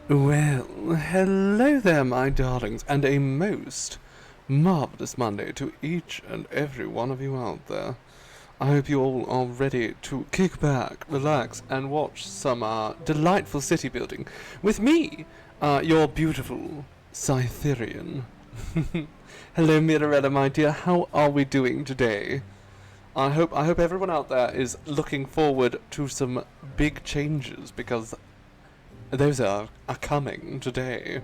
Well, hello there, my darlings, and a most marvelous Monday to each and every one of you out there. I hope you all are ready to kick back, relax, and watch some delightful city building with me, your beautiful Cytherian. Hello, Mirabella, my dear. How are we doing today? I hope everyone out there is looking forward to some big changes because those are coming today.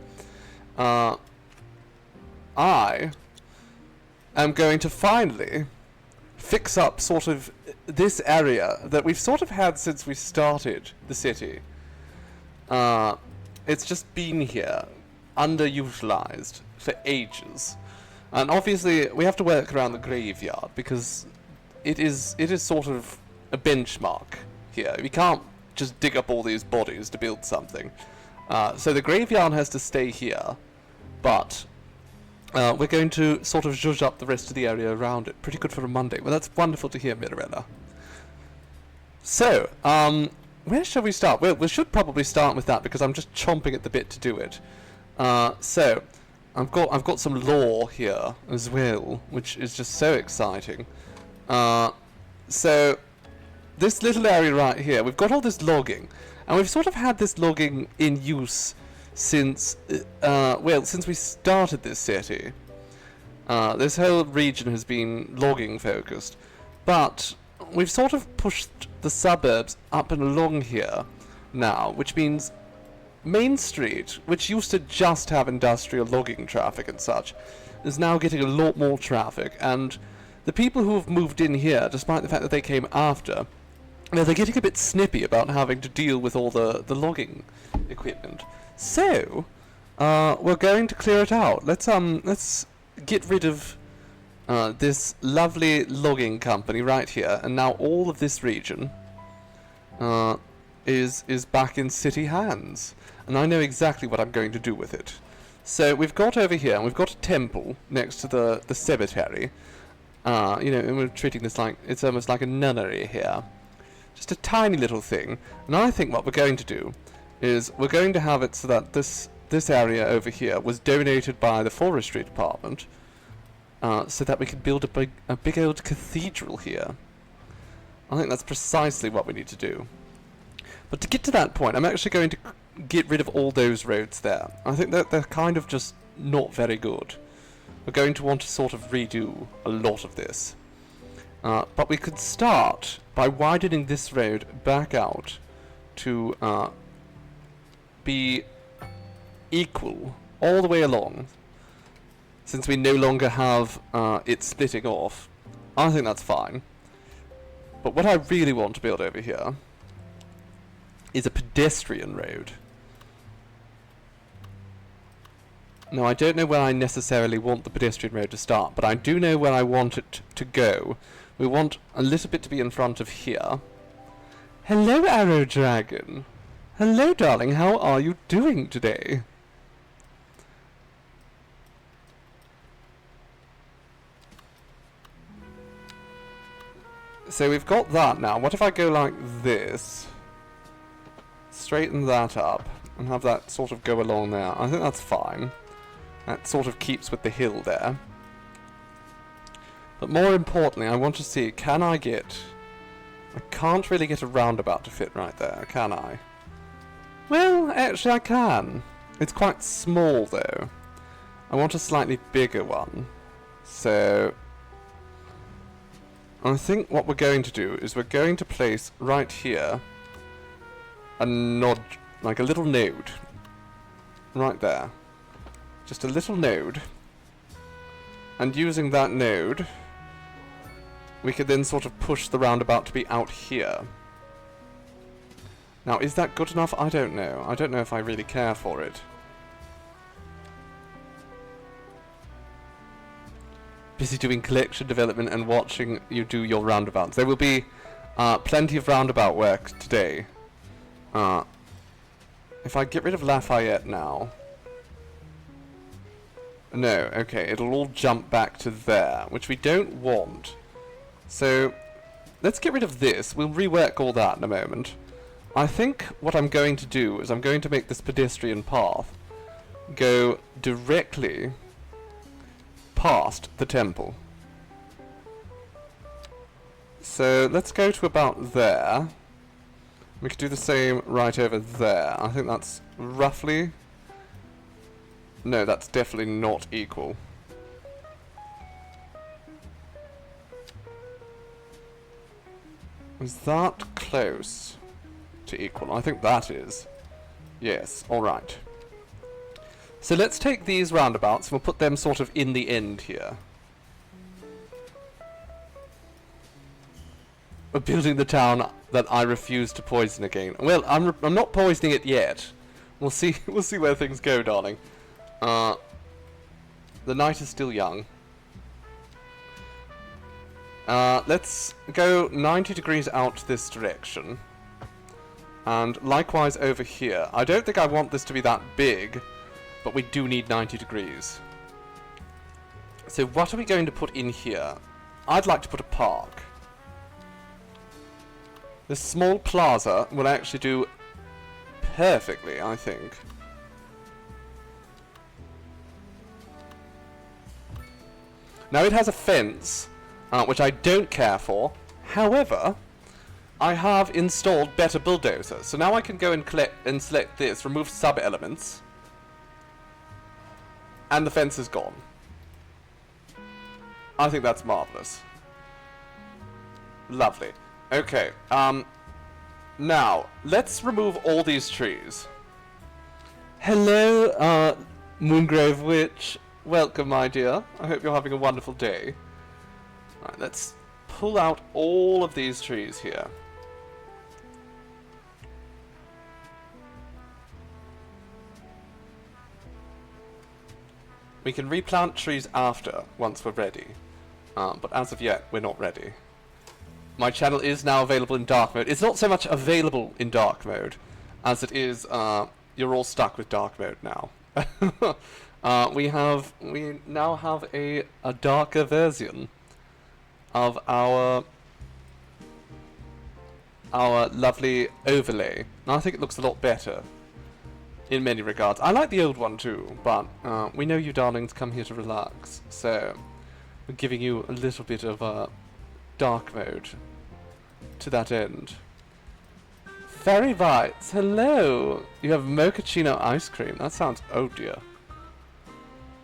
I am going to finally fix up sort of this area that we've sort of had since we started the city. It's just been here, underutilized for ages. And obviously we have to work around the graveyard because it is sort of a benchmark here. We can't just dig up all these bodies to build something. So the graveyard has to stay here, but we're going to sort of zhuzh up the rest of the area around it. Pretty good for a Monday. Well, that's wonderful to hear, Mirabella. So, where shall we start? Well, we should probably start with that because I'm just chomping at the bit to do it. So, I've got some lore here as well, which is just so exciting. So, this little area right here, we've got all this logging, and we've sort of had this logging in use since, well, since we started this city. This whole region has been logging focused, but we've sort of pushed the suburbs up and along here now, which means Main Street, which used to just have industrial logging traffic and such, is now getting a lot more traffic, and the people who have moved in here, despite the fact that they came after, they're getting a bit snippy about having to deal with all the logging equipment. So, we're going to clear it out. Let's get rid of this lovely logging company right here, and now all of this region is back in city hands. And I know exactly what I'm going to do with it. So we've got over here, and we've got a temple next to the cemetery. You know, and we're treating this like, it's almost like a nunnery here. Just a tiny little thing. And I think what we're going to do is we're going to have it so that this area over here was donated by the Forestry department, so that we can build a big old cathedral here. I think that's precisely what we need to do. But to get to that point, I'm actually going to get rid of all those roads there. I think that they're kind of just not very good. We're going to want to sort of redo a lot of this. But we could start by widening this road back out to be equal all the way along, since we no longer have it splitting off. I think that's fine. But what I really want to build over here is a pedestrian road. Now, I don't know where I necessarily want the pedestrian road to start, but I do know where I want it to go. We want a little bit to be in front of here. Hello, Arrow Dragon. Hello, darling. How are you doing today? So we've got that now. What if I go like this? Straighten that up and have that sort of go along there. I think that's fine. That sort of keeps with the hill there. But more importantly, I want to see, can I get... I can't really get a roundabout to fit right there, can I? Well, actually I can. It's quite small though. I want a slightly bigger one. So... I think what we're going to do is we're going to place right here a nod, like a little node. Right there. Just a little node. And using that node, we could then sort of push the roundabout to be out here. Now, is that good enough? I don't know. I don't know if I really care for it. Busy doing collection development and watching you do your roundabouts. There will be plenty of roundabout work today. If I get rid of Lafayette now... No, okay, it'll all jump back to there, which we don't want. So, let's get rid of this. We'll rework all that in a moment. I think what I'm going to do is I'm going to make this pedestrian path go directly past the temple. So let's go to about there. We could do the same right over there. I think that's roughly... No, that's definitely not equal. Is that close to equal? I think that is. Yes, alright. So let's take these roundabouts and we'll put them sort of in the end here. We're building the town that I refuse to poison again. Well, I'm not poisoning it yet. We'll see. We'll see where things go, darling. The night is still young. Let's go 90 degrees out this direction. And likewise over here. I don't think I want this to be that big, but we do need 90 degrees. So what are we going to put in here? I'd like to put a park. This small plaza will actually do perfectly, I think. Now it has a fence, which I don't care for. However, I have installed better bulldozers. So now I can go and select this, remove sub-elements, and the fence is gone. I think that's marvellous. Lovely. Okay, now, let's remove all these trees. Hello, Moongrove Witch. Welcome, my dear. I hope you're having a wonderful day. Right, let's pull out all of these trees here. We can replant trees after, once we're ready. But as of yet, we're not ready. My channel is now available in dark mode. It's not so much available in dark mode as it is, you're all stuck with dark mode now. We now have a darker version of our lovely overlay. And I think it looks a lot better in many regards. I like the old one too, but we know you darlings come here to relax, so we're giving you a little bit of dark mode to that end. Fairy Bites, hello! You have mochaccino ice cream. That sounds, oh dear.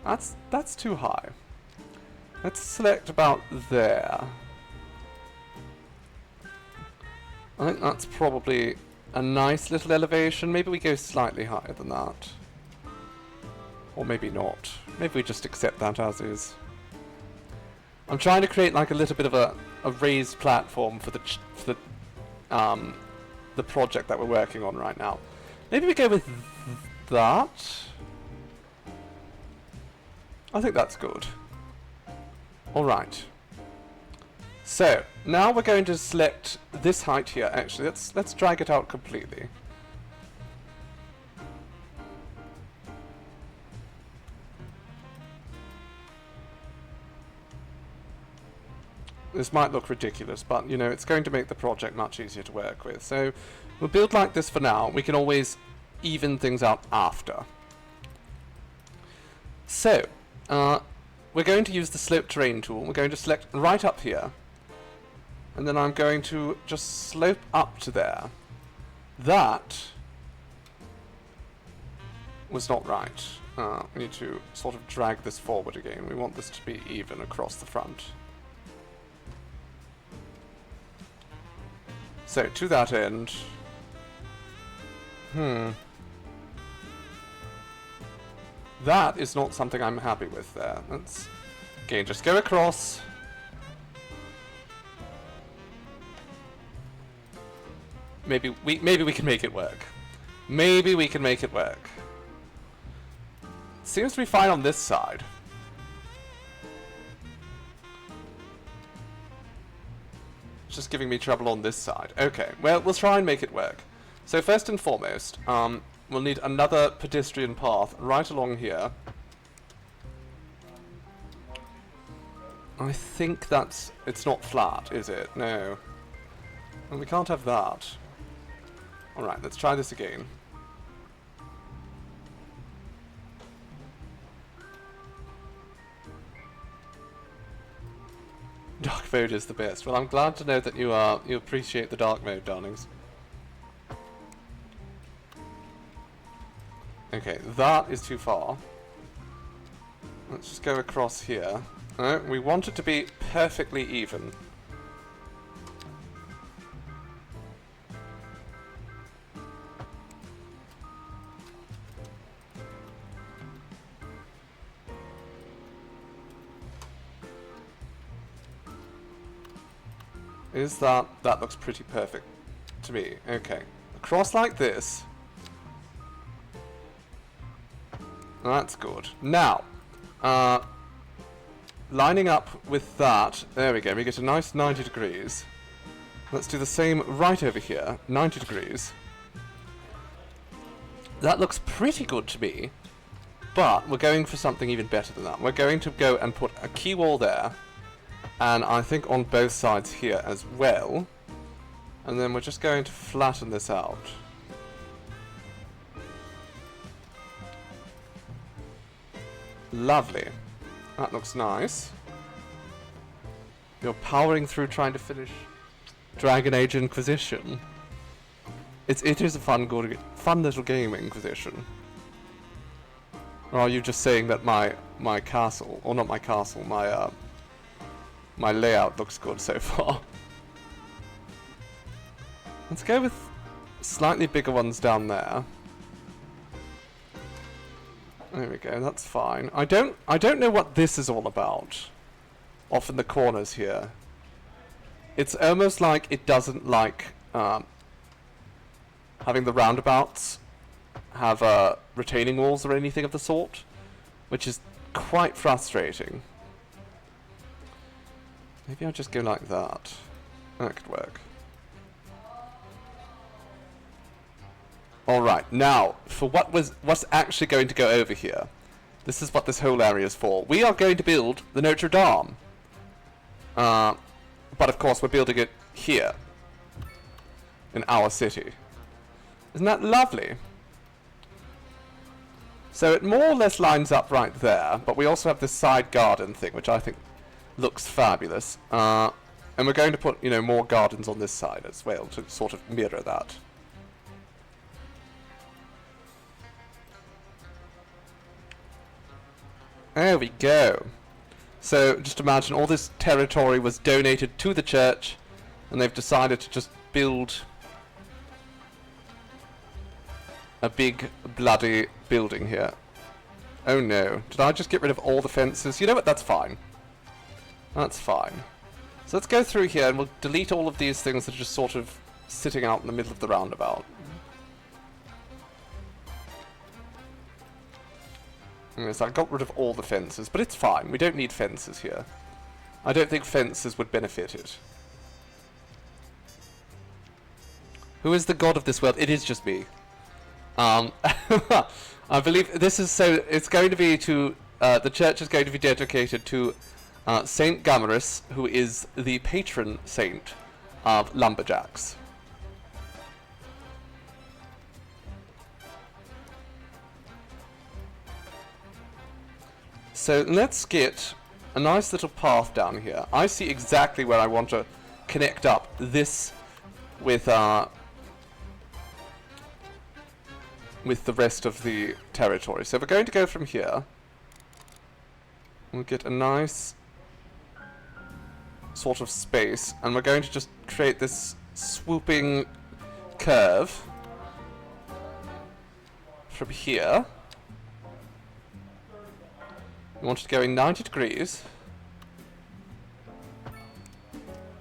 That's too high. Let's select about there. I think that's probably a nice little elevation. Maybe we go slightly higher than that. Or maybe not. Maybe we just accept that as is. I'm trying to create like a little bit of a raised platform for the project that we're working on right now. Maybe we go with that. I think that's good. Alright. So, now we're going to select this height here. Actually, let's drag it out completely. This might look ridiculous, but, you know, it's going to make the project much easier to work with. So, we'll build like this for now. We can always even things out after. So, we're going to use the slope terrain tool. We're going to select right up here. And then I'm going to just slope up to there. That was not right. We need to sort of drag this forward again. We want this to be even across the front. So, to that end... That is not something I'm happy with there. Let's, again, just go across. Maybe we can make it work. Maybe we can make it work. Seems to be fine on this side. It's just giving me trouble on this side. Okay, well, we'll try and make it work. So first and foremost, we'll need another pedestrian path right along here. I think that's... it's not flat, is it? No. Well, we can't have that. Alright, let's try this again. Dark mode is the best. Well, I'm glad to know that you appreciate the dark mode, darlings. Okay, that is too far. Let's just go across here. No, we want it to be perfectly even. That looks pretty perfect to me. Okay. Across like this. That's good. Now, lining up with that, there we go, we get a nice 90 degrees. Let's do the same right over here, 90 degrees. That looks pretty good to me, but we're going for something even better than that. We're going to go and put a key wall there, and I think on both sides here as well. And then we're just going to flatten this out. Lovely. That looks nice. You're powering through trying to finish Dragon Age Inquisition. It is a fun little game, Inquisition. Or are you just saying that my castle, or not my castle, my layout looks good so far? Let's go with slightly bigger ones down there. There we go, that's fine. I don't know what this is all about. Off in the corners here. It's almost like it doesn't like having the roundabouts have retaining walls or anything of the sort, which is quite frustrating. Maybe I'll just go like that. That could work. Alright, now, for what's actually going to go over here. This is what this whole area is for. We are going to build the Notre Dame. But of course, we're building it here. In our city. Isn't that lovely? So it more or less lines up right there, but we also have this side garden thing, which I think looks fabulous. And we're going to put, you know, more gardens on this side as well to sort of mirror that. There we go. So just imagine all this territory was donated to the church, and they've decided to just build a big bloody building here. Oh no, did I just get rid of all the fences? You know what, that's fine. That's fine. So let's go through here and we'll delete all of these things that are just sort of sitting out in the middle of the roundabout. Yes, I got rid of all the fences, but it's fine. We don't need fences here. I don't think fences would benefit it. Who is the god of this world? It is just me. I believe this is so... It's going to be to... the church is going to be dedicated to Saint Gamaris, who is the patron saint of lumberjacks. So let's get a nice little path down here. I see exactly where I want to connect up this with the rest of the territory. So we're going to go from here. We'll get a nice sort of space, and we're going to just create this swooping curve from here. We want it going 90 degrees.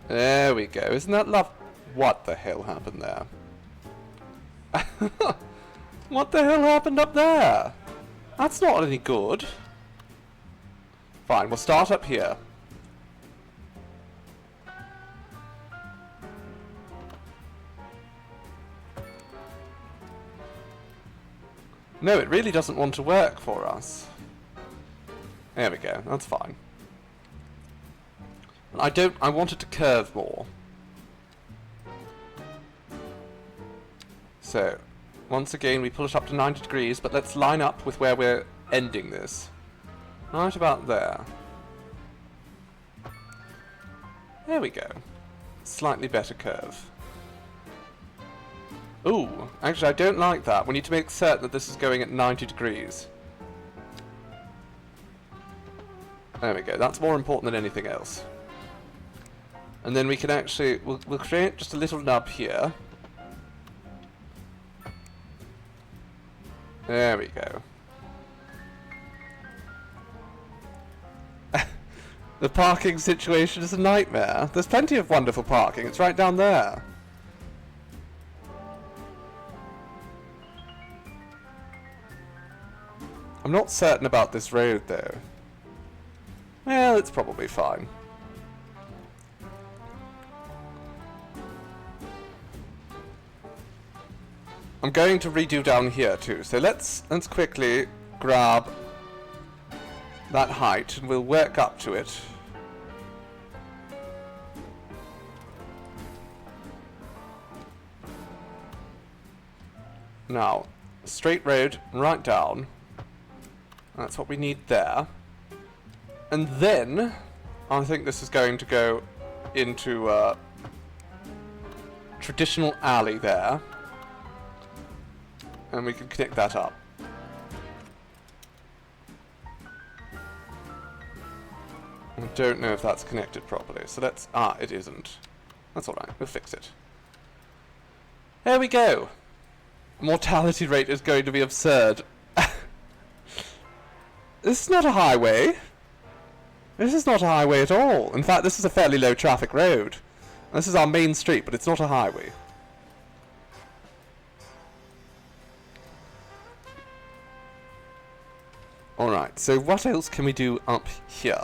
There we go. Isn't that love? What the hell happened there? What the hell happened up there? That's not any good. Fine, we'll start up here. No, it really doesn't want to work for us. There we go, that's fine. I want it to curve more. So, once again, we pull it up to 90 degrees, but let's line up with where we're ending this. Right about there. There we go. Slightly better curve. Ooh, actually I don't like that. We need to make certain that this is going at 90 degrees. There we go. That's more important than anything else. And then we can actually... We'll create just a little nub here. There we go. The parking situation is a nightmare. There's plenty of wonderful parking. It's right down there. I'm not certain about this road, though. Well, it's probably fine. I'm going to redo down here, too. So let's quickly grab that height, and we'll work up to it. Now, straight road, right down. That's what we need there. And then, I think this is going to go into a traditional alley there. And we can connect that up. I don't know if that's connected properly, so let's... Ah, it isn't. That's alright, we'll fix it. There we go! Mortality rate is going to be absurd. This is not a highway. This is not a highway at all. In fact, this is a fairly low traffic road. This is our main street, but it's not a highway. Alright, so what else can we do up here?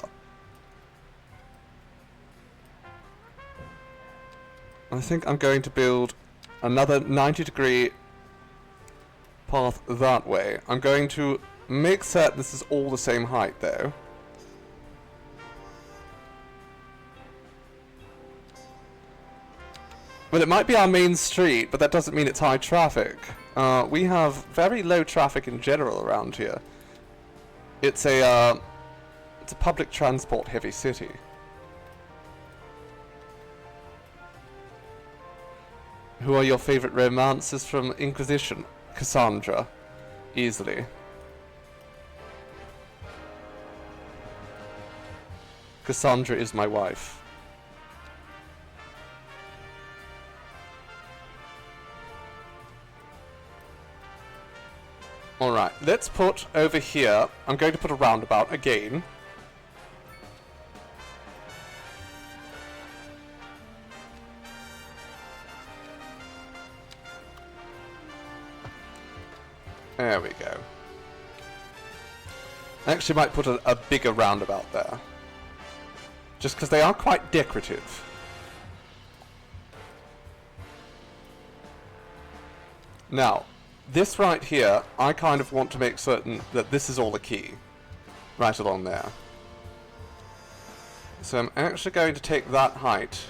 I think I'm going to build another 90-degree path that way. I'm going to make certain this is all the same height, though. Well, it might be our main street, but that doesn't mean it's high traffic. We have very low traffic in general around here. It's a public transport heavy city. Who are your favorite romances from Inquisition? Cassandra. Easily. Cassandra is my wife. Alright, let's put over here, I'm going to put a roundabout again. There we go. I actually might put a bigger roundabout there. Just because they are quite decorative. Now, this right here, I kind of want to make certain that this is all the key. Right along there. So I'm actually going to take that height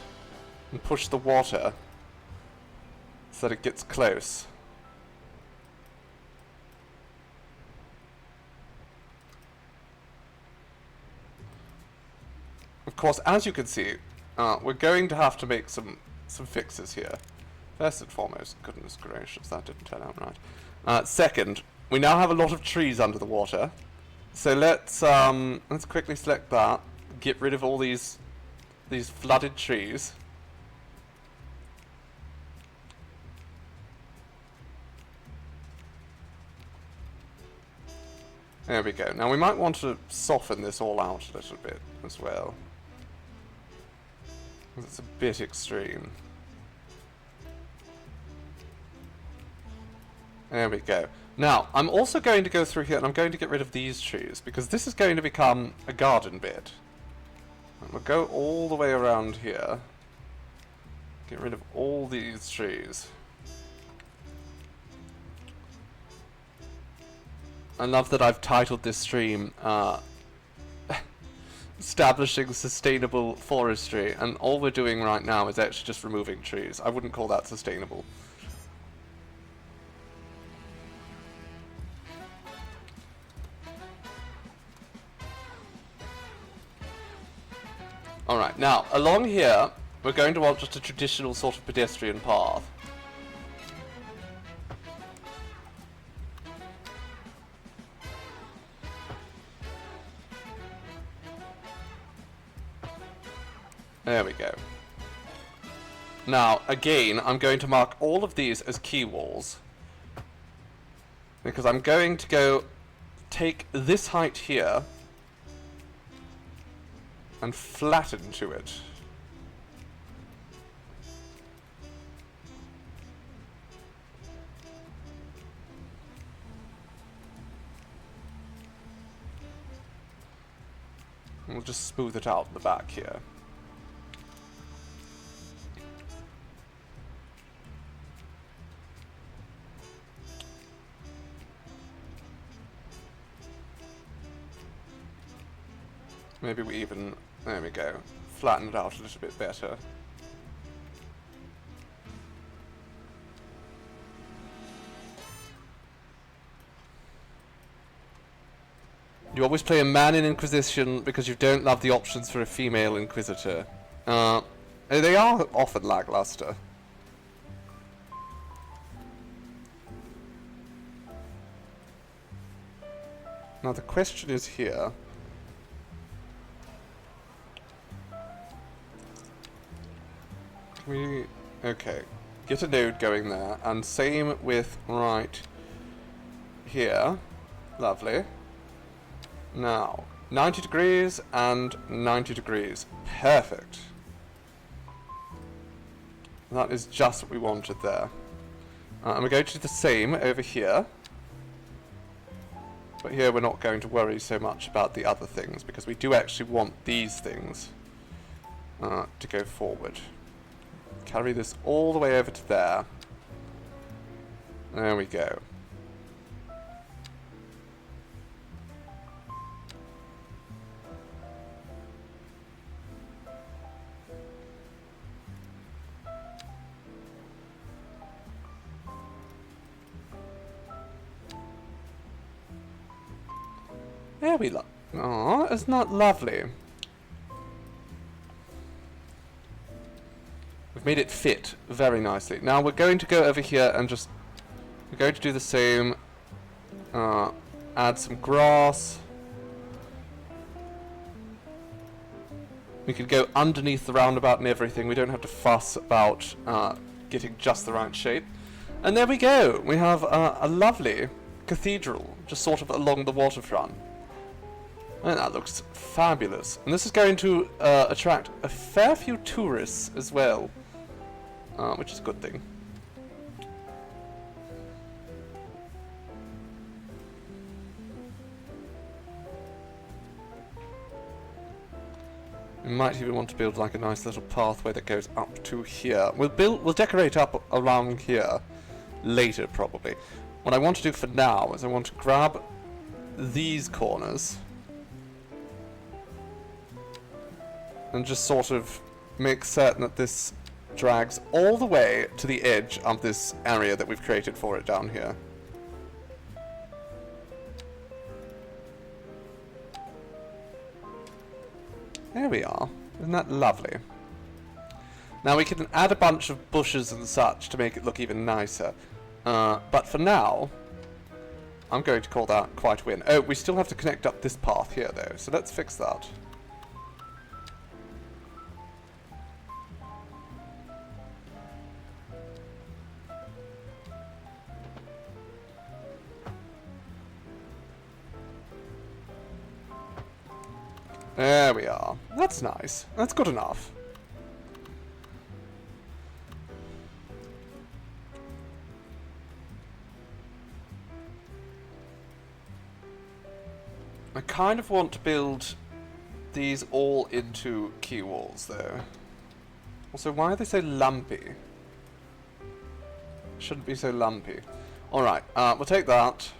and push the water so that it gets close. Of course, as you can see, we're going to have to make some fixes here. First and foremost, goodness gracious, that didn't turn out right. Second, we now have a lot of trees under the water. So let's quickly select that, get rid of all these flooded trees. There we go. Now we might want to soften this all out a little bit as well. It's a bit extreme. There we go. Now, I'm also going to go through here and I'm going to get rid of these trees because this is going to become a garden bed. And we'll go all the way around here. Get rid of all these trees. I love that I've titled this stream, Establishing Sustainable Forestry, and all we're doing right now is actually just removing trees. I wouldn't call that sustainable. Alright, now, along here, we're going to want just a traditional sort of pedestrian path. There we go. Now, again, I'm going to mark all of these as key walls. Because I'm going to go take this height here and flatten to it. We'll just smooth it out in the back here. Maybe we even, there we go, flatten it out a little bit better. You always play a man in Inquisition because you don't love the options for a female Inquisitor. They are often lackluster. Now the question is here. Okay, get a node going there, and same with right here. Lovely. Now, 90 degrees and 90 degrees. Perfect. That is just what we wanted there. And we're going to do the same over here. But here we're not going to worry so much about the other things, because we do actually want these things to go forward. Carry this all the way over to there. There we go. There we look. Aw, isn't that lovely? We've made it fit very nicely. Now we're going to go over here and just... We're going to do the same. Add some grass. We could go underneath the roundabout and everything. We don't have to fuss about getting just the right shape. And there we go. We have a lovely cathedral just sort of along the waterfront. And that looks fabulous. And this is going to attract a fair few tourists as well. Which is a good thing. We might even want to build like a nice little pathway that goes up to here. We'll decorate up around here later probably. What I want to do for now is I want to grab these corners and just sort of make certain that this drags all the way to the edge of this area that we've created for it down here. There we are. Isn't that lovely? Now we can add a bunch of bushes and such to make it look even nicer. But for now, I'm going to call that quite a win. Oh, we still have to connect up this path here though, so let's fix that. There we are. That's nice. That's good enough. I kind of want to build these all into key walls though. Also, why are they so lumpy? Shouldn't be so lumpy. Alright, we'll take that.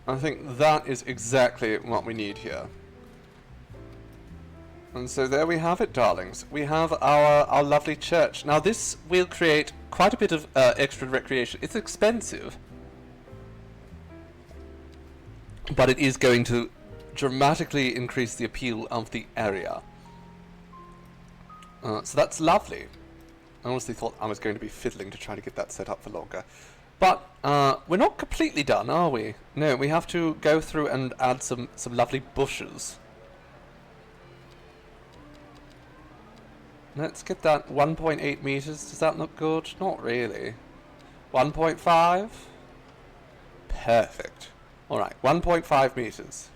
I think that is exactly what we need here. And so there we have it, darlings. We have our lovely church. Now this will create quite a bit of extra recreation. It's expensive, but it is going to dramatically increase the appeal of the area. So that's lovely. I honestly thought I was going to be fiddling to try to get that set up for longer. But we're not completely done, are we? No, we have to go through and add some lovely bushes. Let's get that 1.8 meters. Does that look good? Not really. 1.5? Perfect. Alright, 1.5 meters.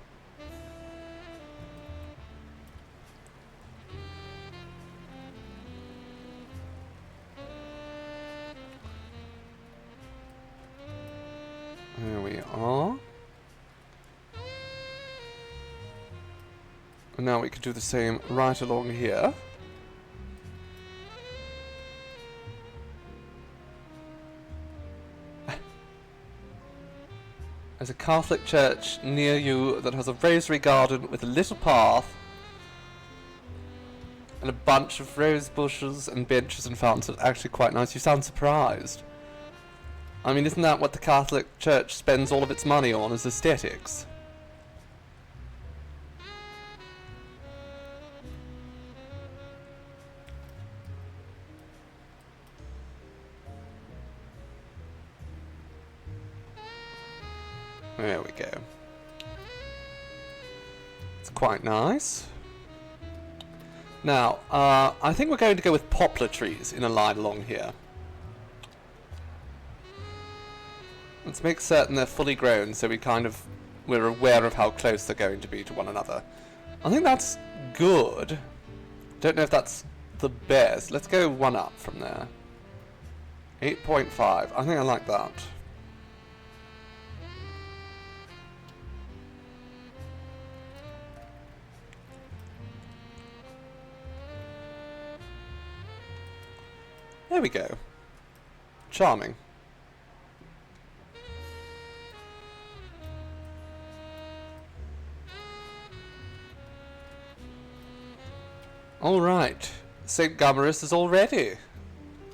There we are. And now we can do the same right along here. There's a Catholic church near you that has a rosary garden with a little path and a bunch of rose bushes and benches and fountains. It's actually quite nice. You sound surprised. I mean, isn't that what the Catholic Church spends all of its money on, is aesthetics? There we go. It's quite nice. Now, I think we're going to go with poplar trees in a line along here. Let's make certain they're fully grown so we're aware of how close they're going to be to one another. I think that's good. Don't know if that's the best. Let's go one up from there. 8.5. I think I like that. There we go. Charming. Alright. St. Gummerus is all ready.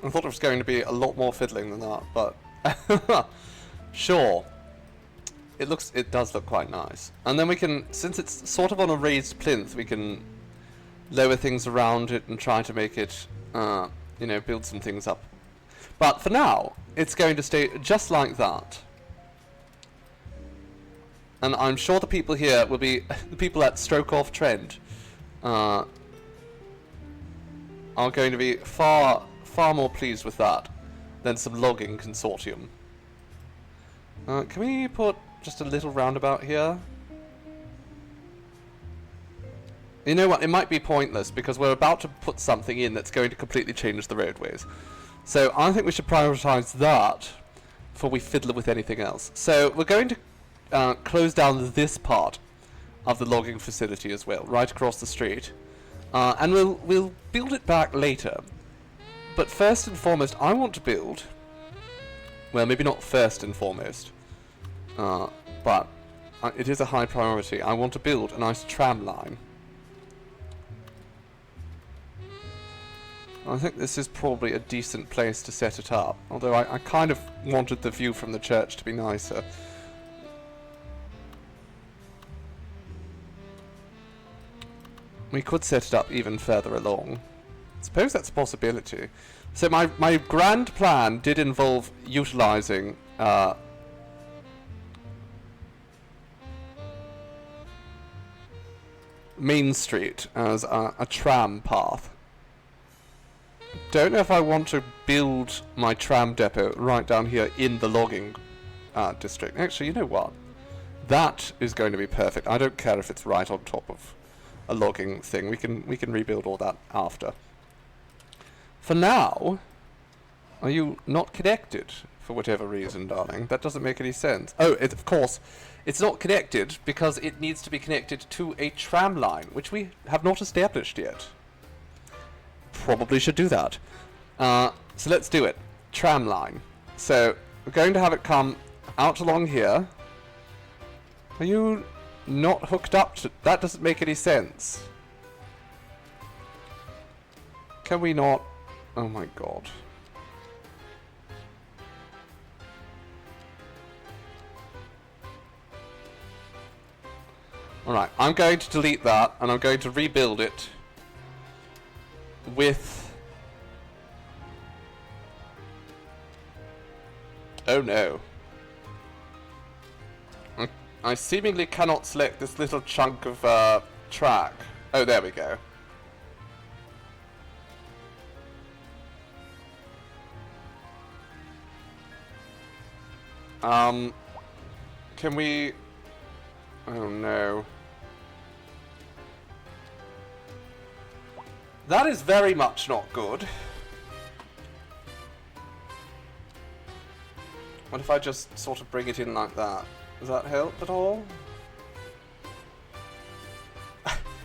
I thought it was going to be a lot more fiddling than that, but sure. It does look quite nice. And then we can, since it's sort of on a raised plinth, we can lower things around it and try to make it you know, build some things up. But for now, it's going to stay just like that. And I'm sure the people here will be, the people at Stroke Off Trent, are going to be far more pleased with that than some logging consortium. Can we put just a little roundabout here? You know what, it might be pointless because we're about to put something in that's going to completely change the roadways. So I think we should prioritise that before we fiddle with anything else. So we're going to close down this part of the logging facility as well, right across the street. And we'll build it back later. But first and foremost, I want to build... Well, maybe not first and foremost. But it is a high priority. I want to build a nice tram line. I think this is probably a decent place to set it up, although I kind of wanted the view from the church to be nicer. We could set it up even further along. I suppose that's a possibility. So my grand plan did involve utilising Main Street as a tram path. Don't know if I want to build my tram depot right down here in the logging district. Actually, you know what? That is going to be perfect. I don't care if it's right on top of a logging thing. We can rebuild all that after. For now, are you not connected for whatever reason, darling? That doesn't make any sense. Oh, of course, it's not connected because it needs to be connected to a tram line, which we have not established yet. Probably should do that. So let's do it. Tram line. So we're going to have it come out along here. Are you not hooked up to... That doesn't make any sense. Can we not... Oh my god. Alright, I'm going to delete that and I'm going to rebuild it. with... Oh no. I seemingly cannot select this little chunk of track. Oh, there we go. Can we... Oh no. That is very much not good. What if I just sort of bring it in like that? Does that help at all?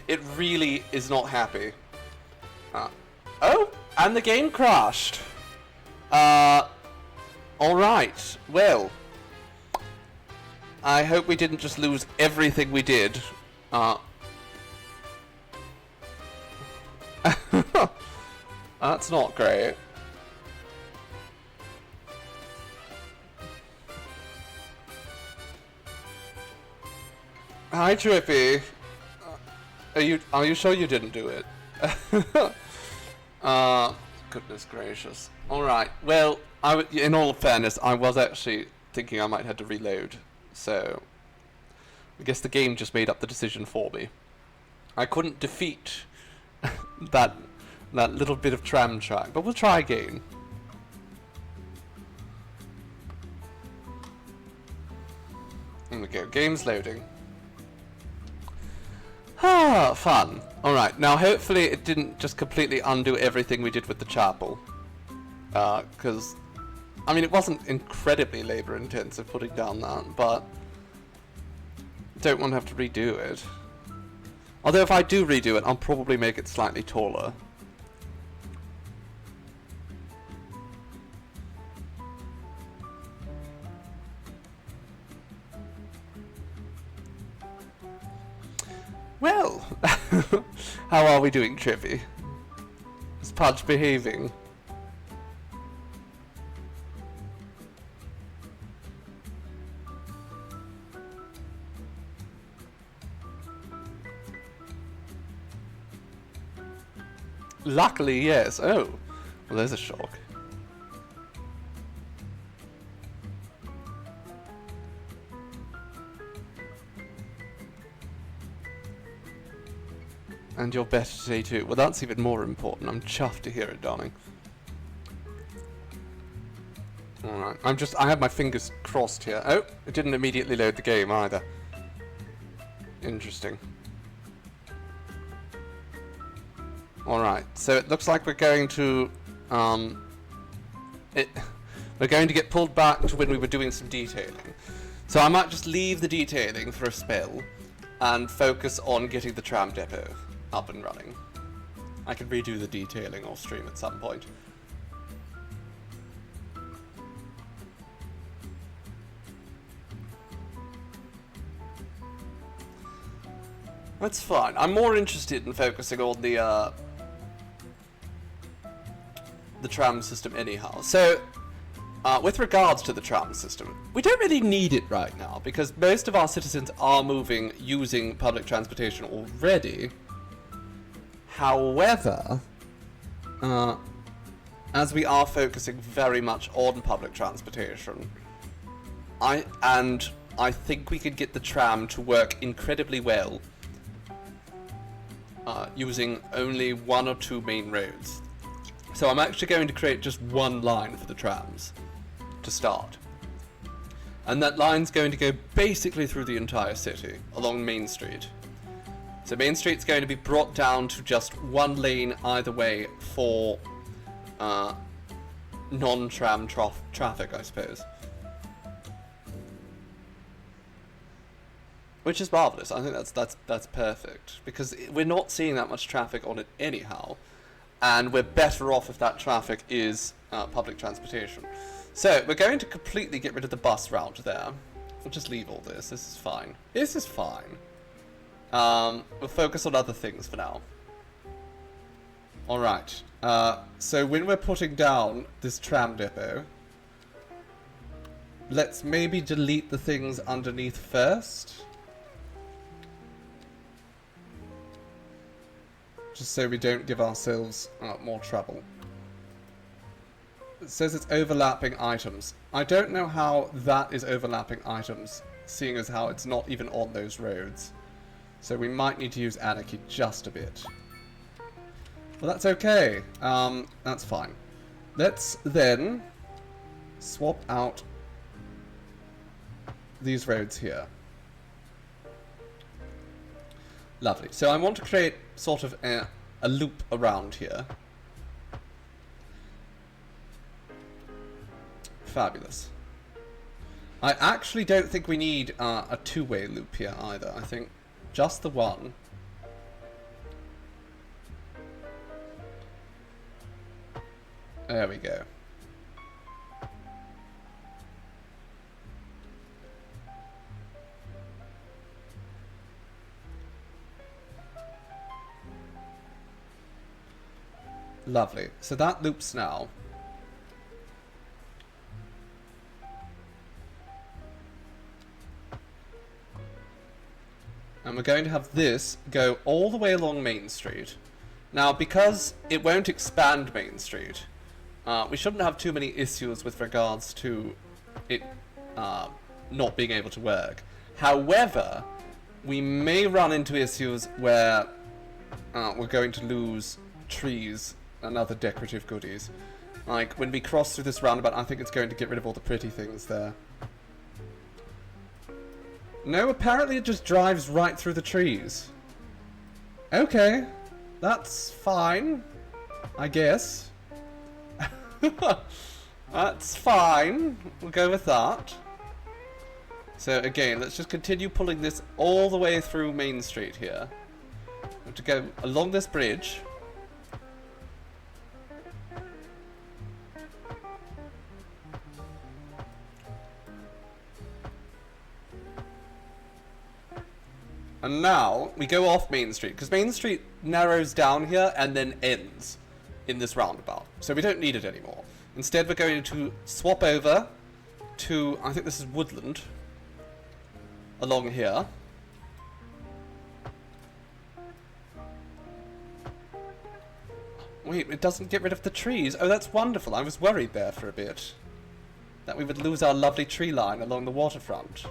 It really is not happy. Oh! And the game crashed! Alright. Well. I hope we didn't just lose everything we did. That's not great. Hi, Trippy. Are you sure you didn't do it? Goodness gracious. All right. Well, in all fairness, I was actually thinking I might have to reload. So, I guess the game just made up the decision for me. I couldn't defeat that little bit of tram track, but we'll try again. There we go. Game's loading. Ah, fun. Alright, now hopefully it didn't just completely undo everything we did with the chapel. Because, I mean, it wasn't incredibly labor intensive putting down that, but don't want to have to redo it. Although if I do redo it, I'll probably make it slightly taller. Well, how are we doing, Trippy? Is Pudge behaving? Luckily, yes. Oh, well, there's a shock. And you're better today too. Well, that's even more important. I'm chuffed to hear it, darling. Alright, I have my fingers crossed here. Oh, it didn't immediately load the game either. Interesting. Alright, so it looks like we're going to, we're going to get pulled back to when we were doing some detailing. So I might just leave the detailing for a spell and focus on getting the tram depot up and running. I can redo the detailing off stream at some point. That's fine. I'm more interested in focusing on the tram system anyhow. So, with regards to the tram system, we don't really need it right now because most of our citizens are moving using public transportation already. However, as we are focusing very much on public transportation, I think we could get the tram to work incredibly well using only one or two main roads. So I'm actually going to create just one line for the trams to start. And that line's going to go basically through the entire city, along Main Street. So Main Street's going to be brought down to just one lane either way for non-tram traffic, I suppose. Which is marvellous. I think that's perfect. Because we're not seeing that much traffic on it anyhow. And we're better off if that traffic is public transportation. So, we're going to completely get rid of the bus route there. We'll just leave all this. This is fine. This is fine. We'll focus on other things for now. Alright. So, when we're putting down this tram depot, let's maybe delete the things underneath first. just so we don't give ourselves more trouble. It says it's overlapping items. I don't know how that is overlapping items, seeing as how it's not even on those roads. So we might need to use Anarchy just a bit. Well, that's okay. That's fine. Let's then swap out these roads here. Lovely. So I want to create sort of a loop around here. Fabulous. I actually don't think we need a two-way loop here either. I think just the one. There we go. Lovely. So that loops now. And we're going to have this go all the way along Main Street. Now, because it won't expand Main Street, we shouldn't have too many issues with regards to it not being able to work. However, we may run into issues where we're going to lose trees and other decorative goodies. Like, when we cross through this roundabout, I think it's going to get rid of all the pretty things there. No, apparently it just drives right through the trees. Okay, that's fine, I guess. That's fine, we'll go with that. So again, let's just continue pulling this all the way through Main Street here. We have to go along this bridge. And now, we go off Main Street, because Main Street narrows down here and then ends in this roundabout. So we don't need it anymore. Instead, we're going to swap over to, I think this is Woodland, along here. Wait, it doesn't get rid of the trees. Oh, that's wonderful. I was worried there for a bit that we would lose our lovely tree line along the waterfront.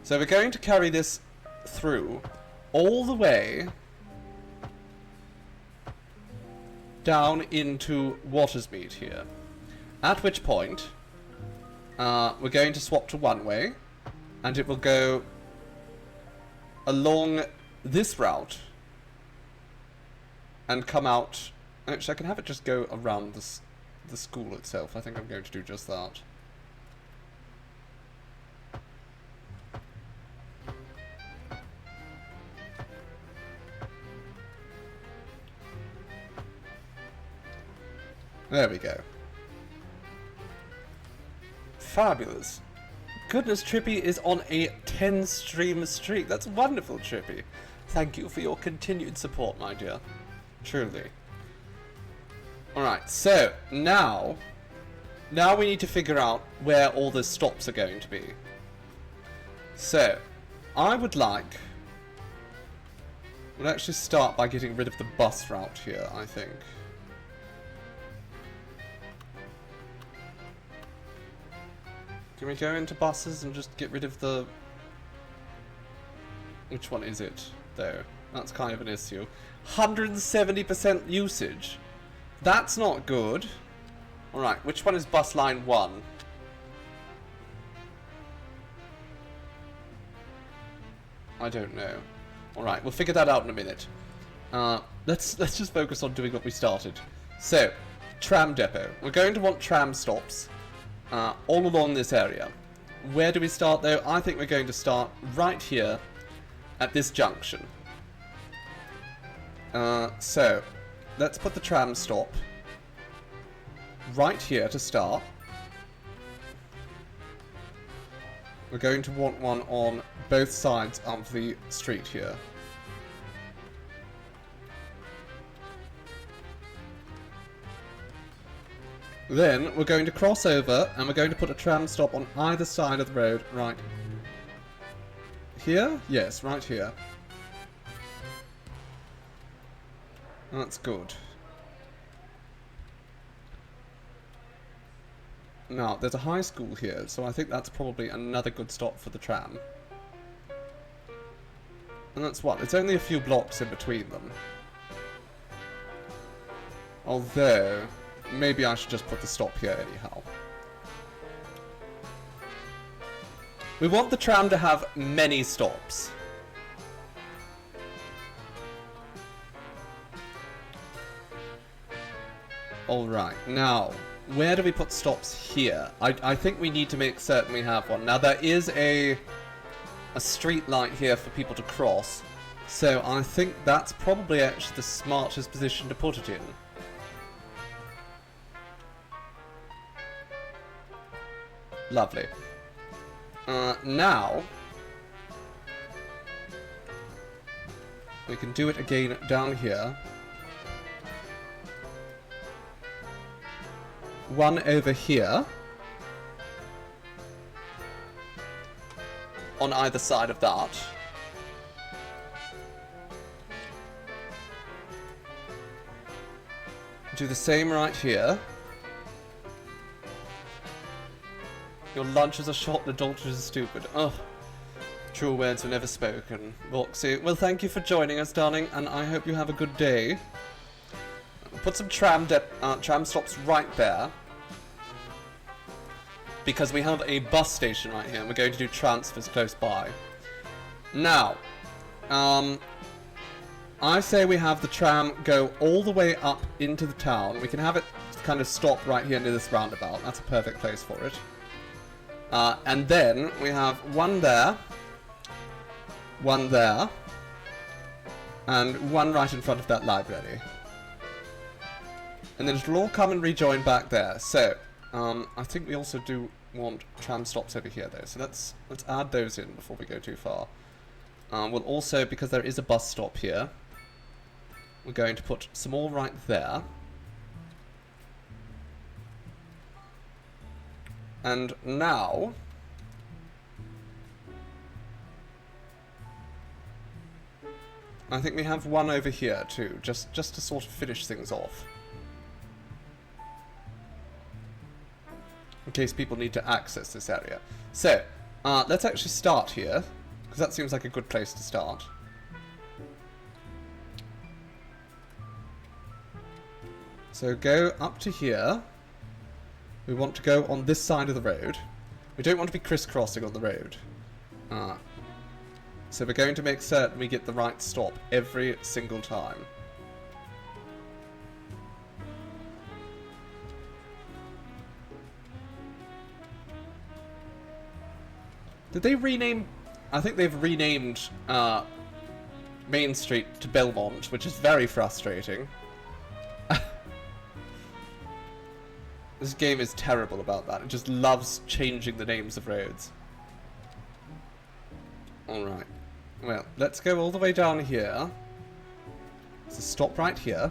So we're going to carry this through all the way down into Watersmeet here. At which point, we're going to swap to one way, and it will go along this route and come out. Actually, I can have it just go around the school itself. I think I'm going to do just that. There we go. Fabulous. Goodness, Trippy is on a 10-stream streak. That's wonderful, Trippy. Thank you for your continued support, my dear. Truly. Alright, so, now we need to figure out where all the stops are going to be. So, I would like... We'll actually start by getting rid of the bus route here, I think. Can we go into buses and just get rid of the... Which one is it, though? That's kind of an issue. 170% usage. That's not good. Alright, which one is bus line 1? I don't know. Alright, we'll figure that out in a minute. Let's just focus on doing what we started. So, tram depot. We're going to want tram stops. All along this area. Where do we start though? I think we're going to start right here at this junction. So, let's put the tram stop right here to start. We're going to want one on both sides of the street here. Then we're going to cross over and we're going to put a tram stop on either side of the road right here? Yes, right here. That's good. Now, there's a high school here, so I think that's probably another good stop for the tram. And that's what? It's only a few blocks in between them. Although, maybe I should just put the stop here anyhow. We want the tram to have many stops. Alright, now, where do we put stops here? I think we need to make certain we have one. Now, there is a street light here for people to cross, so I think that's probably actually the smartest position to put it in. Lovely. Now, we can do it again down here. One over here. On either side of that. Do the same right here. Your lunches are short, the adulteries are stupid. Ugh. True words were never spoken. Roxy, well, thank you for joining us, darling, and I hope you have a good day. Put some tram stops right there. Because we have a bus station right here, and we're going to do transfers close by. Now, I say we have the tram go all the way up into the town. We can have it kind of stop right here near this roundabout. That's a perfect place for it. And then we have one there, and one right in front of that library. And then it'll all come and rejoin back there. So, I think we also do want tram stops over here though. So let's add those in before we go too far. We'll also, because there is a bus stop here, we're going to put some more right there. And now, I think we have one over here too, just to sort of finish things off. In case people need to access this area. So, let's actually start here, because that seems like a good place to start. So go up to here. We want to go on this side of the road. We don't want to be crisscrossing on the road. So we're going to make certain we get the right stop every single time. Did they rename... I think they've renamed Main Street to Belmont, which is very frustrating. This game is terrible about that. It just loves changing the names of roads. Alright. Well, let's go all the way down here. So stop right here.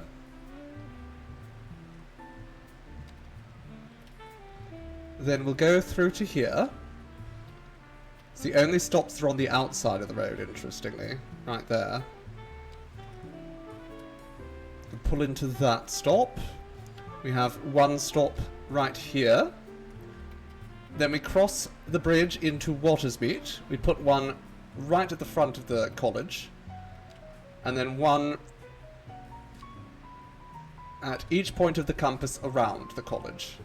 Then we'll go through to here. So the only stops are on the outside of the road, interestingly. Right there. We'll pull into that stop. We have one stop right here. Then we cross the bridge into Watersmeet. We put one right at the front of the college. And then one at each point of the compass around the college.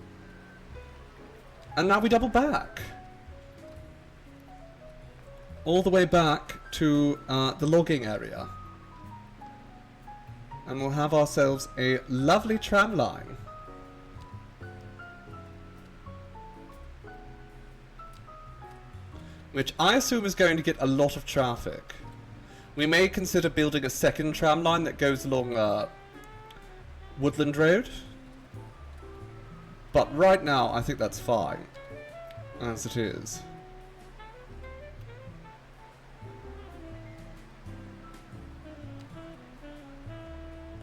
And now we double back. All the way back to the logging area. And we'll have ourselves a lovely tram line. Which I assume is going to get a lot of traffic. We may consider building a second tram line that goes along Woodland Road. But right now, I think that's fine. As it is.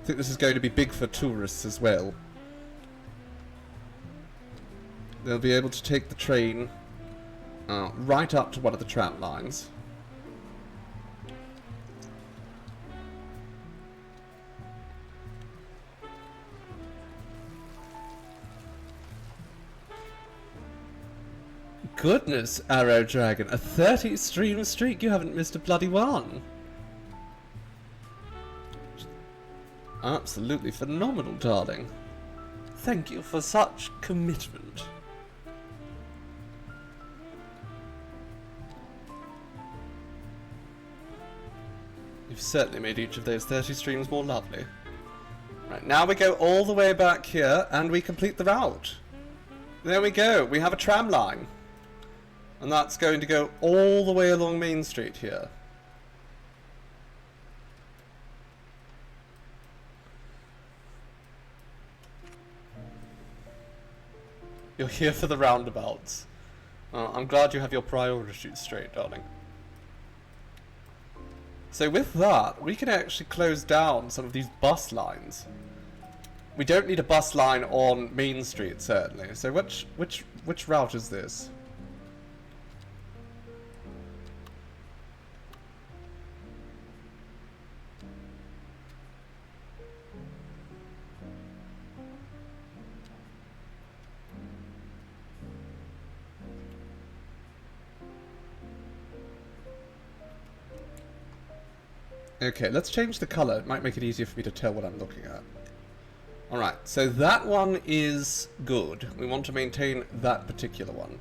I think this is going to be big for tourists as well. They'll be able to take the train right up to one of the tram lines. goodness, Arrow Dragon. A 30 stream streak. You haven't missed a bloody one. Absolutely phenomenal, darling. Thank you for such commitment. You've certainly made each of those 30 streams more lovely. Right, now we go all the way back here and we complete the route. There we go, we have a tram line. And that's going to go all the way along Main Street here. You're here for the roundabouts. I'm glad you have your priorities straight, darling. So with that, we can actually close down some of these bus lines. We don't need a bus line on Main Street, certainly. So which route is this? Okay, let's change the colour. It might make it easier for me to tell what I'm looking at. Alright, so that one is good. We want to maintain that particular one.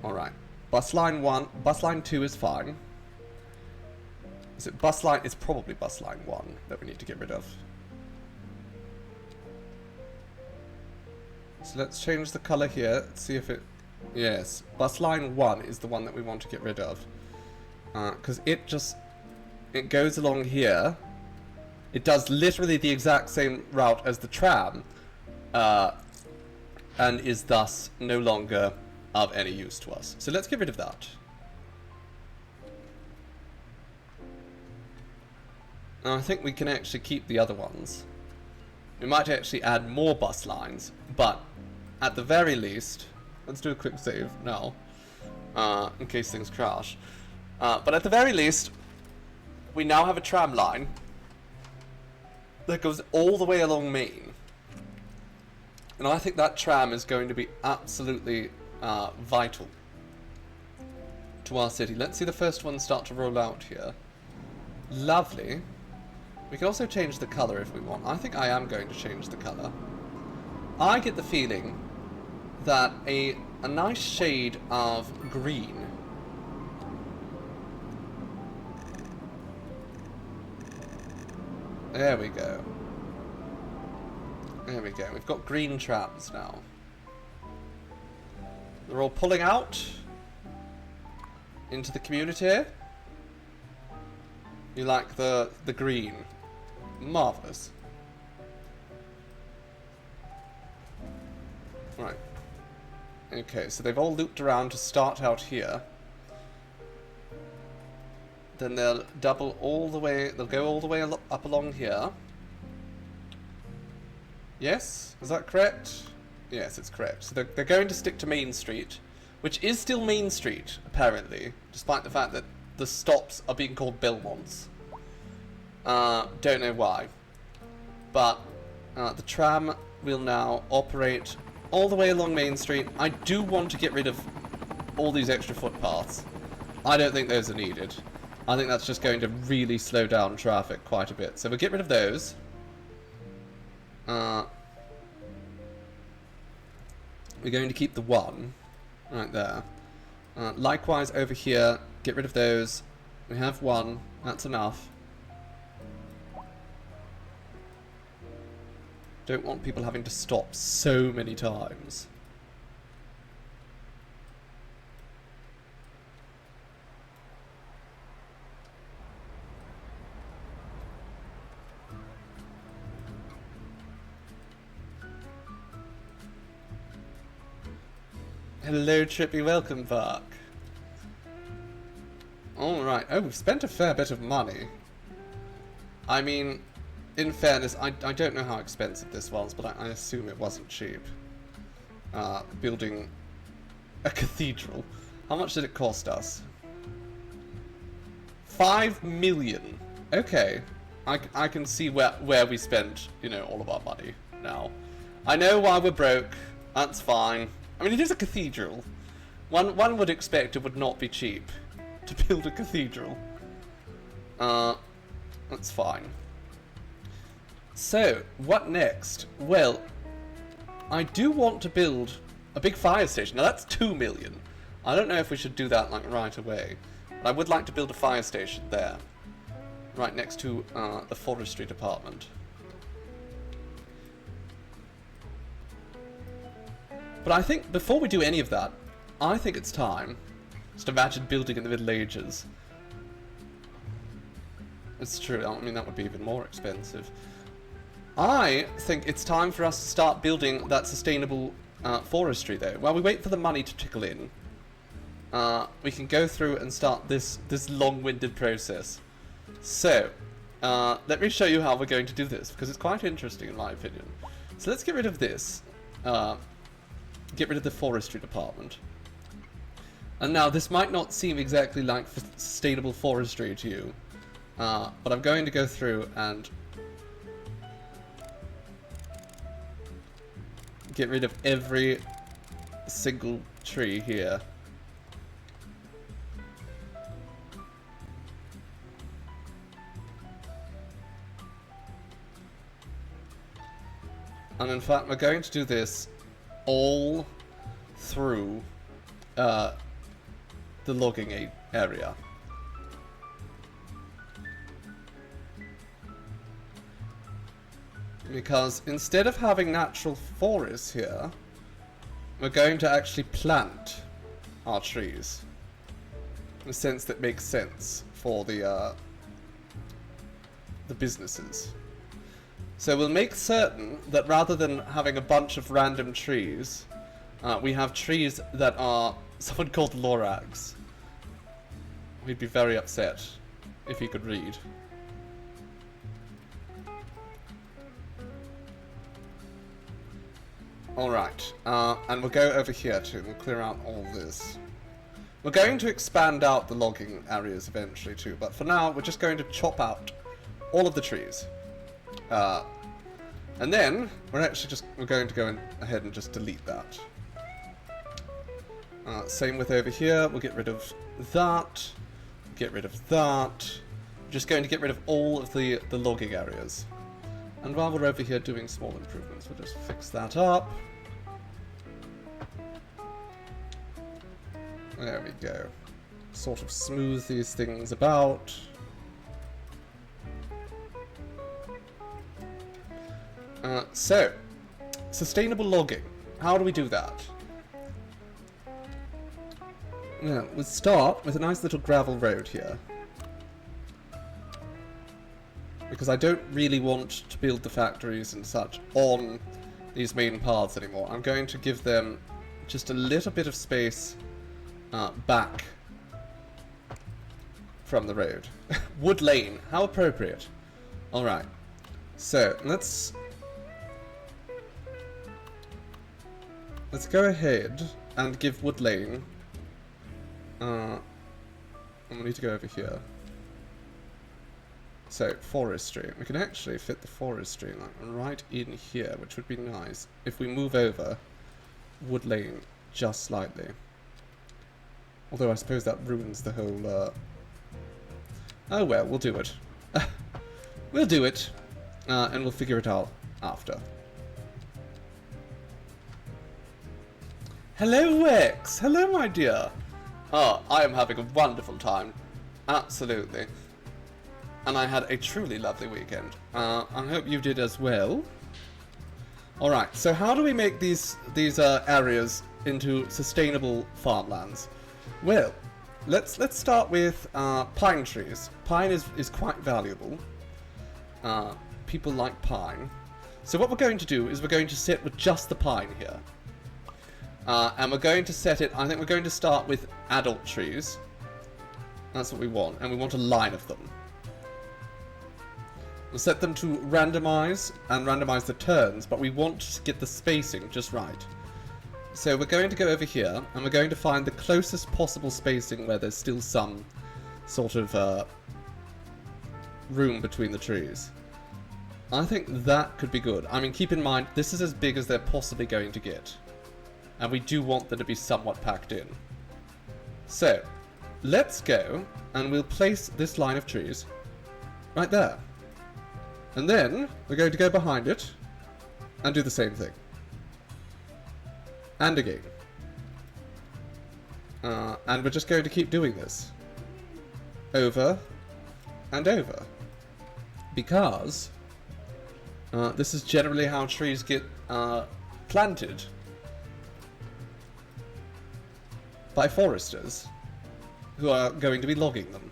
Alright. Bus line 1, bus line 2 is fine. Is it bus line? It's probably bus line 1 that we need to get rid of. So let's change the colour here. Let's see if it... Yes, bus line 1 is the one that we want to get rid of. Because it goes along here. It does literally the exact same route as the tram, and is thus no longer of any use to us. So let's get rid of that. And I think we can actually keep the other ones. We might actually add more bus lines, but at the very least, let's do a quick save now, in case things crash. But at the very least, we now have a tram line that goes all the way along Main. And I think that tram is going to be absolutely vital to our city. Let's see the first one start to roll out here. Lovely. We can also change the colour if we want. I think I am going to change the colour. I get the feeling that a nice shade of green There we go. There we go. We've got green trams now. They're all pulling out into the community. You like the green. Marvellous. Right. Okay, so they've all looped around to start out here. Then they'll double all the way, they'll go all the way up along here. Yes? Is that correct? Yes, it's correct. So they're going to stick to Main Street, which is still Main Street, apparently, despite the fact that the stops are being called Belmonts. Don't know why. But the tram will now operate all the way along Main Street. I do want to get rid of all these extra footpaths. I don't think those are needed. I think that's just going to really slow down traffic quite a bit. So we'll get rid of those. We're going to keep the one right there. Likewise over here, get rid of those. We have one. That's enough. Don't want people having to stop so many times. Hello, Trippy, welcome back. Alright, oh, we've spent a fair bit of money. I mean, in fairness, I don't know how expensive this was, but I assume it wasn't cheap. Building a cathedral. How much did it cost us? 5 million. Okay, I can see where we spent, you know, all of our money now. I know why we're broke. That's fine. I mean, it is a cathedral. One would expect it would not be cheap to build a cathedral. That's fine. So, what next? Well, I do want to build a big fire station. Now that's 2 million. I don't know if we should do that like right away. But I would like to build a fire station there. Right next to the forestry department. But I think before we do any of that, I think it's time. Just imagine building in the Middle Ages. It's true, I mean that would be even more expensive. I think it's time for us to start building that sustainable forestry though. While we wait for the money to trickle in, we can go through and start this long-winded process. So, let me show you how we're going to do this, because it's quite interesting in my opinion. So let's get rid of this. Get rid of the forestry department. And now, this might not seem exactly like sustainable forestry to you, but I'm going to go through and get rid of every single tree here. And in fact, we're going to do this all through the logging area. Because instead of having natural forests here, we're going to actually plant our trees. In a sense that makes sense for the businesses. So we'll make certain that rather than having a bunch of random trees, we have trees that are someone called Lorax. We'd be very upset if he could read. Alright, and we'll go over here too, we'll clear out all this. We're going to expand out the logging areas eventually too, but for now we're just going to chop out all of the trees. And then we're going to go ahead and just delete that. Same with over here. We'll get rid of that. Get rid of that. We're just going to get rid of all of the logging areas. And while we're over here doing small improvements, we'll just fix that up. There we go. Sort of smooth these things about. So, sustainable logging. How do we do that? Yeah, we'll start with a nice little gravel road here. Because I don't really want to build the factories and such on these main paths anymore. I'm going to give them just a little bit of space back from the road. Wood Lane, how appropriate. Alright, so let's go ahead and give Wood Lane. And we need to go over here. So, forestry. We can actually fit the forestry like right in here, which would be nice if we move over Wood Lane just slightly. Although I suppose that ruins the whole, Oh well, we'll do it. We'll do it, and we'll figure it out after. Hello, X! Hello, my dear! Oh, I am having a wonderful time. Absolutely. And I had a truly lovely weekend. I hope you did as well. Alright, so how do we make these areas into sustainable farmlands? Well, let's start with pine trees. Pine is quite valuable. People like pine. So what we're going to do is we're going to sit with just the pine here. And we're going to set it, I think we're going to start with adult trees. That's what we want, and we want a line of them. We'll set them to randomize, and randomize the turns, but we want to get the spacing just right. So we're going to go over here, and we're going to find the closest possible spacing where there's still some sort of room between the trees. I think that could be good. I mean, keep in mind, this is as big as they're possibly going to get. and we do want them to be somewhat packed in. So, let's go, and we'll place this line of trees right there. And then, we're going to go behind it, and do the same thing. And again. And we're just going to keep doing this. Over, and over. Because this is generally how trees get planted by foresters who are going to be logging them.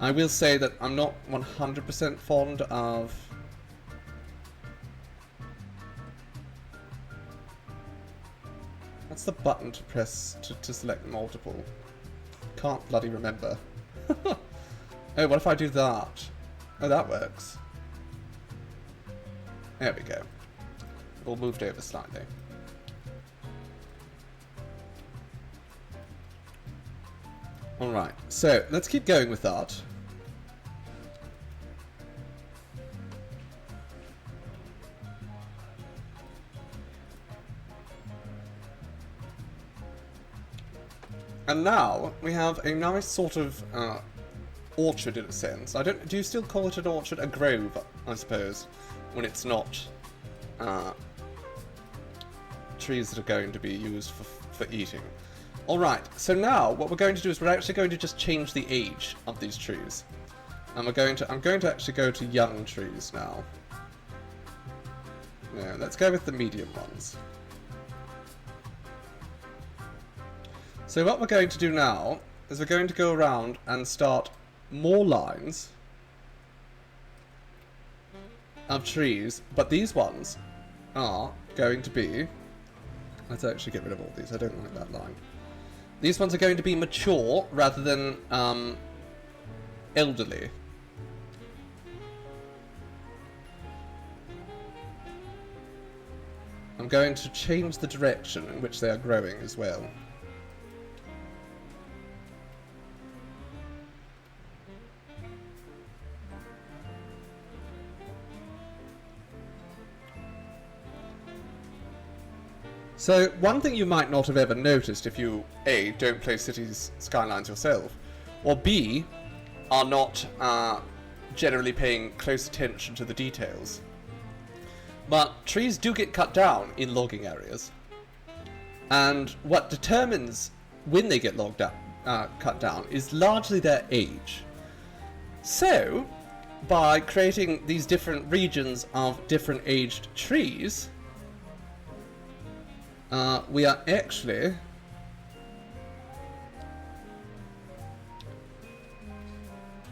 I will say that I'm not 100% fond of what's the button to press to select multiple? Can't bloody remember. Oh, what if I do that? Oh, that works. There we go. All moved over slightly. Alright, so let's keep going with that. And now we have a nice sort of orchard in a sense. Do you still call it an orchard? A grove, I suppose, when it's not trees that are going to be used for eating. Alright, so now what we're going to do is we're actually going to just change the age of these trees. And I'm going to actually go to young trees now. No, let's go with the medium ones. So what we're going to do now is we're going to go around and start more lines of trees, but these ones are going to be... Let's actually get rid of all these, I don't like that line. These ones are going to be mature rather than elderly. I'm going to change the direction in which they are growing as well. So, one thing you might not have ever noticed if you, A, don't play Cities Skylines yourself, or B, are not generally paying close attention to the details. But trees do get cut down in logging areas. And what determines when they get cut down is largely their age. So, by creating these different regions of different aged trees, we are actually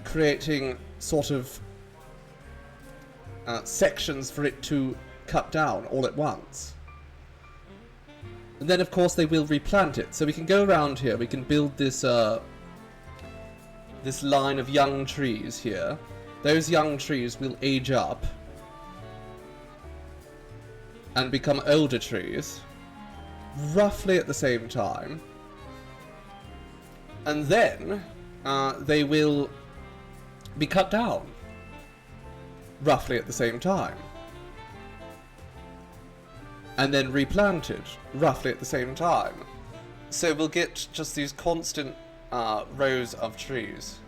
creating sort of sections for it to cut down all at once. And then of course they will replant it. So we can go around here, we can build this this line of young trees here. Those young trees will age up and become older trees roughly at the same time, and then they will be cut down roughly at the same time, and then replanted roughly at the same time. So we'll get just these constant rows of trees.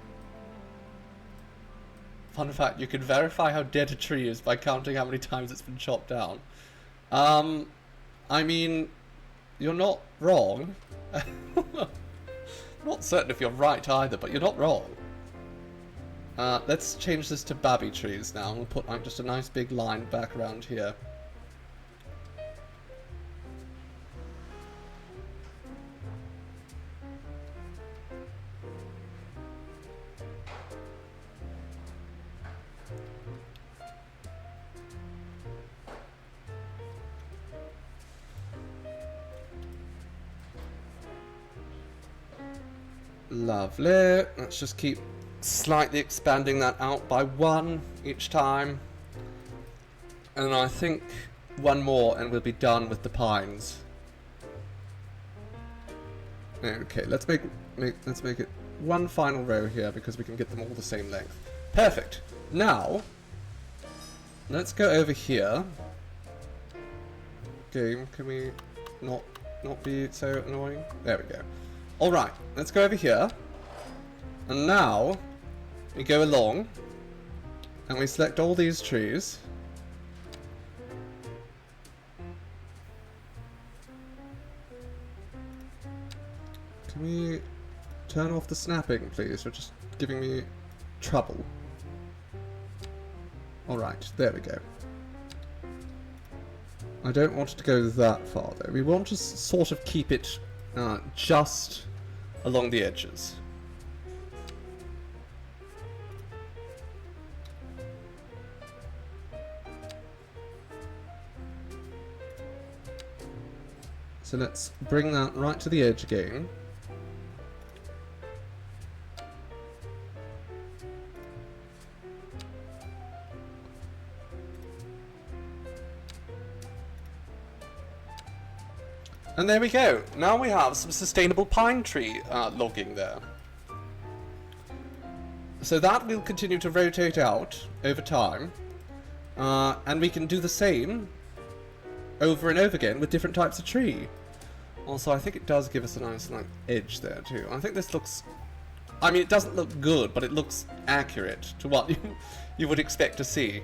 Fun fact, you can verify how dead a tree is by counting how many times it's been chopped down. I mean, you're not wrong. Not certain if you're right either, but you're not wrong. Let's change this to babby trees now. We'll put just a nice big line back around here. Lovely. Let's just keep slightly expanding that out by one each time. And I think one more and we'll be done with the pines. Okay, let's make it one final row here because we can get them all the same length. Perfect. Now, let's go over here Game, can we not be so annoying? There we go. Alright, let's go over here. And now, we go along, and we select all these trees. Can we turn off the snapping, please? You're just giving me trouble. Alright, there we go. I don't want it to go that far, though. We want to sort of keep it just along the edges. So let's bring that right to the edge again. And there we go. Now we have some sustainable pine tree logging there. So that will continue to rotate out over time. And we can do the same over and over again with different types of tree. Also, I think it does give us a nice edge there too. I think this looks... I mean, it doesn't look good, but it looks accurate to what you would expect to see.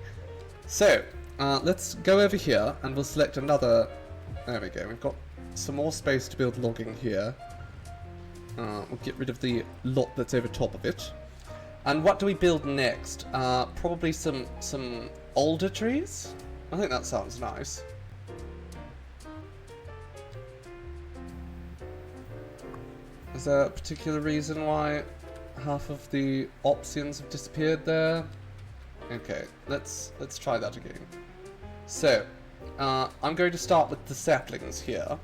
So, let's go over here and we'll select another... There we go. We've got some more space to build logging here. We'll get rid of the lot that's over top of it. And what do we build next? Probably some alder trees? I think that sounds nice. Is there a particular reason why half of the options have disappeared there? Okay, let's try that again. So, I'm going to start with the saplings here.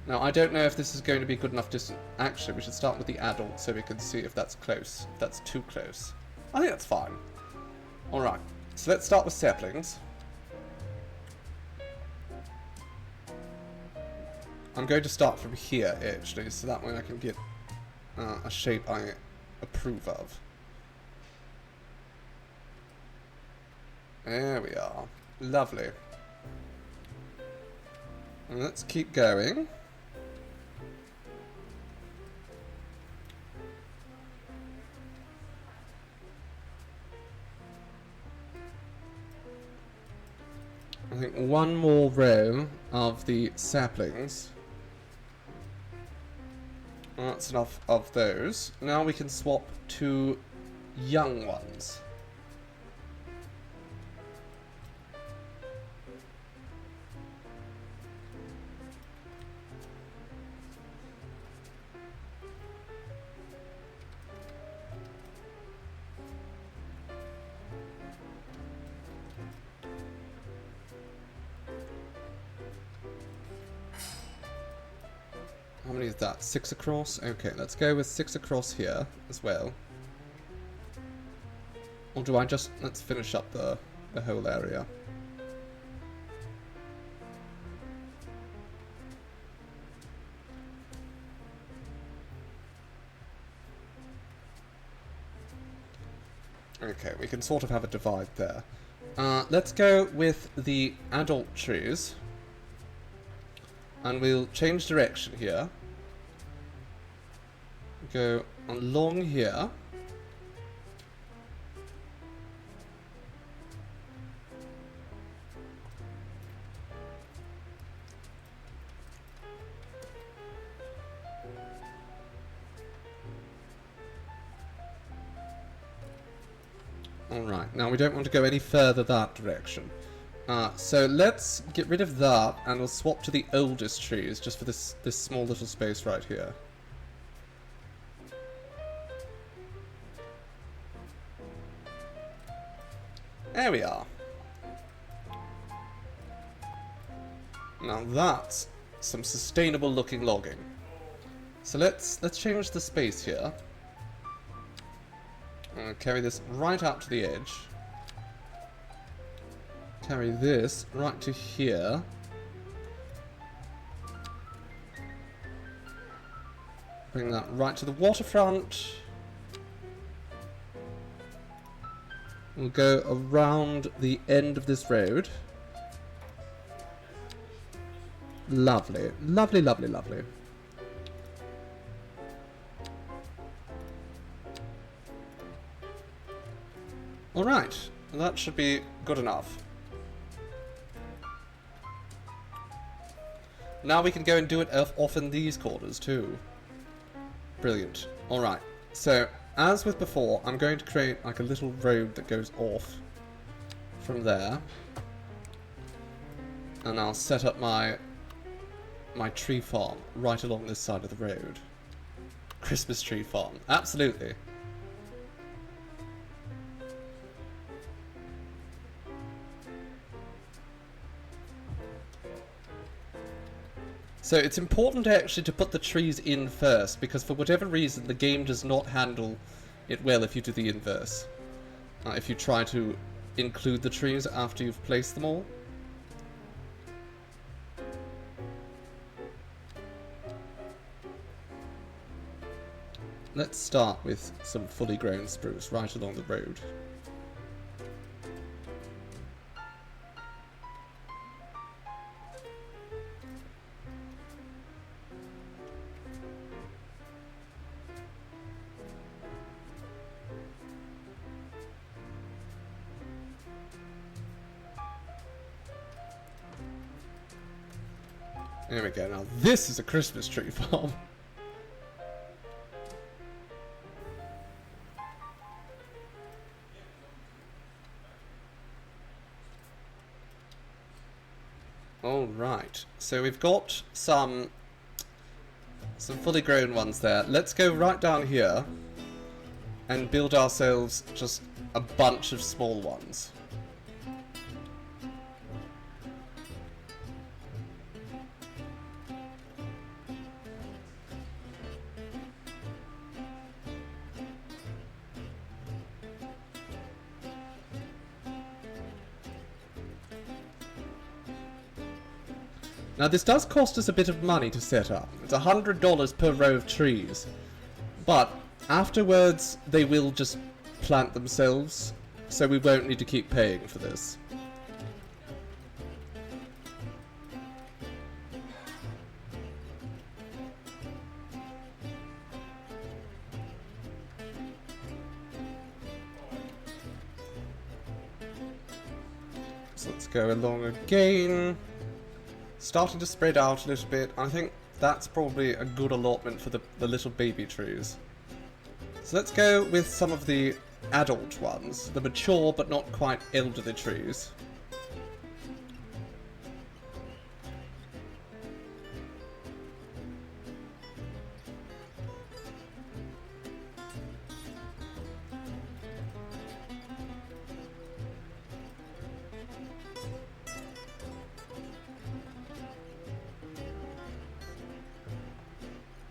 Now, I don't know if this is going to be good enough distance. Actually, we should start with the adult so we can see if that's close. If that's too close. I think that's fine. Alright, so let's start with saplings. I'm going to start from here, actually, so that way I can get a shape I approve of. There we are. Lovely. And let's keep going. I think one more row of the saplings. That's enough of those. Now we can swap to young ones. How many is that? 6 across? Okay, let's go with 6 across here as well. Or do I just... Let's finish up the whole area. Okay, we can sort of have a divide there. Let's go with the adult trees. And we'll change direction here. Go along here. Alright, now we don't want to go any further that direction. So let's get rid of that and we'll swap to the oldest trees just for this small little space right here. There we are. Now that's some sustainable looking logging. So let's change the space here. Carry this right out to the edge. Carry this right to here. Bring that right to the waterfront. We'll go around the end of this road. Lovely. Lovely, lovely, lovely. Alright, that should be good enough. Now we can go and do it off in these corners too. Brilliant. Alright, so as with before, I'm going to create like a little road that goes off from there. And I'll set up my tree farm right along this side of the road. Christmas tree farm, absolutely. So it's important actually to put the trees in first, because for whatever reason the game does not handle it well if you do the inverse. If you try to include the trees after you've placed them all. Let's start with some fully grown spruce right along the road. There we go, now this is a Christmas tree farm. Alright, so we've got some fully grown ones there. Let's go right down here and build ourselves just a bunch of small ones. Now this does cost us a bit of money to set up. It's $100 per row of trees. But afterwards they will just plant themselves, so we won't need to keep paying for this. So let's go along again. Starting to spread out a little bit. I think that's probably a good allotment for the little baby trees. So let's go with some of the adult ones, the mature but not quite elderly trees.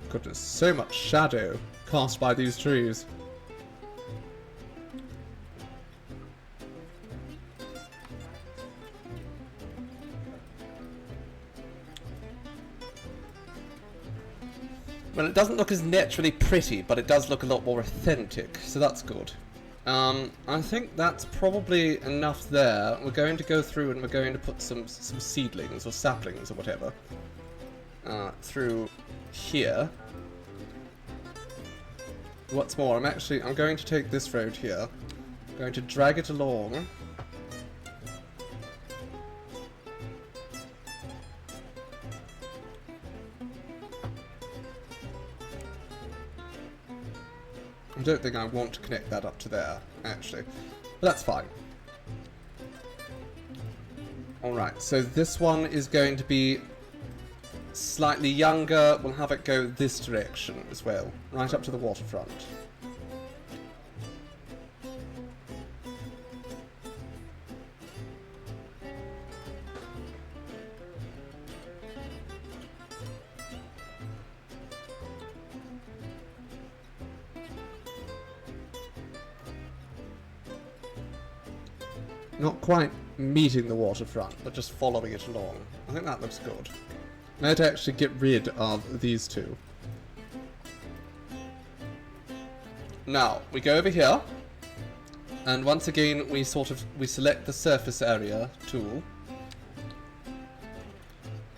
Goodness, so much shadow cast by these trees. Well, it doesn't look as naturally pretty, but it does look a lot more authentic, so that's good. I think that's probably enough there. We're going to go through and we're going to put some seedlings or saplings or whatever through here. What's more, I'm going to take this road here. I'm going to drag it along. I don't think I want to connect that up to there, actually. But that's fine. Alright, so this one is going to be slightly younger. We'll have it go this direction as well, right up to the waterfront. Not quite meeting the waterfront, but just following it along. I think that looks good. Let's actually get rid of these two. Now, we go over here, and once again we select the surface area tool,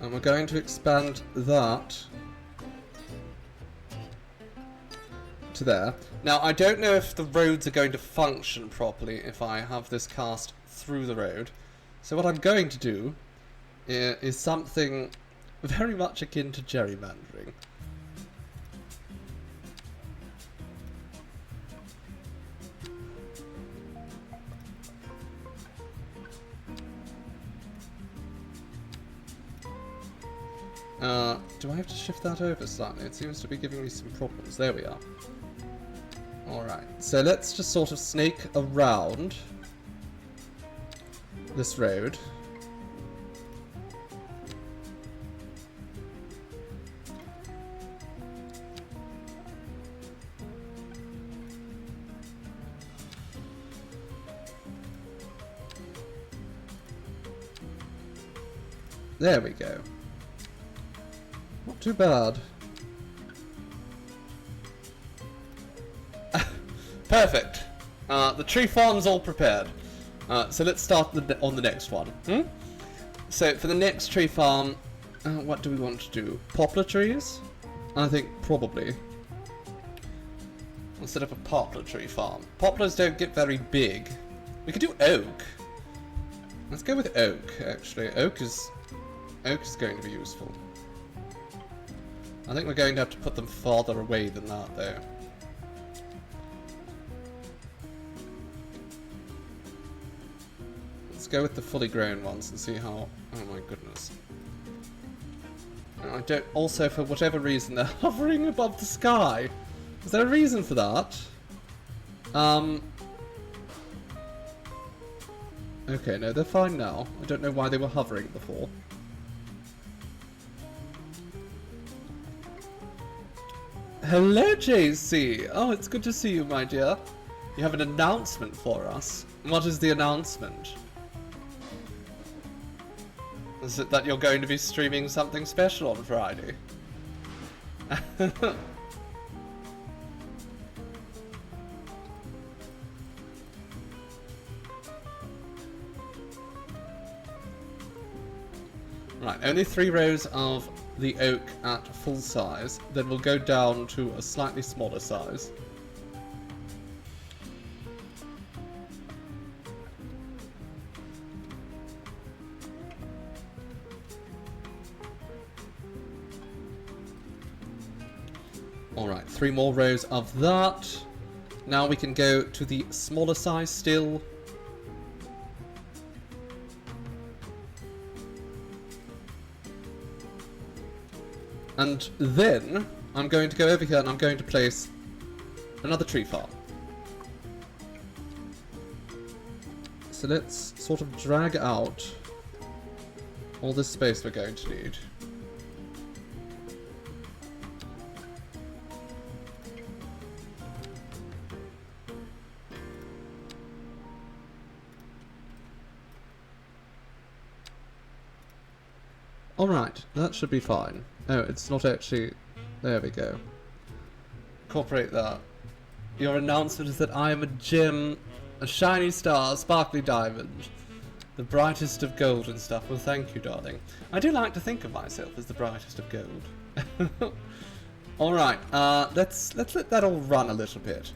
And we're going to expand that to there. Now, I don't know if the roads are going to function properly if I have this cast through the road. So what I'm going to do is something very much akin to gerrymandering. Do I have to shift that over slightly? It seems to be giving me some problems. There we are. Alright, so let's just sort of snake around this road. There we go. Not too bad. Perfect. The tree farm's all prepared. So let's start on the next one. So for the next tree farm, what do we want to do? Poplar trees? I think probably. We'll set up a poplar tree farm. Poplars don't get very big. We could do oak. Let's go with oak, actually. Oak is going to be useful. I think we're going to have to put them farther away than that, though. Let's go with the fully grown ones and see how... Oh my goodness. I don't... Also, for whatever reason, they're hovering above the sky. Is there a reason for that? Okay, no, they're fine now. I don't know why they were hovering before. Hello, JC! Oh, it's good to see you, my dear. You have an announcement for us. What is the announcement? Is it that you're going to be streaming something special on Friday? Right, only 3 rows of the oak at full size, then we'll go down to a slightly smaller size. Alright, 3 more rows of that. Now we can go to the smaller size still. And then, I'm going to go over here and I'm going to place another tree farm. So let's sort of drag out all this space we're going to need. Alright, that should be fine. Oh, it's not actually... There we go. Incorporate that. Your announcement is that I am a gem, a shiny star, a sparkly diamond, the brightest of gold and stuff. Well, thank you, darling. I do like to think of myself as the brightest of gold. Alright, let's let that all run a little bit.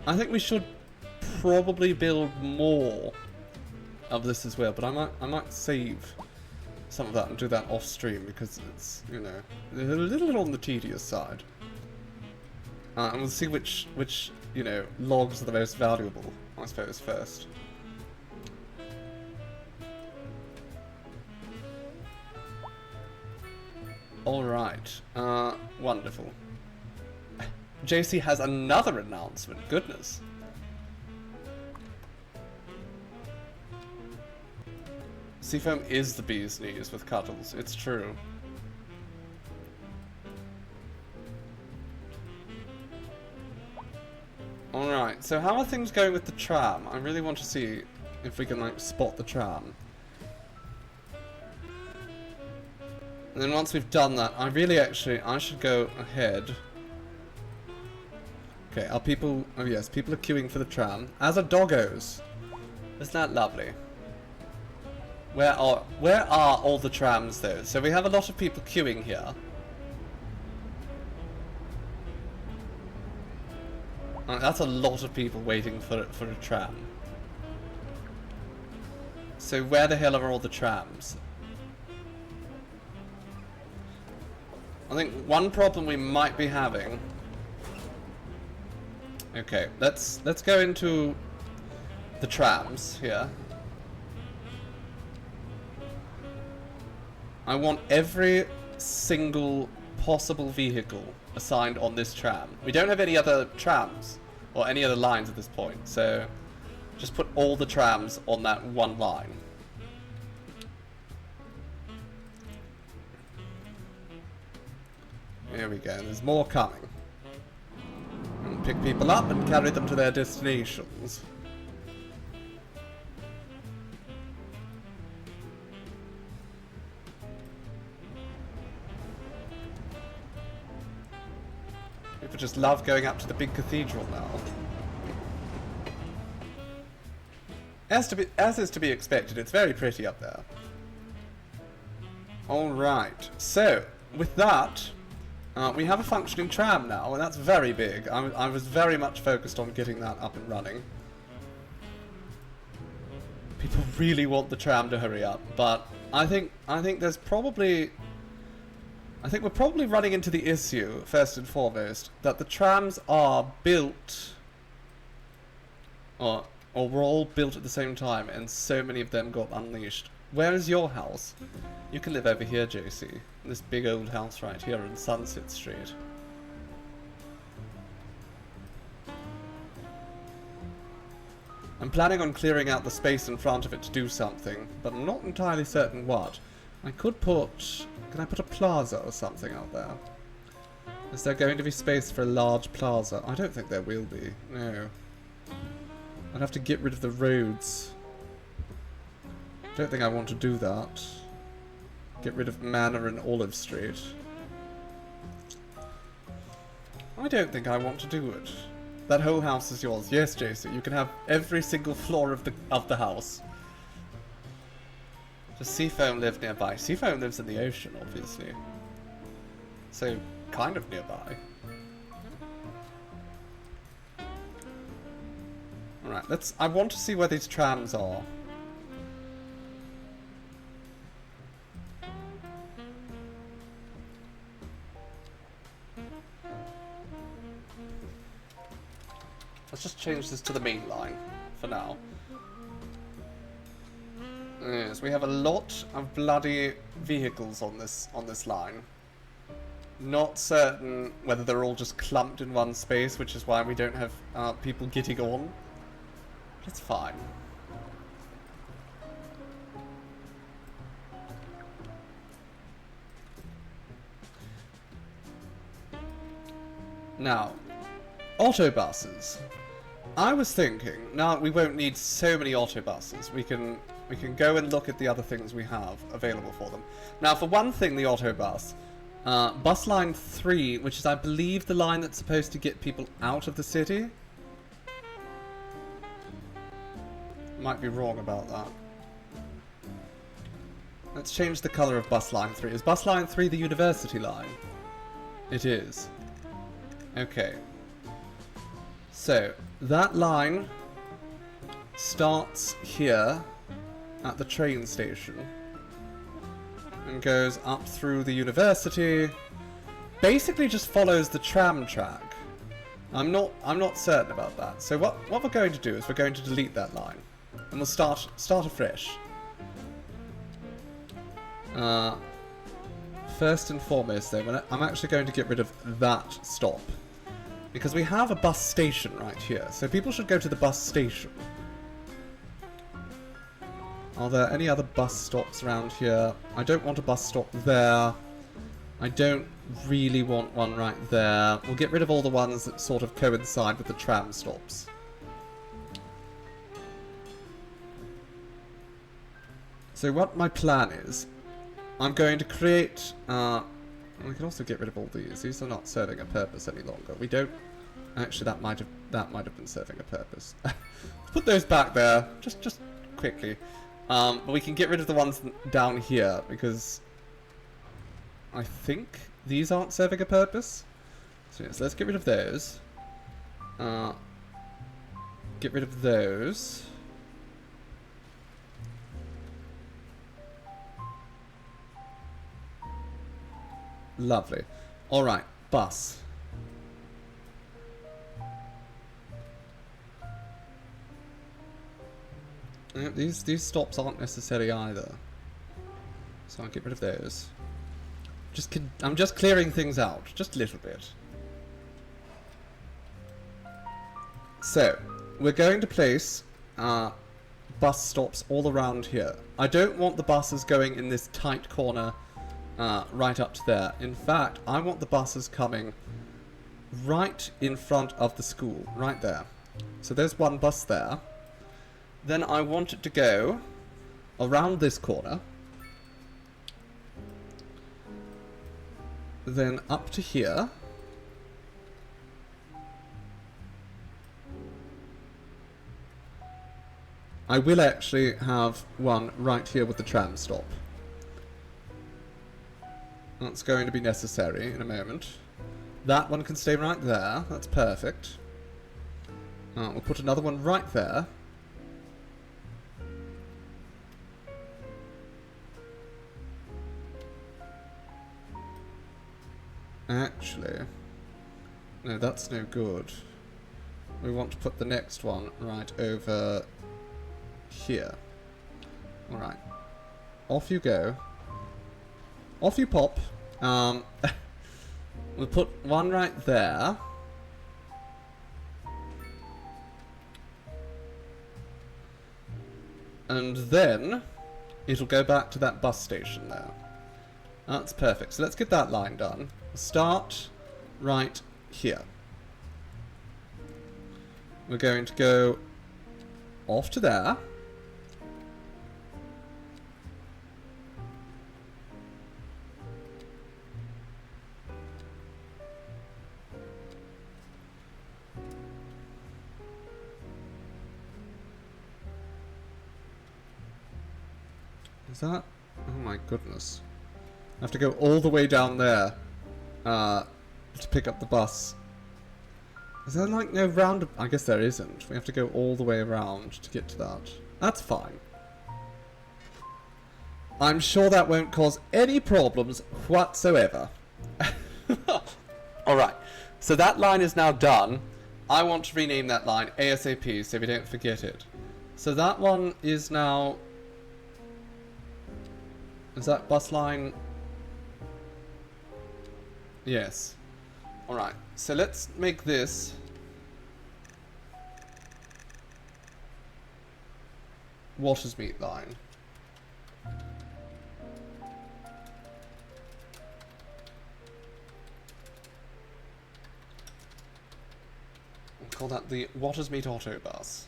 I think we should probably build more of this as well, but I might save some of that and do that off stream because it's, you know, a little on the tedious side. And we'll see which you know, logs are the most valuable, I suppose, first. Alright, wonderful. JC has another announcement, goodness. Seafoam is the bee's knees with cuddles, it's true. Alright, so how are things going with the tram? I really want to see if we can, like, spot the tram. And then once we've done that, I should go ahead. Okay, are people... Oh yes, people are queuing for the tram. As are doggos. Isn't that lovely? Where are all the trams though? So we have a lot of people queuing here. That's a lot of people waiting for a tram. So where the hell are all the trams? I think one problem we might be having. Okay, let's go into the trams here. I want every single possible vehicle assigned on this tram. We don't have any other trams or any other lines at this point, so just put all the trams on that one line. Here we go, there's more coming. And pick people up and carry them to their destinations. People just love going up to the big cathedral now. As is to be expected, it's very pretty up there. Alright, so, with that, we have a functioning tram now, and that's very big. I was very much focused on getting that up and running. People really want the tram to hurry up, but I think there's probably... I think we're probably running into the issue, first and foremost, that the trams are built... Or were all built at the same time, and so many of them got unleashed. Where is your house? You can live over here, JC. This big old house right here in Sunset Street. I'm planning on clearing out the space in front of it to do something, but I'm not entirely certain what. I could put... Can I put a plaza or something out there? Is there going to be space for a large plaza? I don't think there will be. No. I'd have to get rid of the roads. Don't think I want to do that. Get rid of Manor and Olive Street. I don't think I want to do it. That whole house is yours. Yes, Jason, you can have every single floor of the house. Does Seafoam live nearby? Seafoam lives in the ocean, obviously. So, kind of nearby. Alright, I want to see where these trams are. Let's just change this to the main line for now. Yes, we have a lot of bloody vehicles on this line. Not certain whether they're all just clumped in one space, which is why we don't have people getting on. But it's fine. Now, autobuses. I was thinking, now we won't need so many autobuses. We can go and look at the other things we have available for them. Now, for one thing, the autobus, bus line 3, which is, I believe, the line that's supposed to get people out of the city. Might be wrong about that. Let's change the colour of bus line 3. Is bus line 3 the university line? It is. Okay. So, that line starts here at the train station and goes up through the university. Basically just follows the tram track. I'm not certain about that. So what we're going to do is we're going to delete that line and we'll start afresh. First and foremost though, I'm actually going to get rid of that stop. Because we have a bus station right here, so people should go to the bus station. Are there any other bus stops around here? I don't want a bus stop there. I don't really want one right there. We'll get rid of all the ones that sort of coincide with the tram stops. So what my plan is, I'm going to create... we can also get rid of all these. These are not serving a purpose any longer. We don't... Actually, that might have been serving a purpose. Put those back there, just quickly. But we can get rid of the ones down here, because I think these aren't serving a purpose. So yes, let's get rid of those. Get rid of those. Lovely. Alright, bus. These stops aren't necessary either. So I'll get rid of those. I'm just clearing things out, just a little bit. So, we're going to place bus stops all around here. I don't want the buses going in this tight corner right up to there. In fact, I want the buses coming right in front of the school, right there. So there's one bus there. Then I want it to go around this corner. Then up to here. I will actually have one right here with the tram stop. That's going to be necessary in a moment. That one can stay right there. That's perfect. We'll put another one right there. Actually, no, that's no good. We want to put the next one right over here. Alright. Off you go. Off you pop. We'll put one right there. And then it'll go back to that bus station there. That's perfect. So let's get that line done. Start right here. We're going to go off to there. Is that? Oh my goodness. I have to go all the way down there to pick up the bus. Is there like no round? I guess there isn't. We have to go all the way around to get to that. That's fine. I'm sure that won't cause any problems whatsoever. Alright, so that line is now done. I want to rename that line ASAP so we don't forget it. So that one is now... Is that bus line? Yes. Alright, so let's make this Water's Meat line. We'll call that the Water's Meat Auto Bus.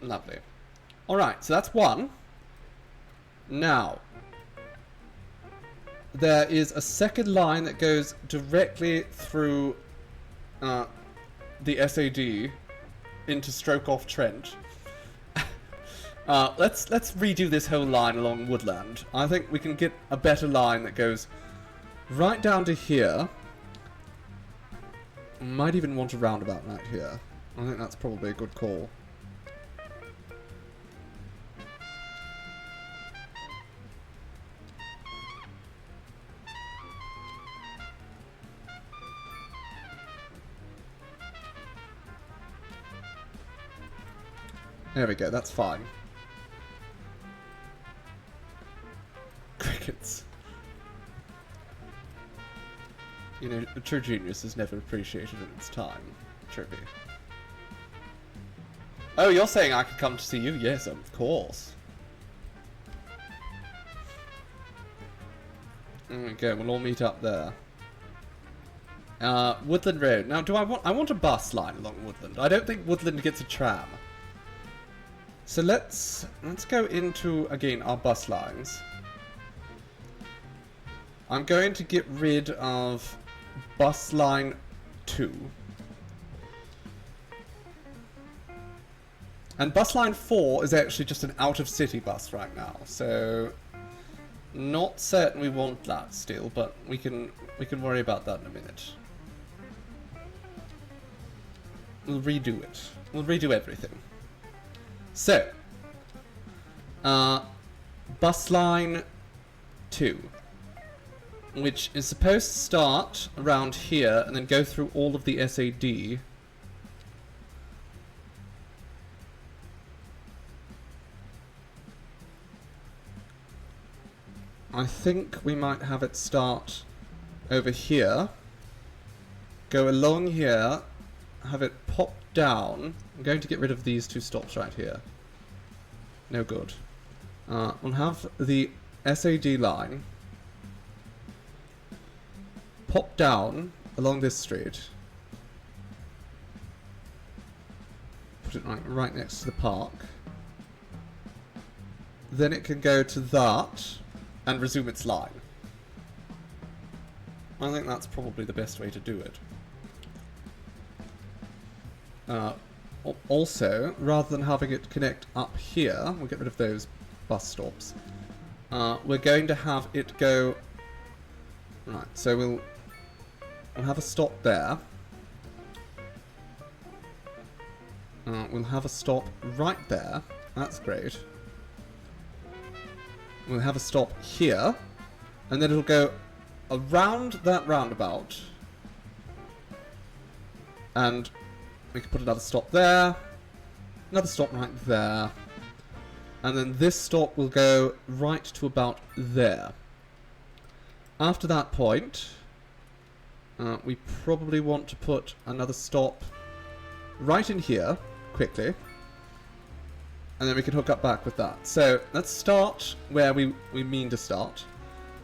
Lovely. Alright, so that's one. Now, there is a second line that goes directly through the SAD into Stroke-Off Trent. Let's redo this whole line along Woodland. I think we can get a better line that goes right down to here. Might even want a roundabout right here. I think that's probably a good call. There we go, that's fine. Crickets. You know, a true genius is never appreciated at its time. Trippy. Oh, you're saying I could come to see you? Yes, of course. There we go, we'll all meet up there. Woodland Road. Now, I want a bus line along Woodland. I don't think Woodland gets a tram. So let's go into, again, our bus lines. I'm going to get rid of bus line 2. And bus line 4 is actually just an out-of-city bus right now, so not certain we want that still, but we can worry about that in a minute. We'll redo it. We'll redo everything. So, bus line 2, which is supposed to start around here and then go through all of the SAD. I think we might have it start over here, go along here, have it pop down. I'm going to get rid of these 2 stops right here. No good. We'll have the SAD line pop down along this street. Put it right next to the park. Then it can go to that and resume its line. I think that's probably the best way to do it. Also, rather than having it connect up here, we'll get rid of those bus stops. We're going to have it go... Right, so we'll have a stop there. We'll have a stop right there. That's great. We'll have a stop here, and then it'll go around that roundabout, and we can put another stop there, another stop right there, and then this stop will go right to about there. After that point, we probably want to put another stop right in here, quickly, and then we can hook up back with that. So let's start where we mean to start,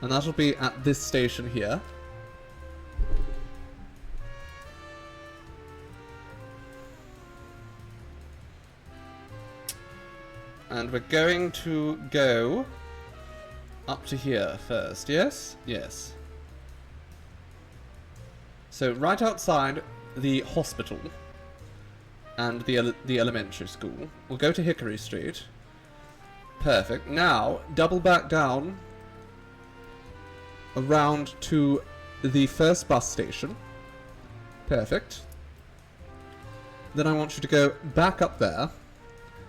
and that'll be at this station here. And we're going to go up to here first, yes? Yes. So right outside the hospital and the elementary school. We'll go to Hickory Street. Perfect. Now, double back down around to the first bus station. Perfect. Then I want you to go back up there.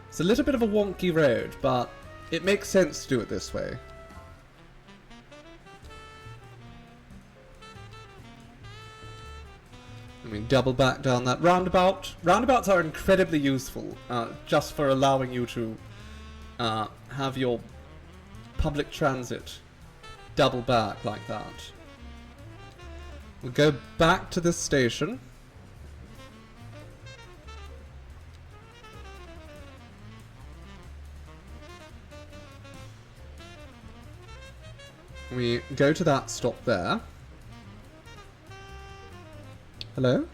It's a little bit of a wonky road, but it makes sense to do it this way. I mean, double back down that roundabout. Roundabouts are incredibly useful, just for allowing you to have your public transit double back like that. We'll go back to this station. We go to that stop there. Hello?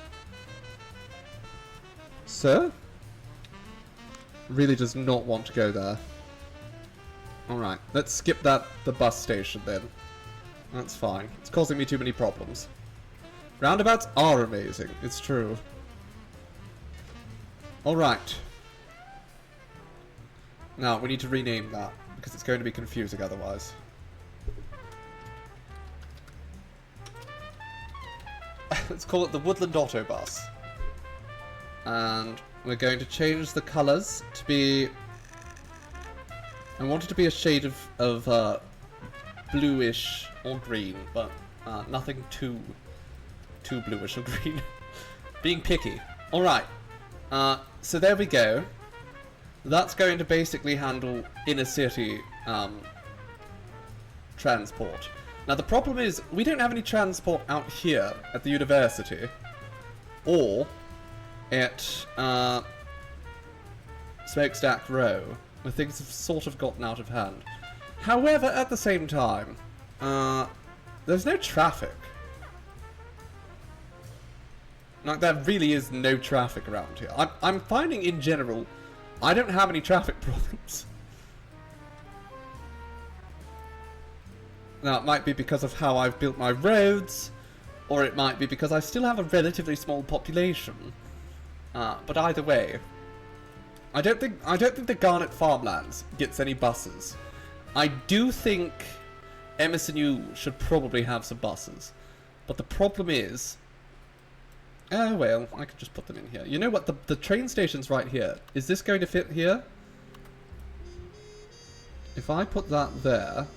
Sir? Really does not want to go there. Alright, let's skip the bus station then. That's fine. It's causing me too many problems. Roundabouts are amazing, it's true. Alright. Now, we need to rename that, because it's going to be confusing otherwise. Let's call it the Woodland Autobus. And we're going to change the colours to be... I want it to be a shade of bluish or green, but nothing too bluish or green. Being picky. Alright. So there we go. That's going to basically handle inner city transport. Now the problem is, we don't have any transport out here at the university, or at Smokestack Row, where things have sort of gotten out of hand. However, at the same time, there's no traffic. Like, there really is no traffic around here. I'm finding, in general, I don't have any traffic problems. Now, it might be because of how I've built my roads, or it might be because I still have a relatively small population. But either way, I don't think the Garnet Farmlands gets any buses. I do think Emerson U should probably have some buses. But the problem is... Oh, well, I could just put them in here. You know what? The train station's right here. Is this going to fit here? If I put that there...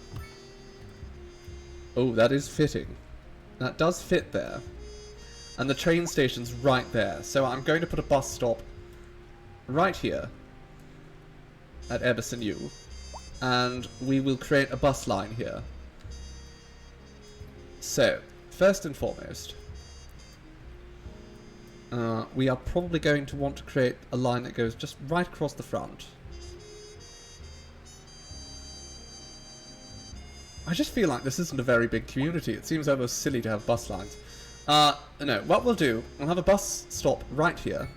Oh, that is fitting. That does fit there. And the train station's right there. So I'm going to put a bus stop right here at Emerson U. And we will create a bus line here. So, first and foremost, we are probably going to want to create a line that goes just right across the front. I just feel like this isn't a very big community. It seems almost silly to have bus lines. No, what we'll do, we'll have a bus stop right here.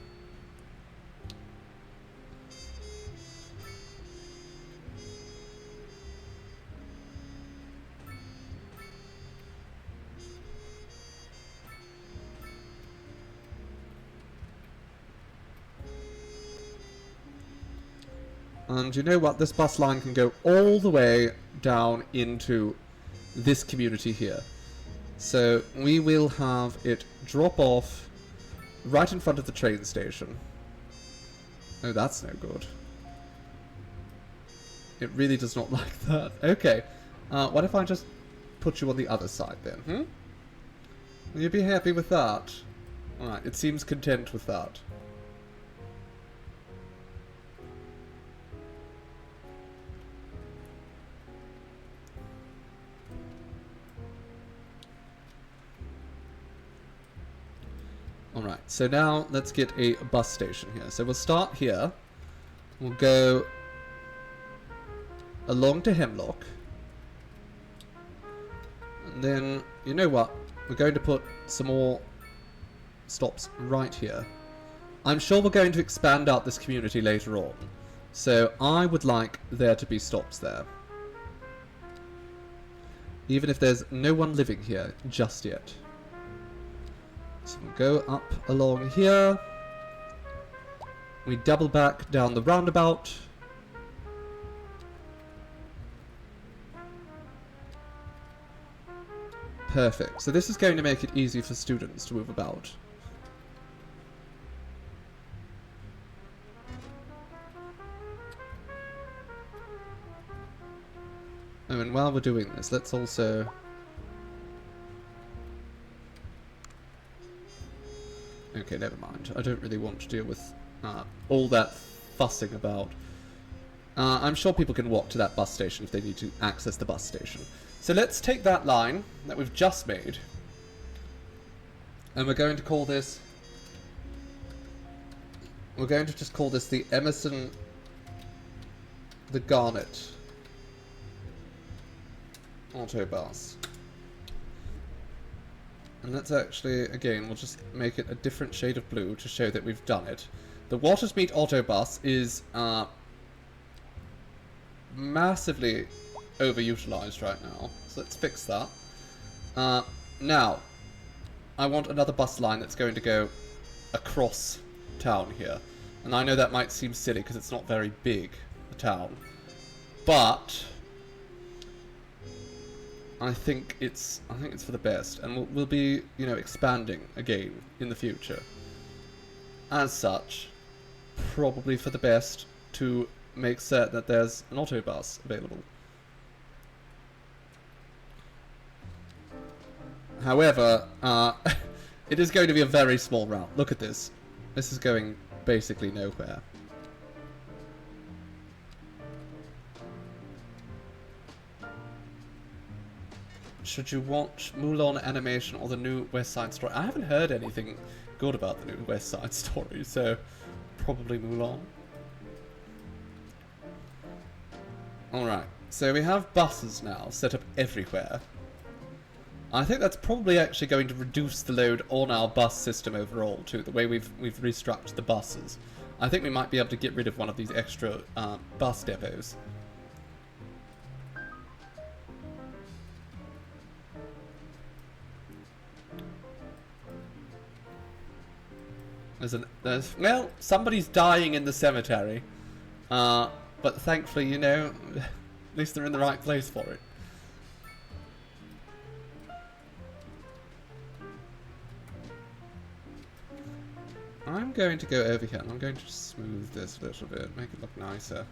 And you know what? This bus line can go all the way down into this community here. So we will have it drop off right in front of the train station. Oh, that's no good. It really does not like that. Okay. What if I just put you on the other side then? Will you be happy with that? Alright, it seems content with that. Alright, so now let's get a bus station here. So we'll start here. We'll go along to Hemlock. And then, you know what? We're going to put some more stops right here. I'm sure we're going to expand out this community later on. So I would like there to be stops there. Even if there's no one living here just yet. So we'll go up along here. We double back down the roundabout. Perfect. So this is going to make it easy for students to move about. Oh, and while we're doing this, let's also... Okay, never mind. I don't really want to deal with all that fussing about. I'm sure people can walk to that bus station if they need to access the bus station. So let's take that line that we've just made, and we're going to call this... We're going to just call this the Emerson... the Garnet Autobus. And let's actually, again, we'll just make it a different shade of blue to show that we've done it. The Watersmeet Autobus is massively overutilized right now. So let's fix that. Now, I want another bus line that's going to go across town here. And I know that might seem silly because it's not very big, the town. But... I think it's for the best, and we'll be, you know, expanding again in the future. As such, probably for the best to make certain that there's an autobus available. However, it is going to be a very small route. Look at this. This is going basically nowhere. Should you watch Mulan Animation or the new West Side Story? I haven't heard anything good about the new West Side Story, so probably Mulan. Alright, so we have buses now set up everywhere. I think that's probably actually going to reduce the load on our bus system overall too, the way we've restructured the buses. I think we might be able to get rid of one of these extra bus depots. Well, somebody's dying in the cemetery. But thankfully, you know, at least they're in the right place for it. I'm going to go over here and I'm going to smooth this a little bit, make it look nicer.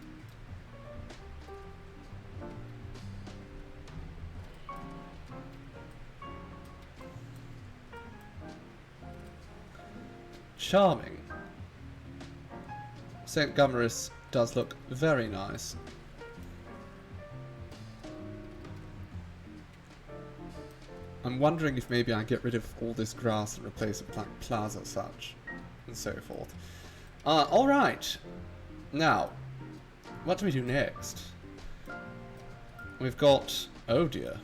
Charming. St. Gummerus does look very nice. I'm wondering if maybe I get rid of all this grass and replace it with like plaza such, and so forth. Alright. Now, what do we do next? We've got... oh dear.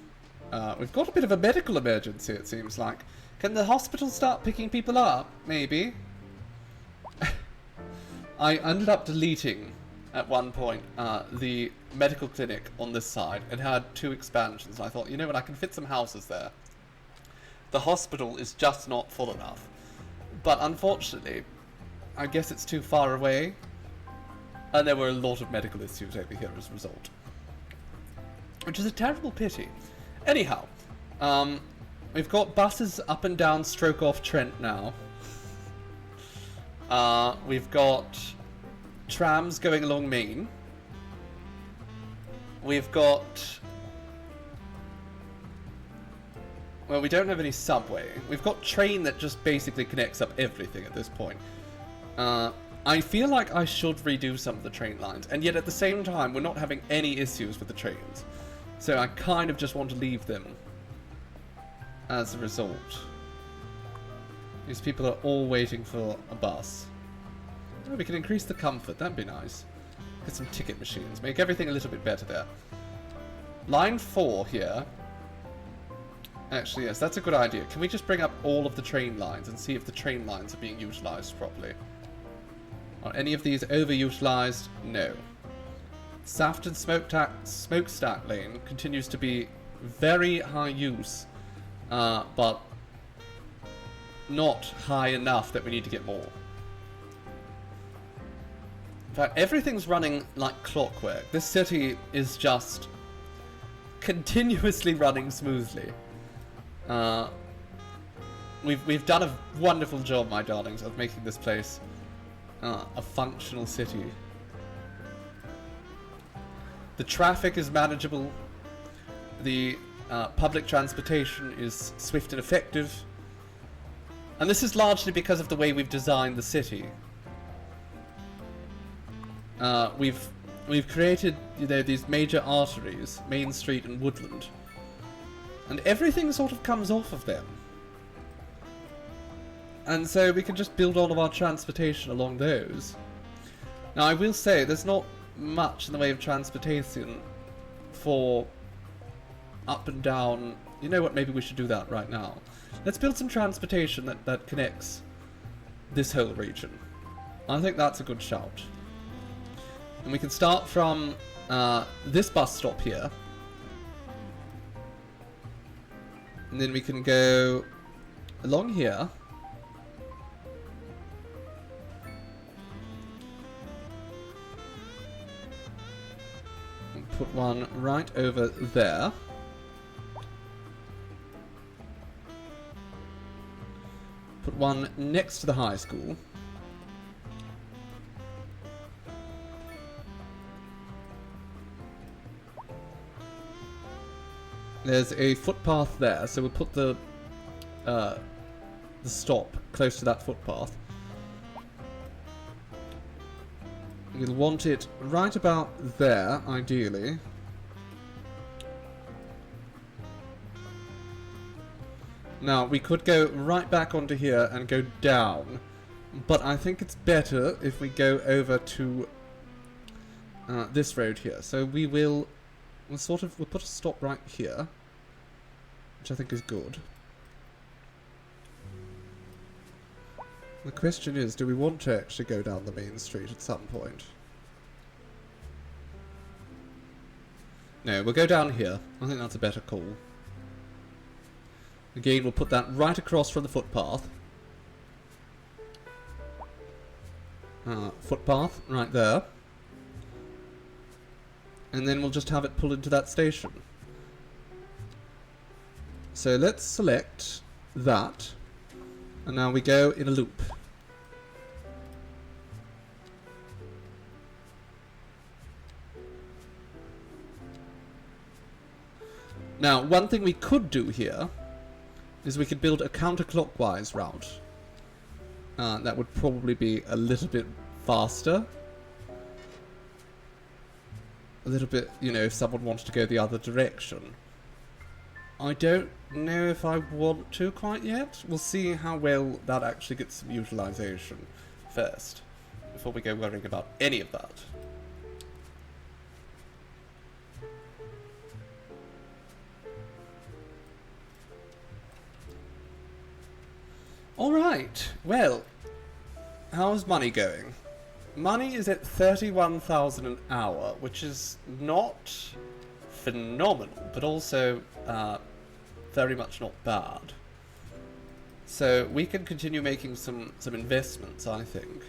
We've got a bit of a medical emergency, it seems like. Can the hospital start picking people up? Maybe. I ended up deleting, at one point, the medical clinic on this side. It had 2 expansions, and I thought, you know what, I can fit some houses there. The hospital is just not full enough. But unfortunately, I guess it's too far away, and there were a lot of medical issues over here as a result. Which is a terrible pity. Anyhow, we've got buses up and down Stroke Off Trent now. We've got trams going along Main. We've got... well, we don't have any subway. We've got train that just basically connects up everything at this point. I feel like I should redo some of the train lines, and yet at the same time, we're not having any issues with the trains. So I kind of just want to leave them as a result. These people are all waiting for a bus. Oh, we can increase the comfort, that'd be nice. Get some ticket machines, make everything a little bit better there. Line 4 here. Actually, yes, that's a good idea. Can we just bring up all of the train lines and see if the train lines are being utilised properly? Are any of these overutilised? No. Saffton smokestack lane continues to be very high use, but not high enough that we need to get more. In fact, everything's running like clockwork. This city is just continuously running smoothly. We've done a wonderful job, my darlings, of making this place a functional city. The traffic is manageable. The public transportation is swift and effective. And this is largely because of the way we've designed the city. We've created, you know, these major arteries, Main Street and Woodland. And everything sort of comes off of them. And so we can just build all of our transportation along those. Now I will say, there's not much in the way of transportation for up and down. You know what, maybe we should do that right now. Let's build some transportation that connects this whole region. I think that's a good shout. And we can start from this bus stop here. And then we can go along here. And put one right over there. Put one next to the high school. There's a footpath there, so we'll put the stop close to that footpath. You'll want it right about there, ideally. Now, we could go right back onto here and go down, but I think it's better if we go over to this road here. So we'll put a stop right here, which I think is good. The question is, do we want to actually go down the main street at some point? No, we'll go down here. I think that's a better call. Again, we'll put that right across from the footpath. footpath right there. And then we'll just have it pull into that station. So let's select that. And now we go in a loop. Now, one thing we could do here is we could build a counterclockwise route. That would probably be a little bit faster. A little bit, you know, if someone wanted to go the other direction. I don't know if I want to quite yet. We'll see how well that actually gets some utilization first, before we go worrying about any of that. Alright, well, how's money going? Money is at 31,000 an hour, which is not phenomenal, but also very much not bad. So we can continue making some investments, I think.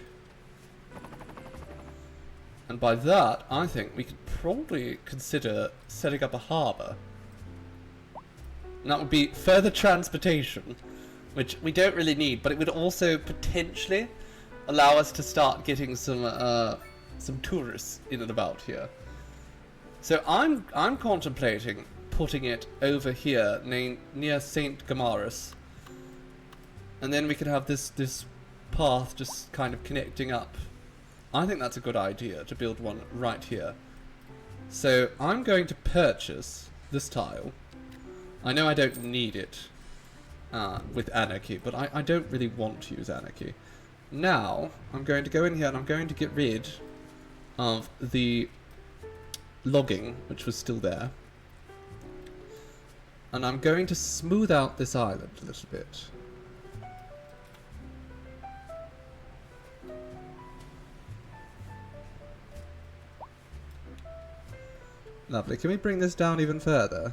And by that, I think we could probably consider setting up a harbour. And that would be further transportation, which we don't really need, but it would also potentially allow us to start getting some tourists in and about here. So I'm contemplating putting it over here near St. Gamaris, and then we could have this path just kind of connecting up. I think that's a good idea to build one right here. So I'm going to purchase this tile. I know I don't need it with Anarchy, but I don't really want to use Anarchy. Now, I'm going to go in here and I'm going to get rid of the logging, which was still there. And I'm going to smooth out this island a little bit. Lovely. Can we bring this down even further?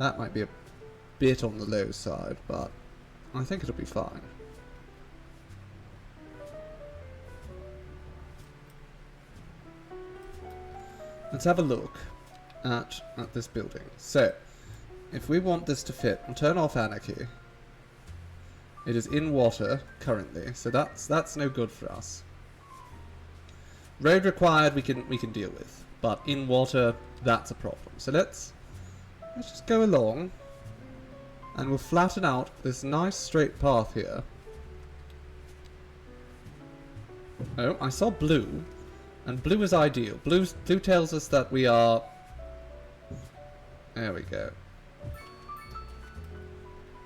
That might be a bit on the low side, but I think it'll be fine. Let's have a look at this building. So, if we want this to fit, we'll turn off Anarchy. It is in water currently, so that's no good for us. Road required we can deal with, but in water that's a problem. So let's just go along, and we'll flatten out this nice straight path here. Oh, I saw blue, and blue is ideal. Blue tells us that we are... There we go.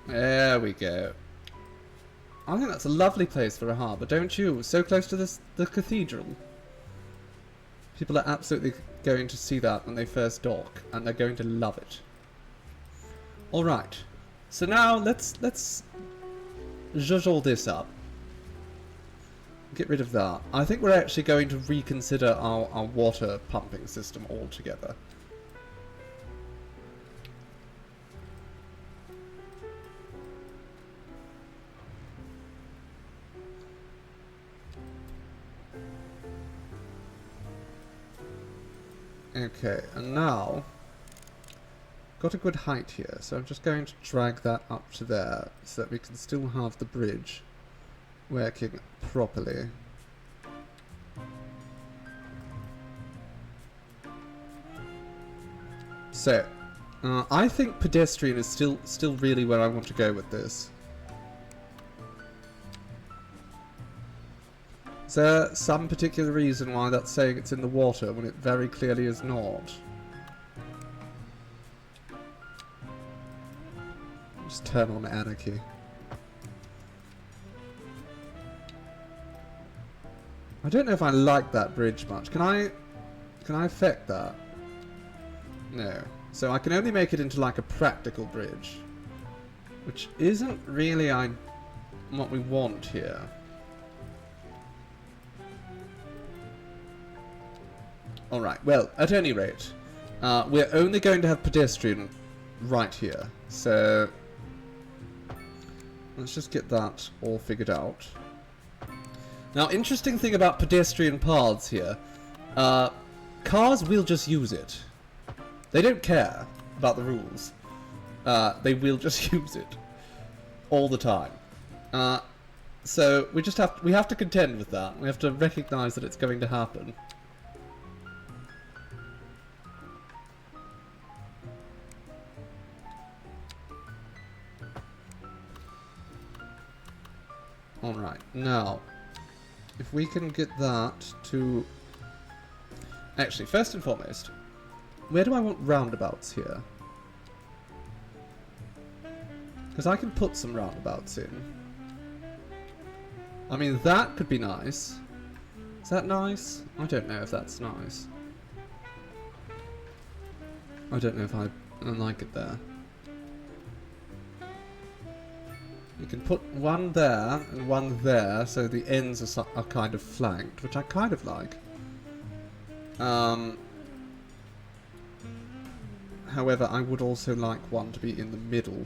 There we go. I think that's a lovely place for a harbour, don't you? So close to the cathedral. People are absolutely going to see that when they first dock, and they're going to love it. Alright. So now let's zhuzh all this up. Get rid of that. I think we're actually going to reconsider our water pumping system altogether. Okay, and now got a good height here, so I'm just going to drag that up to there so that we can still have the bridge working properly. So, I think pedestrian is still really where I want to go with this. Is there some particular reason why that's saying it's in the water when it very clearly is not? Just turn on Anarchy. I don't know if I like that bridge much. Can I affect that? No. So I can only make it into like a practical bridge, which isn't really what we want here. Alright, well, at any rate, we're only going to have pedestrian right here. So let's just get that all figured out. Now, interesting thing about pedestrian paths here. Cars will just use it. They don't care about the rules. They will just use it. All the time. So, we have to contend with that. We have to recognize that it's going to happen. Alright, now, if we can get that to... Actually, first and foremost, where do I want roundabouts here? Because I can put some roundabouts in. I mean, that could be nice. Is that nice? I don't know if that's nice. I don't know if I like it there. You can put one there and one there, so the ends are kind of flanked, which I kind of like. However, I would also like one to be in the middle.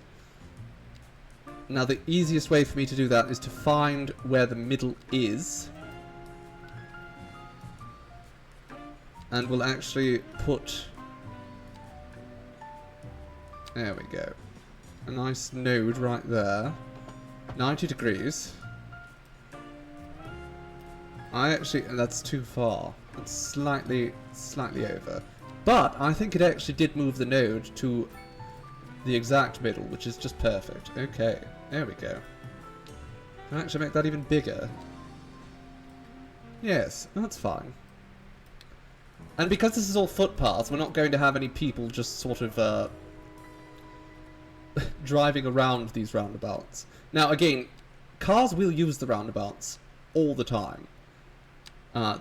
Now, the easiest way for me to do that is to find where the middle is. And we'll actually put... There we go. A nice node right there. 90 degrees. That's too far. It's slightly over. But I think it actually did move the node to the exact middle, which is just perfect. Okay, there we go. Can I actually make that even bigger? Yes, that's fine. And because this is all footpaths, we're not going to have any people just sort of driving around these roundabouts. Now, again, cars will use the roundabouts all the time.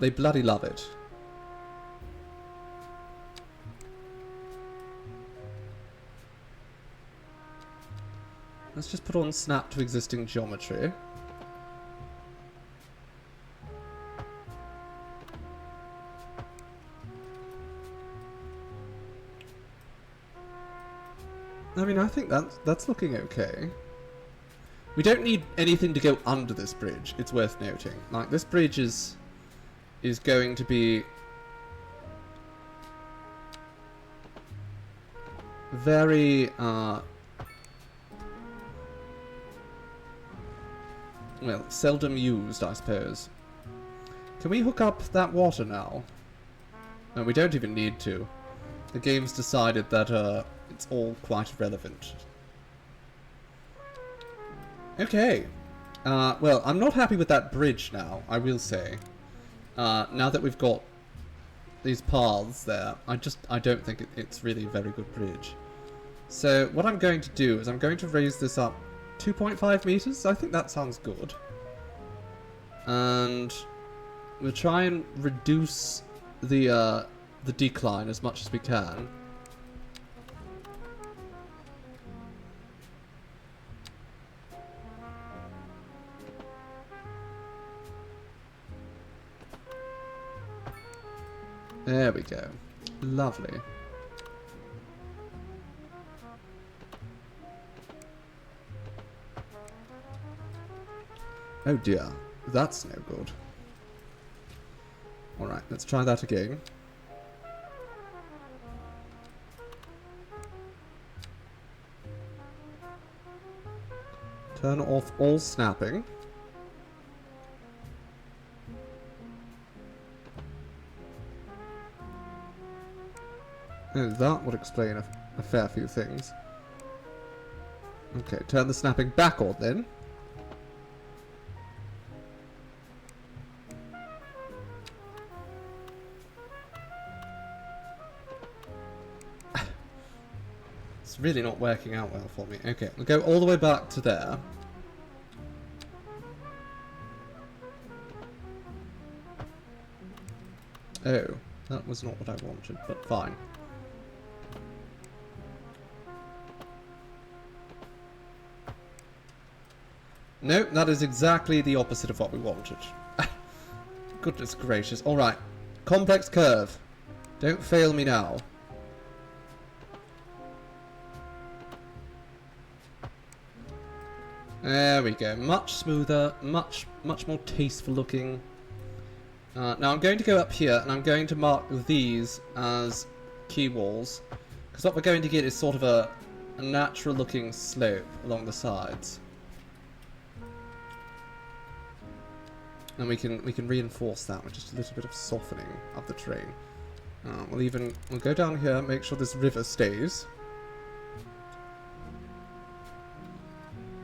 They bloody love it. Let's just put on snap to existing geometry. I mean, I think that's looking okay. We don't need anything to go under this bridge, it's worth noting. Like, this bridge is going to be very, well, seldom used, I suppose. Can we hook up that water now? No, we don't even need to. The game's decided that, it's all quite irrelevant. Okay. Well, I'm not happy with that bridge now, I will say. Now that we've got these paths there, I don't think it's really a very good bridge. So, what I'm going to do is I'm going to raise this up 2.5 meters. I think that sounds good. And we'll try and reduce the decline as much as we can. There we go. Lovely. Oh dear. That's no good. Alright, let's try that again. Turn off all snapping. Oh, that would explain a fair few things. Okay, turn the snapping back on then. It's really not working out well for me. Okay, we'll go all the way back to there. Oh, that was not what I wanted, but fine. Nope, that is exactly the opposite of what we wanted. Goodness gracious. Alright. Complex curve. Don't fail me now. There we go. Much smoother, much more tasteful looking. Now I'm going to go up here and I'm going to mark these as key walls, because what we're going to get is sort of a natural looking slope along the sides. And we can reinforce that with just a little bit of softening of the terrain. We'll go down here, make sure this river stays.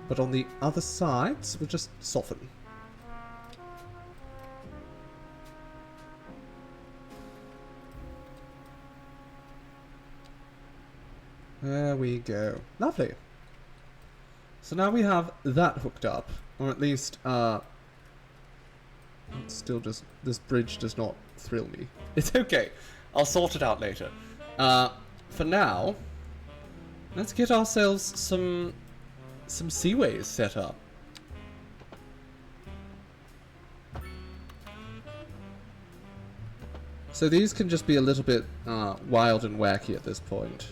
But on the other sides, we'll just soften. There we go. Lovely. So now we have that hooked up, or at least, it's still just, this bridge does not thrill me. It's okay. I'll sort it out later. For now, let's get ourselves some seaways set up. So these can just be a little bit wild and wacky at this point.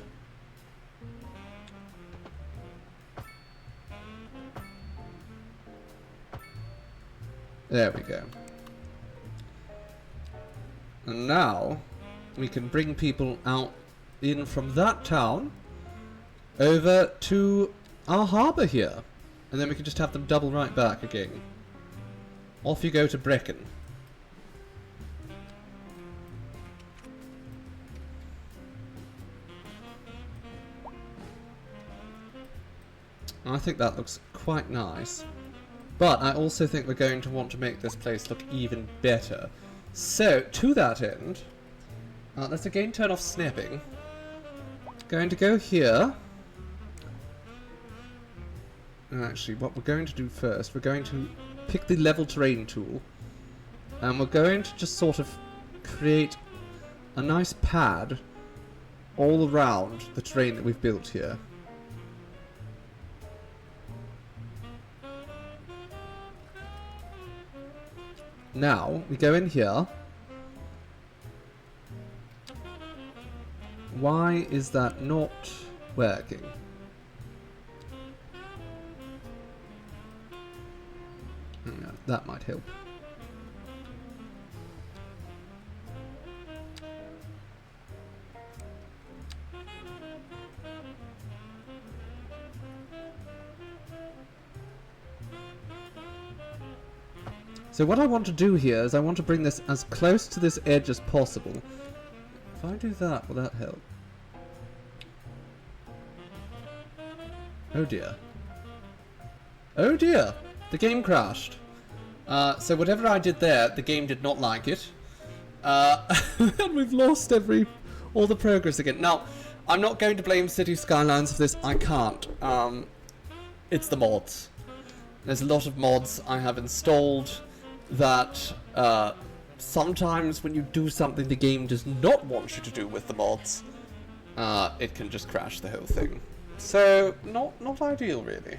There we go. And now we can bring people out in from that town over to our harbour here. And then we can just have them double right back again. Off you go to Brecon. I think that looks quite nice. But I also think we're going to want to make this place look even better. So, to that end, let's again turn off snapping. Going to go here. And actually, what we're going to do first, we're going to pick the level terrain tool. And we're going to just sort of create a nice pad all around the terrain that we've built here. Now, we go in here. Why is that not working? Yeah, that might help. So what I want to do here is I want to bring this as close to this edge as possible. If I do that, will that help? Oh dear. Oh dear! The game crashed. So whatever I did there, the game did not like it. And we've lost all the progress again. Now, I'm not going to blame City Skylines for this. I can't. It's the mods. There's a lot of mods I have installed that sometimes when you do something the game does not want you to do with the mods, it can just crash the whole thing. So, not ideal, really.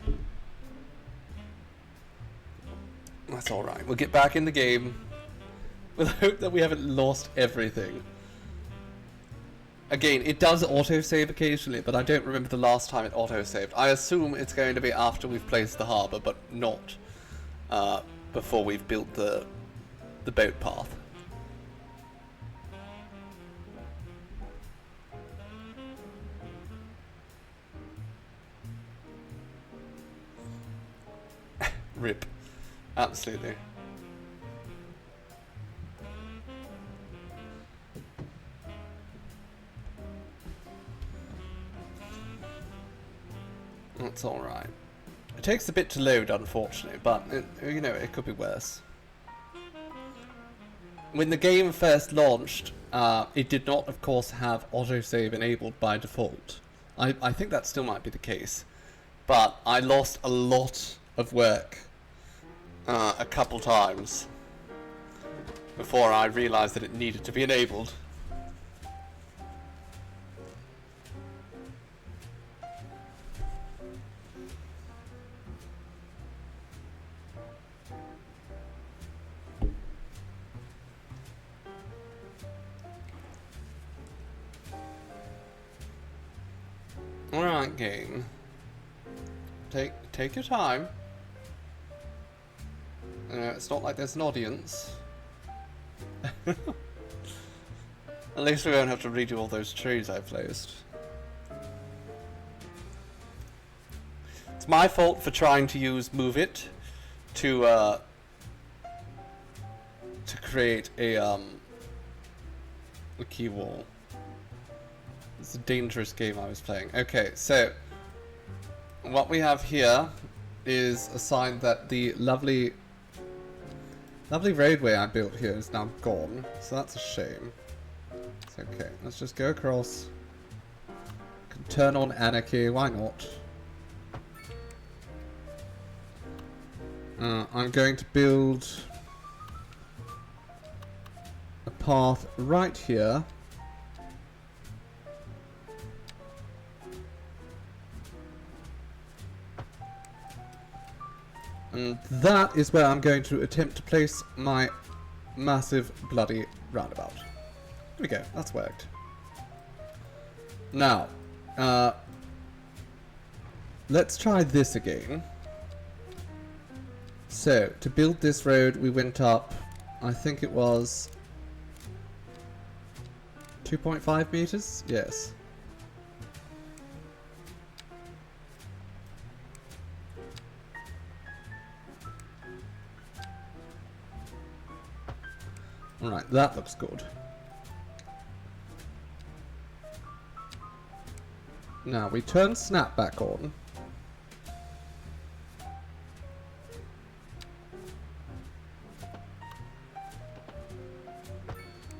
That's alright. We'll get back in the game with hope that we haven't lost everything. Again, it does autosave occasionally, but I don't remember the last time it autosaved. I assume it's going to be after we've placed the harbour, but not before we've built the boat path. RIP. Absolutely. That's alright. It takes a bit to load, unfortunately, but, you know, it could be worse. When the game first launched, it did not, of course, have autosave enabled by default. I think that still might be the case. But I lost a lot of work a couple times before I realised that it needed to be enabled. Alright, game. Take your time. It's not like there's an audience. At least we won't have to redo all those trees I placed. It's my fault for trying to use Move It to create a key wall. It's a dangerous game I was playing. Okay, so what we have here is a sign that the lovely roadway I built here is now gone, so that's a shame. It's okay, let's just go across. Can turn on anarchy, why not? I'm going to build a path right here. And that is where I'm going to attempt to place my massive bloody roundabout. There we go, that's worked. Now, let's try this again. So, to build this road, we went up, I think it was 2.5 meters? Yes. Alright, that looks good. Now, we turn snap back on.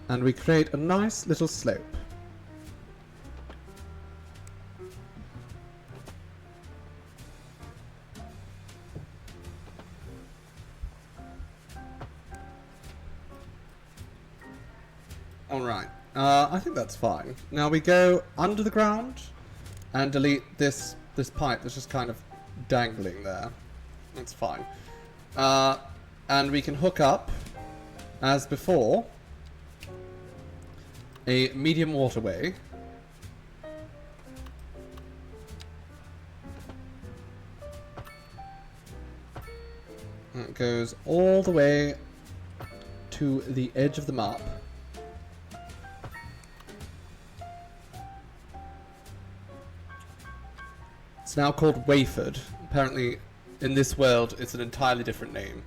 And we create a nice little slope. Alright, I think that's fine. Now we go under the ground and delete this pipe that's just kind of dangling there. That's fine. And we can hook up, as before, a medium waterway. And it goes all the way to the edge of the map. It's now called Wayford. Apparently, in this world, it's an entirely different name.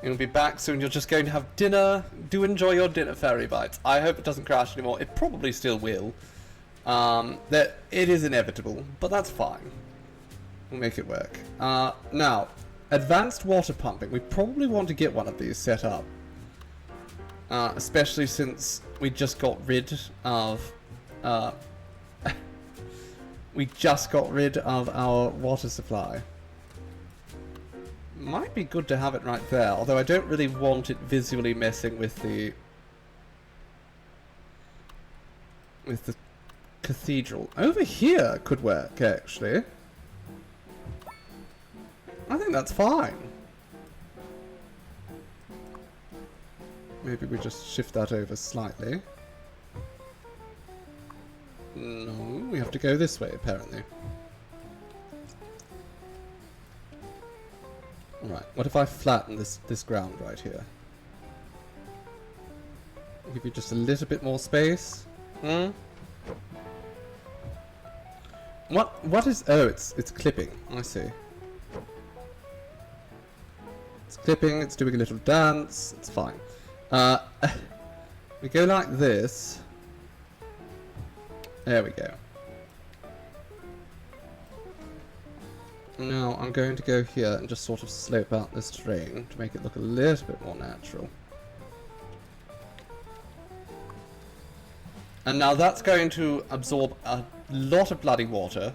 You'll be back soon. You're just going to have dinner. Do enjoy your dinner, Fairy Bites. I hope it doesn't crash anymore. It probably still will. It is inevitable, but that's fine. We'll make it work. Now, advanced water pumping. We probably want to get one of these set up. Especially since we just got rid of... we just got rid of our water supply. Might be good to have it right there, although I don't really want it visually messing with the cathedral. Over here could work, actually. I think that's fine. Maybe we just shift that over slightly. No, we have to go this way, apparently. Right, what if I flatten this ground right here? Give you just a little bit more space. What is... Oh, it's clipping. I see. It's clipping, it's doing a little dance. It's fine. We go like this. There we go. Now I'm going to go here and just sort of slope out this terrain to make it look a little bit more natural. And now that's going to absorb a lot of bloody water.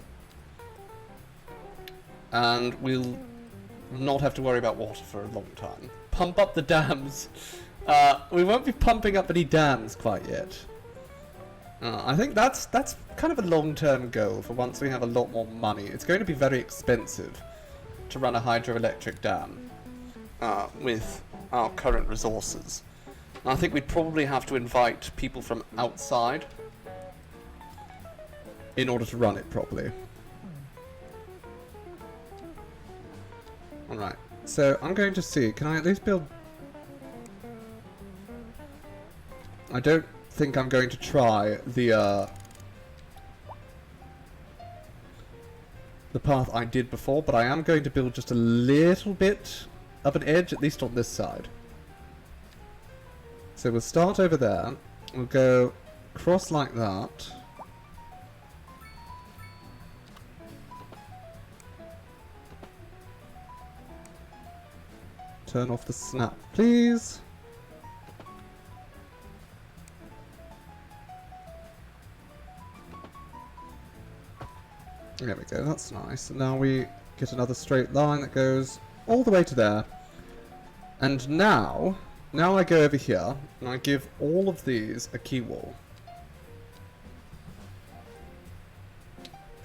And we'll not have to worry about water for a long time. Pump up the dams. We won't be pumping up any dams quite yet. I think that's kind of a long-term goal for once we have a lot more money. It's going to be very expensive to run a hydroelectric dam with our current resources. And I think we'd probably have to invite people from outside in order to run it properly. Alright, So I'm going to see, can I at least build... I don't think I'm going to try the path I did before, but I am going to build just a little bit of an edge, at least on this side. So we'll start over there, we'll go across like that. Turn off the snap, please. There we go, that's nice. And now we get another straight line that goes all the way to there. And now I go over here and I give all of these a key wall.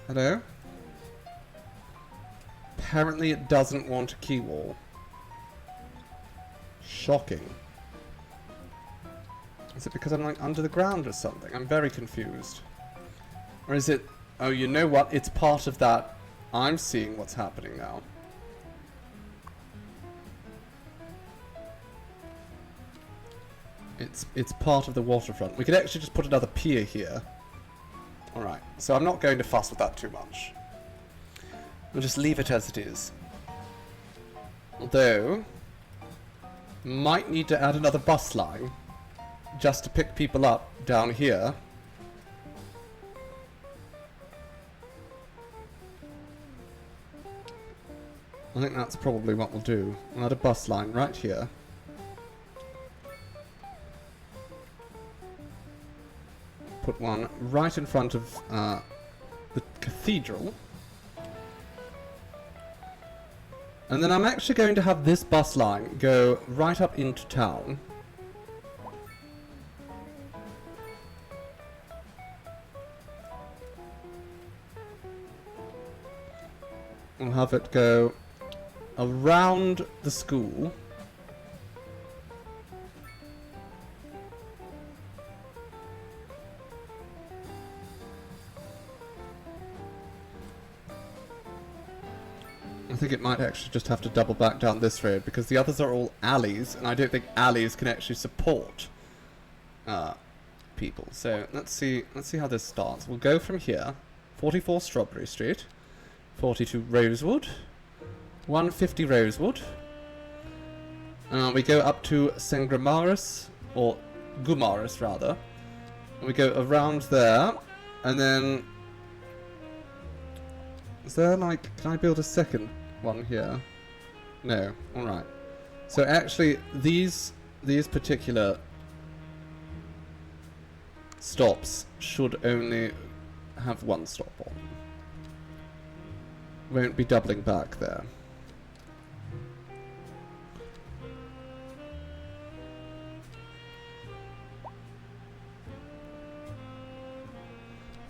Hello? Apparently it doesn't want a key wall. Shocking. Is it because I'm like under the ground or something? I'm very confused. Or is it... Oh, you know what? It's part of that. I'm seeing what's happening now. It's part of the waterfront. We could actually just put another pier here. Alright, so I'm not going to fuss with that too much. We'll just leave it as it is. Although, might need to add another bus line just to pick people up down here. I think that's probably what we'll do. We'll add a bus line right here. Put one right in front of the cathedral. And then I'm actually going to have this bus line go right up into town. We'll have it go around the school. I think it might actually just have to double back down this road because the others are all alleys, and I don't think alleys can actually support people. So let's see how this starts. We'll go from here, 44 Strawberry Street, 42 Rosewood, 150 Rosewood. We go up to Sangramaris, or Gumaris rather. And we go around there, and then... Is there like... Can I build a second one here? No. Alright. So actually, these particular stops should only have one stop on. Won't be doubling back there.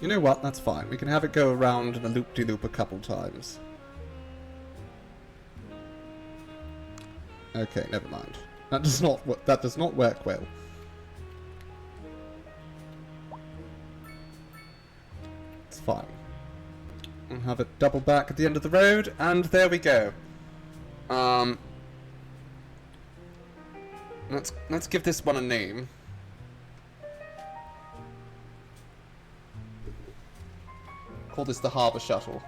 You know what? That's fine. We can have it go around in a loop-de-loop a couple times. Okay, never mind. That does not work well. It's fine. We'll have it double back at the end of the road, and there we go. Let's give this one a name. Call this the Harbour Shuttle.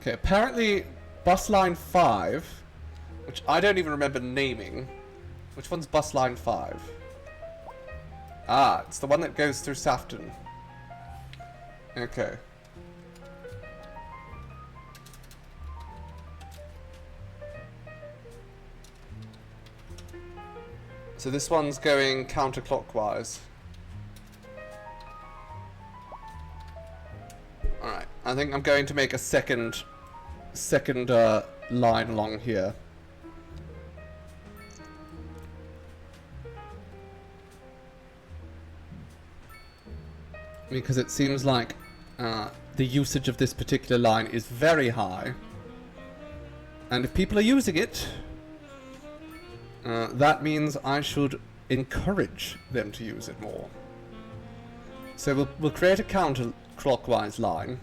Okay, apparently bus line 5, which I don't even remember naming. Which one's bus line 5? Ah, it's the one that goes through Saffton. Okay. So this one's going counterclockwise. Alright, I think I'm going to make a second line along here. Because it seems like the usage of this particular line is very high. And if people are using it, that means I should encourage them to use it more. So we'll create a counterclockwise line.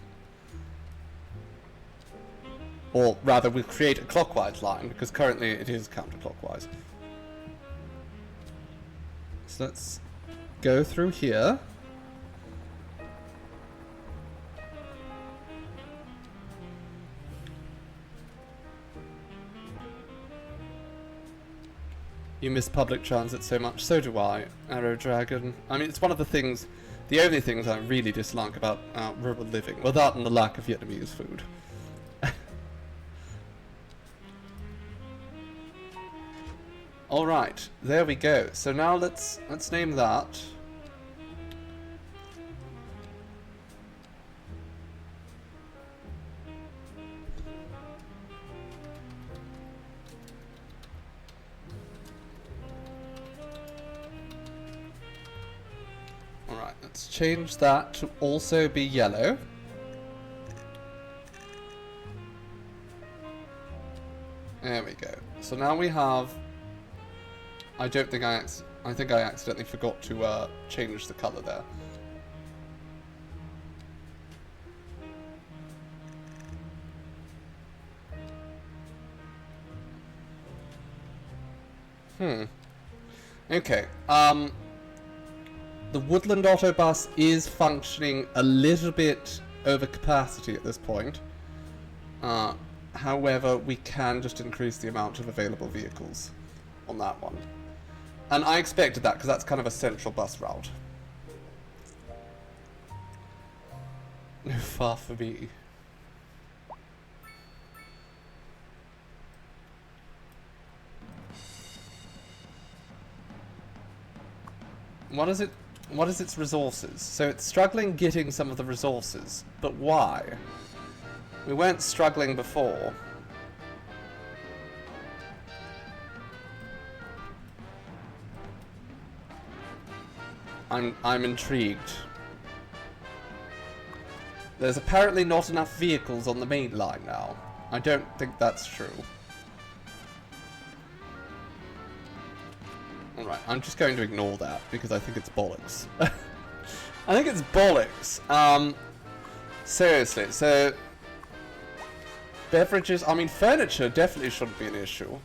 Or rather, we'll create a clockwise line, because currently it is counterclockwise. So let's go through here. You miss public transit so much, so do I, Arrow Dragon. I mean, it's one of the things, the only things I really dislike about rural living. Well, that and the lack of Vietnamese food. Alright, there we go. So now let's name that. Alright, let's change that to also be yellow. There we go. So now we have... I think I accidentally forgot to change the colour there. Okay. The Woodland Autobus is functioning a little bit over capacity at this point. However, we can just increase the amount of available vehicles on that one. And I expected that, because that's kind of a central bus route. No far for me. What is its resources? So it's struggling getting some of the resources, but why? We weren't struggling before. I'm intrigued. There's apparently not enough vehicles on the main line now. I don't think that's true. Alright, I'm just going to ignore that because I think it's bollocks. I think it's bollocks. Seriously, so... Beverages, I mean furniture definitely shouldn't be an issue.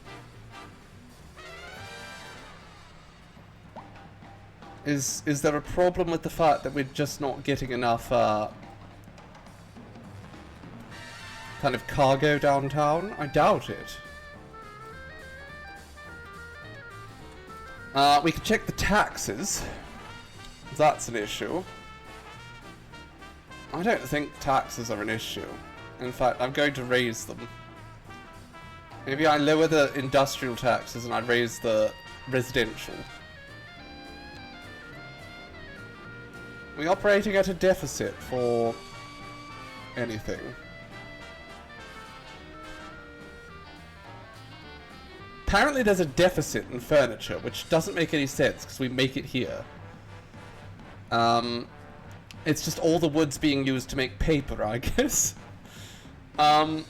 Is there a problem with the fact that we're just not getting enough kind of cargo downtown? I doubt it. We can check the taxes. That's an issue. I don't think taxes are an issue. In fact, I'm going to raise them. Maybe I lower the industrial taxes and I raise the residential. We're operating at a deficit for anything. Apparently there's a deficit in furniture, which doesn't make any sense because we make it here. It's just all the wood's being used to make paper, I guess. I'm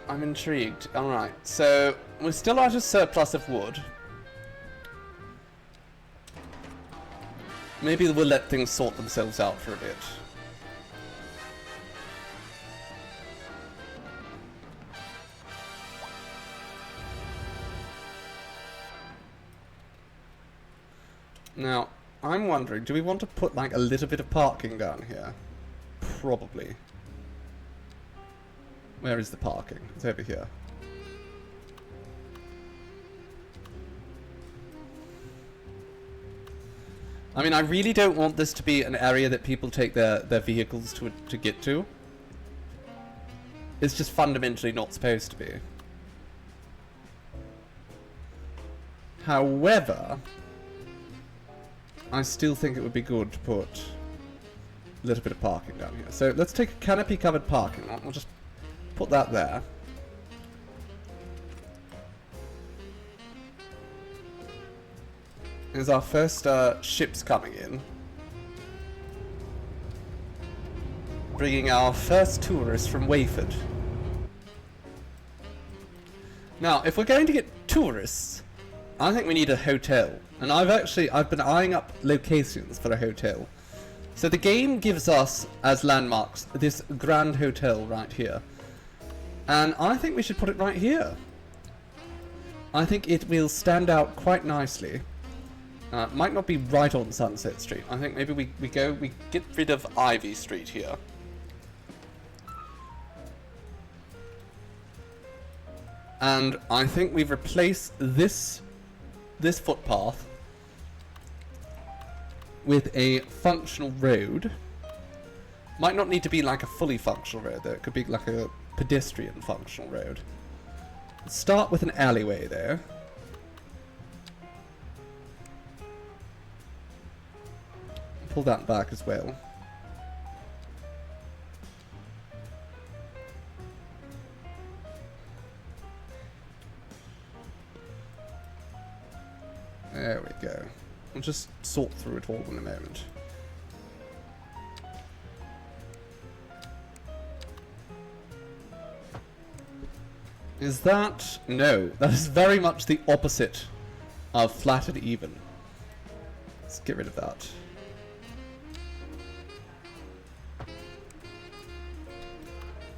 intrigued. Alright, so we're still at a surplus of wood. Maybe we'll let things sort themselves out for a bit. Now, I'm wondering, do we want to put like a little bit of parking down here? Probably. Where is the parking? It's over here. I mean, I really don't want this to be an area that people take their vehicles to get to. It's just fundamentally not supposed to be. However, I still think it would be good to put a little bit of parking down here. So let's take a canopy-covered parking lot. We'll just put that there. Here's our first ships coming in. Bringing our first tourists from Wayford. Now, if we're going to get tourists, I think we need a hotel. And I've been eyeing up locations for a hotel. So the game gives us, as landmarks, this grand hotel right here. And I think we should put it right here. I think it will stand out quite nicely. Might not be right on Sunset Street. I think maybe we get rid of Ivy Street here. And I think we replace this footpath with a functional road. Might not need to be like a fully functional road though. It could be like a pedestrian functional road. Let's start with an alleyway there. Pull that back as well. There we go. We'll just sort through it all in a moment. Is that... No, that is very much the opposite of flat and even. Let's get rid of that.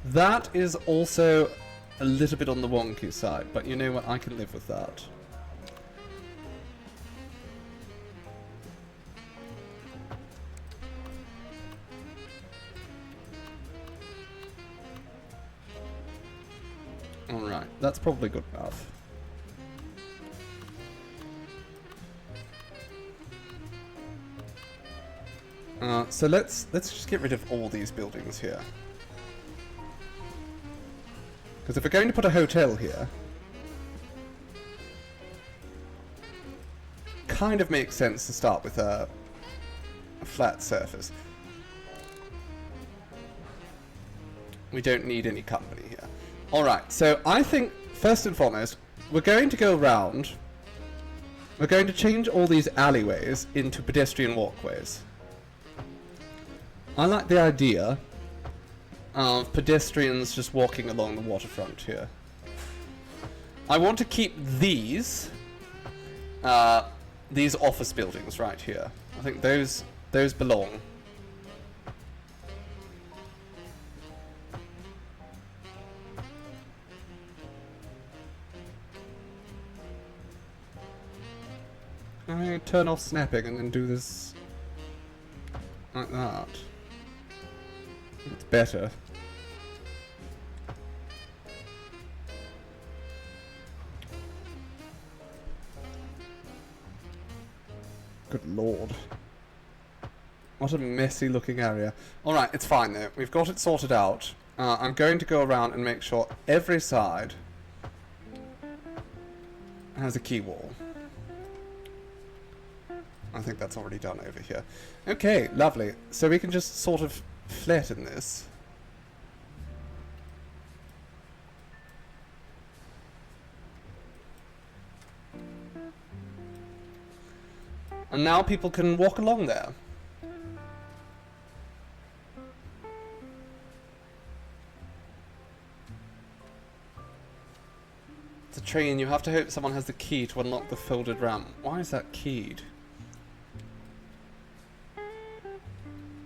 That is also a little bit on the wonky side, but you know what, I can live with that. Alright, that's probably good enough. So let's just get rid of all these buildings here. Because if we're going to put a hotel here, kind of makes sense to start with a flat surface. We don't need any company here. Alright, so I think, first and foremost, we're going to go around. We're going to change all these alleyways into pedestrian walkways. I like the idea of pedestrians just walking along the waterfront here. I want to keep these office buildings right here. I think those belong. I turn off snapping and then do this like that. It's better. Good lord. What a messy looking area. Alright, it's fine though. We've got it sorted out. I'm going to go around and make sure every side has a key wall. I think that's already done over here. Okay, lovely. So we can just sort of flatten this. And now people can walk along there. It's a train. You have to hope someone has the key to unlock the folded ramp. Why is that keyed?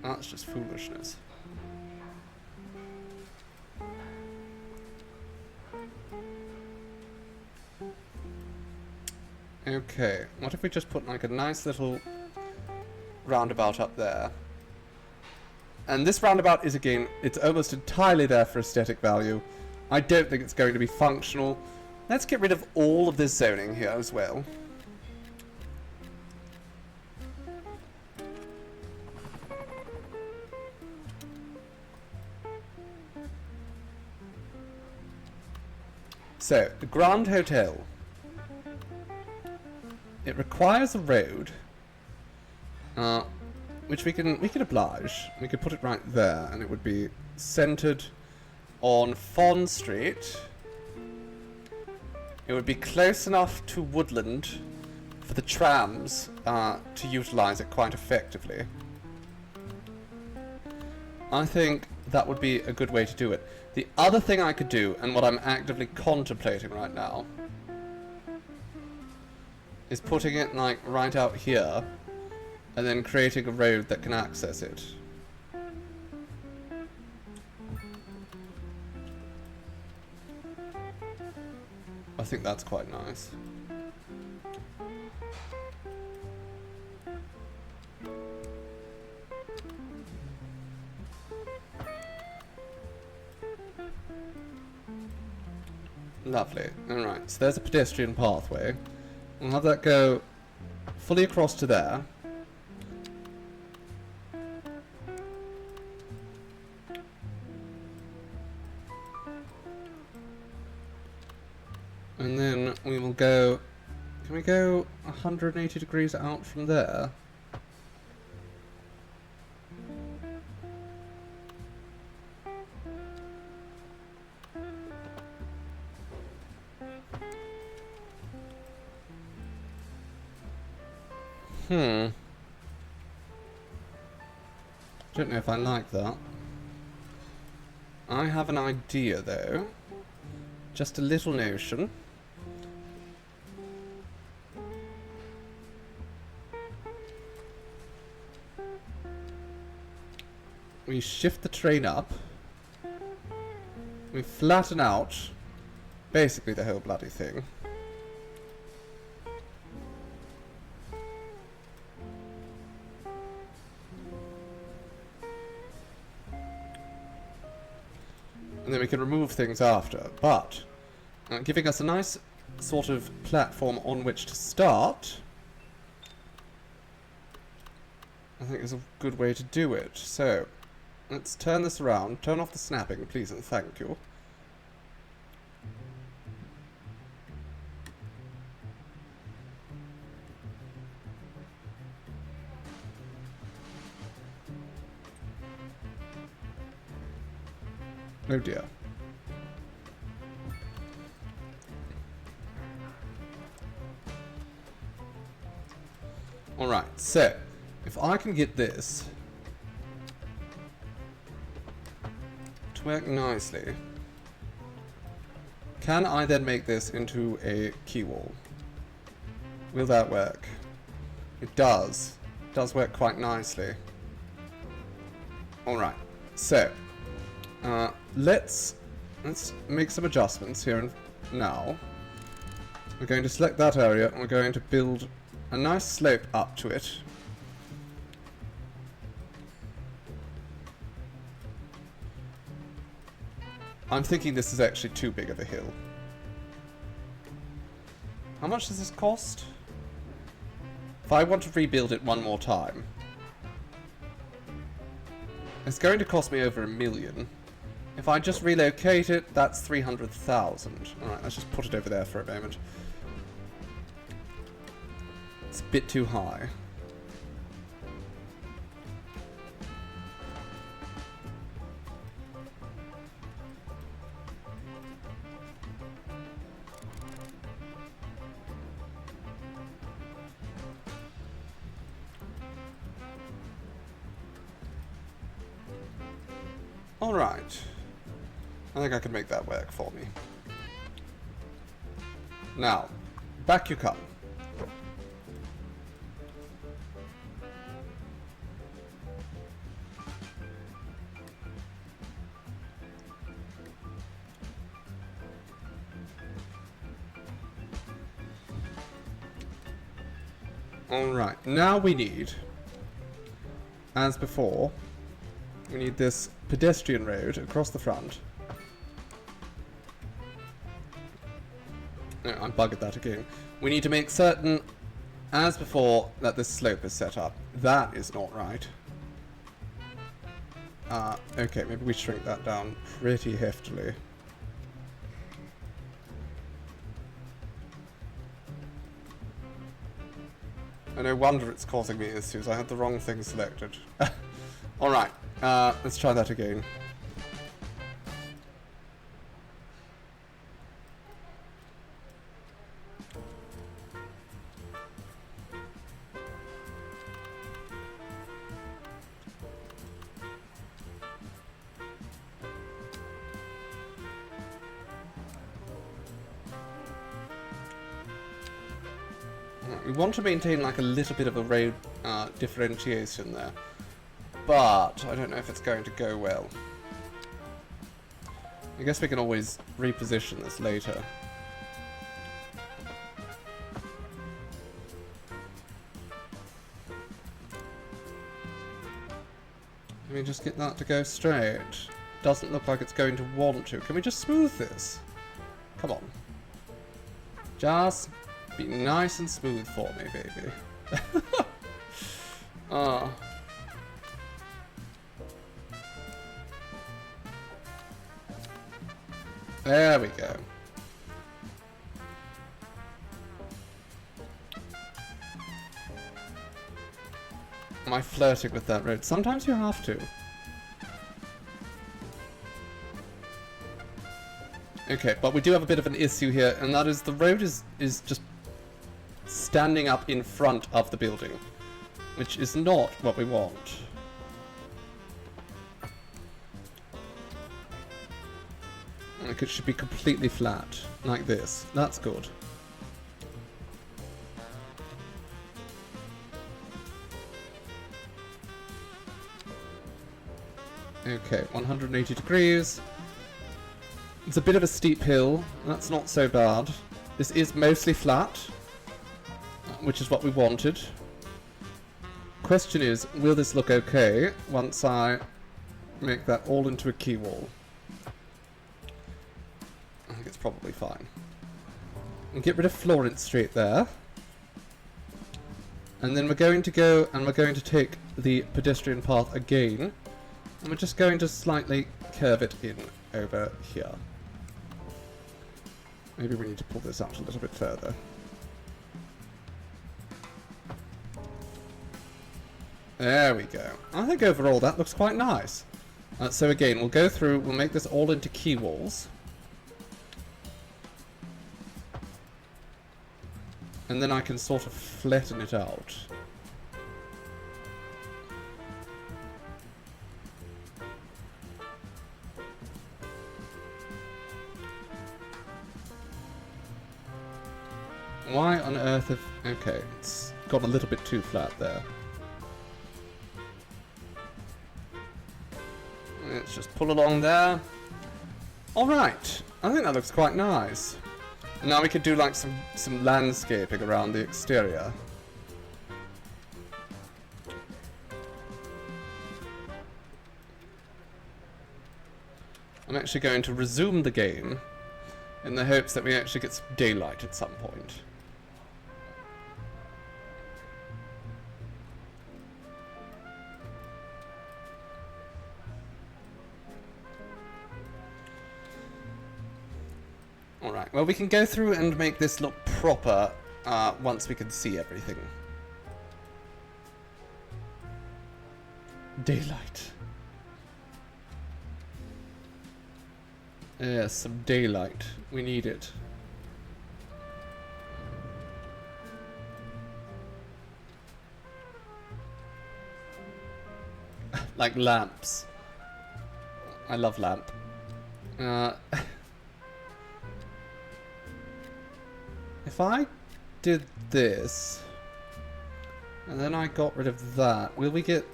That's just foolishness. Okay, what if we just put like a nice little roundabout up there? And this roundabout is, again, it's almost entirely there for aesthetic value. I don't think it's going to be functional. Let's get rid of all of this zoning here as well. So, the Grand Hotel. It requires a road, which we can oblige. We could put it right there, and it would be centered on Fawn Street. It would be close enough to Woodland for the trams to utilize it quite effectively. I think that would be a good way to do it. The other thing I could do, and what I'm actively contemplating right now, is putting it like right out here and then creating a road that can access it. I think that's quite nice. Lovely. Alright, so there's a pedestrian pathway. We'll have that go fully across to there. And then we will go... Can we go 180 degrees out from there? Don't know if I like that. I have an idea though. Just a little notion. We shift the train up. We flatten out basically the whole bloody thing. And then we can remove things after, but giving us a nice sort of platform on which to start, I think is a good way to do it. So, let's turn this around, turn off the snapping, please and thank you. Oh dear. Alright, so, if I can get this to work nicely, can I then make this into a key wall? Will that work? It does. It does work quite nicely. Alright, so, let's make some adjustments here and now. We're going to select that area and we're going to build a nice slope up to it. I'm thinking this is actually too big of a hill. How much does this cost? If I want to rebuild it one more time, it's going to cost me over $1 million. If I just relocate it, that's 300,000. Alright, let's just put it over there for a moment. It's a bit too high. Alright. I think I can make that work for me. Now, back you come. Alright, now we need, as before, we need this pedestrian road across the front. No, I buggered that again. We need to make certain, as before, that this slope is set up. That is not right. Okay, maybe we shrink that down pretty heftily. No wonder it's causing me issues. I had the wrong thing selected. Alright, let's try that again. We want to maintain like a little bit of a road differentiation there, but I don't know if it's going to go well. I guess we can always reposition this later. Let me just get that to go straight. Doesn't look like it's going to want to. Can we just smooth this? Come on. Just be nice and smooth for me, baby. Ah. There we go. Am I flirting with that road? Sometimes you have to. Okay, but we do have a bit of an issue here, and that is the road is just standing up in front of the building, which is not what we want. Like, it should be completely flat, like this. That's good. Okay, 180 degrees. It's a bit of a steep hill. That's not so bad. This is mostly flat, which is what we wanted. Question is, will this look okay once I make that all into a key wall? I think it's probably fine. And get rid of Florence Street there. And then we're going to go and we're going to take the pedestrian path again. And we're just going to slightly curve it in over here. Maybe we need to pull this out a little bit further. There we go. I think overall that looks quite nice. So again, we'll go through, we'll make this all into key walls. And then I can sort of flatten it out. Why on earth have... Okay, it's got a little bit too flat there. Let's just pull along there. Alright, I think that looks quite nice. And now we could do like some landscaping around the exterior. I'm actually going to resume the game in the hopes that we actually get some daylight at some point. Alright, well we can go through and make this look proper once we can see everything. Daylight. Yes, some daylight. We need it. Like lamps. I love lamp. If I did this, and then I got rid of that, we will get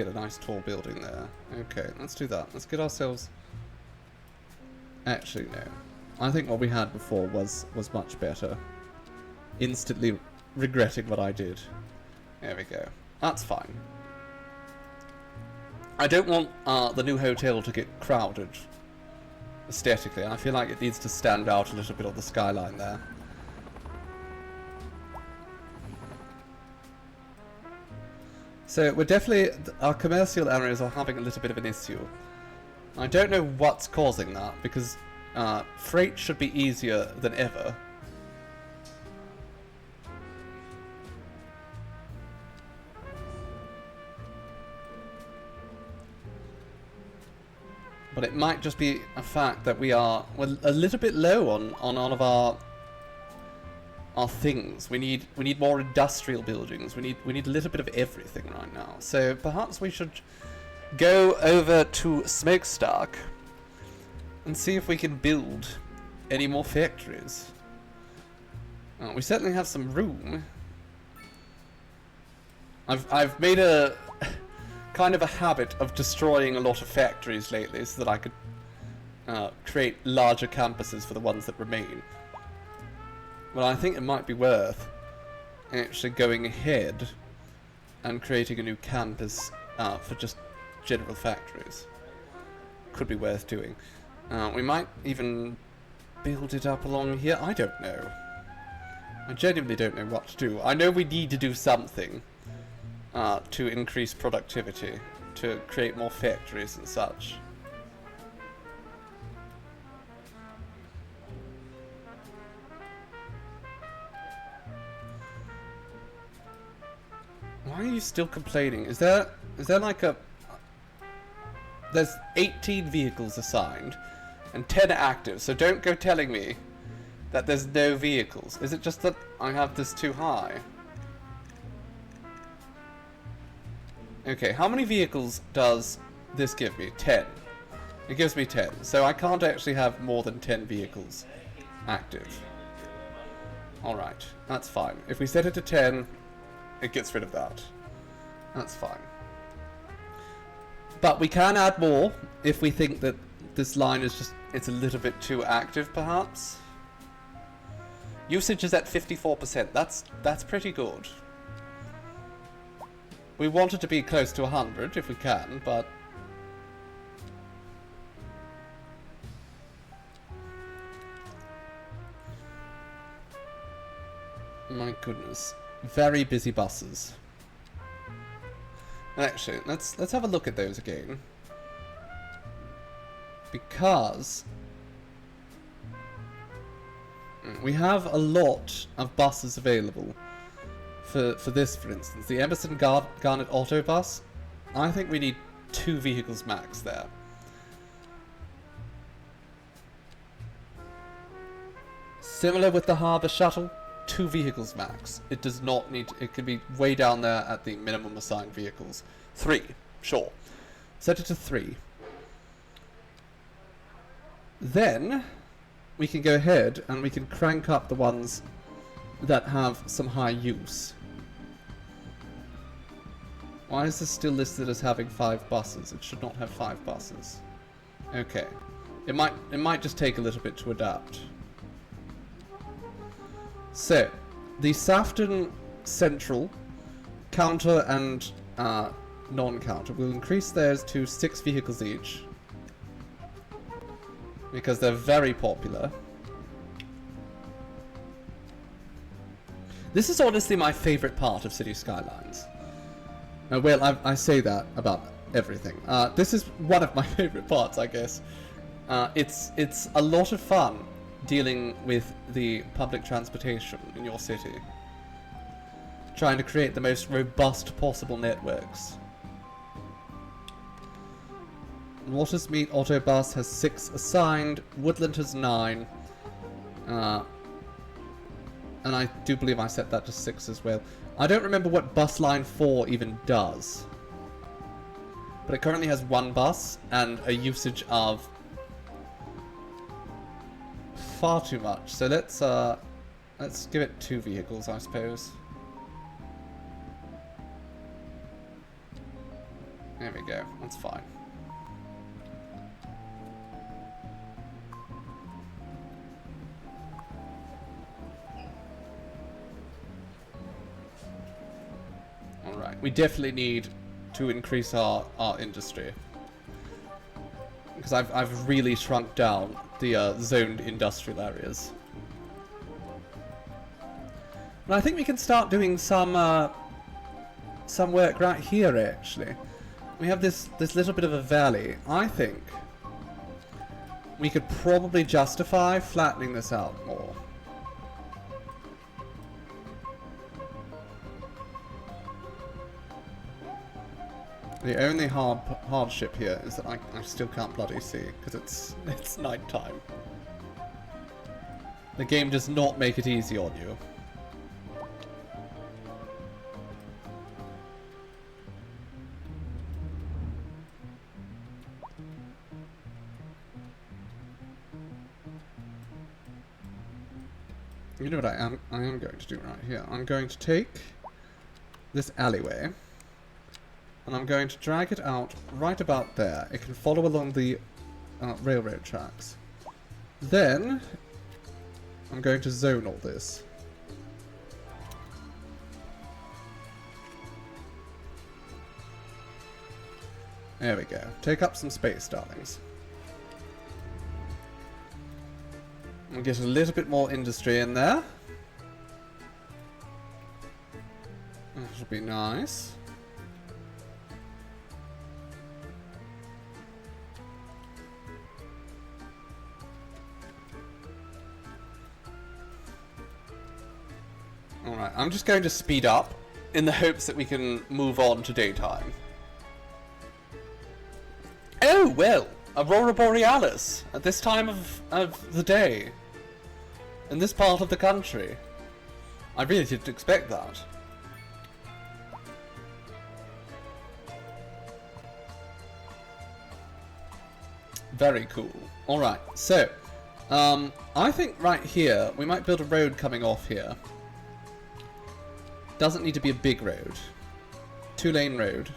a nice tall building there. Okay, let's do that. Let's get ourselves... Actually, no. I think what we had before was much better. Instantly regretting what I did. There we go. That's fine. I don't want the new hotel to get crowded aesthetically. I feel like it needs to stand out a little bit on the skyline there. So we're definitely, our commercial areas are having a little bit of an issue. I don't know what's causing that, because freight should be easier than ever. But it might just be a fact that we're a little bit low on all of our things. We need more industrial buildings. We need a little bit of everything right now. So perhaps we should go over to Smokestack and see if we can build any more factories. We certainly have some room. I've made a kind of a habit of destroying a lot of factories lately so that I could create larger campuses for the ones that remain. Well, I think it might be worth actually going ahead and creating a new campus for just general factories. Could be worth doing. We might even build it up along here. I don't know. I genuinely don't know what to do. I know we need to do something to increase productivity, to create more factories and such. Why are you still complaining? Is there like a... There's 18 vehicles assigned and 10 active, so don't go telling me that there's no vehicles. Is it just that I have this too high? Okay, how many vehicles does this give me? 10. It gives me 10, so I can't actually have more than 10 vehicles active. Alright, that's fine. If we set it to 10, it gets rid of that. That's fine. But we can add more if we think that this line is just, it's a little bit too active, perhaps. Usage is at 54%. That's pretty good. We want it to be close to 100 if we can, but... My goodness. Very busy buses. Actually, let's have a look at those again. Because we have a lot of buses available for this, for instance. The Emerson Garnet Autobus, I think we need 2 vehicles max there. Similar with the Harbour Shuttle, 2 vehicles max. It does not need, it can be way down there at the minimum assigned vehicles. 3, sure. Set it to 3. Then we can go ahead and we can crank up the ones that have some high use. Why is this still listed as having 5 buses? It should not have 5 buses. Okay. It might just take a little bit to adapt. So, the Saffton Central counter and non-counter will increase theirs to 6 vehicles each, because they're very popular. This is honestly my favorite part of City Skylines. Well, I say that about everything. This is one of my favorite parts, I guess. It's a lot of fun dealing with the public transportation in your city. Trying to create the most robust possible networks. Watersmeet Autobus has 6 assigned, Woodland has 9, and I do believe I set that to 6 as well. I don't remember what bus line 4 even does, but it currently has 1 bus and a usage of far too much. So let's give it 2 vehicles, I suppose. There we go. That's fine. Alright, we definitely need to increase our industry. Because I've really shrunk down the zoned industrial areas. And I think we can start doing some work right here, actually. We have this little bit of a valley. I think we could probably justify flattening this out more. The only hardship here is that I still can't bloody see, because it's night time. The game does not make it easy on you. You know what I am going to do right here? I'm going to take this alleyway. And I'm going to drag it out right about there. It can follow along the railroad tracks. Then, I'm going to zone all this. There we go. Take up some space, darlings. We'll get a little bit more industry in there. That'll be nice. Alright, I'm just going to speed up in the hopes that we can move on to daytime. Oh, well, Aurora Borealis at this time of the day. In this part of the country. I really didn't expect that. Very cool. Alright, so, I think right here, we might build a road coming off here. Doesn't need to be a big road. 2-lane road.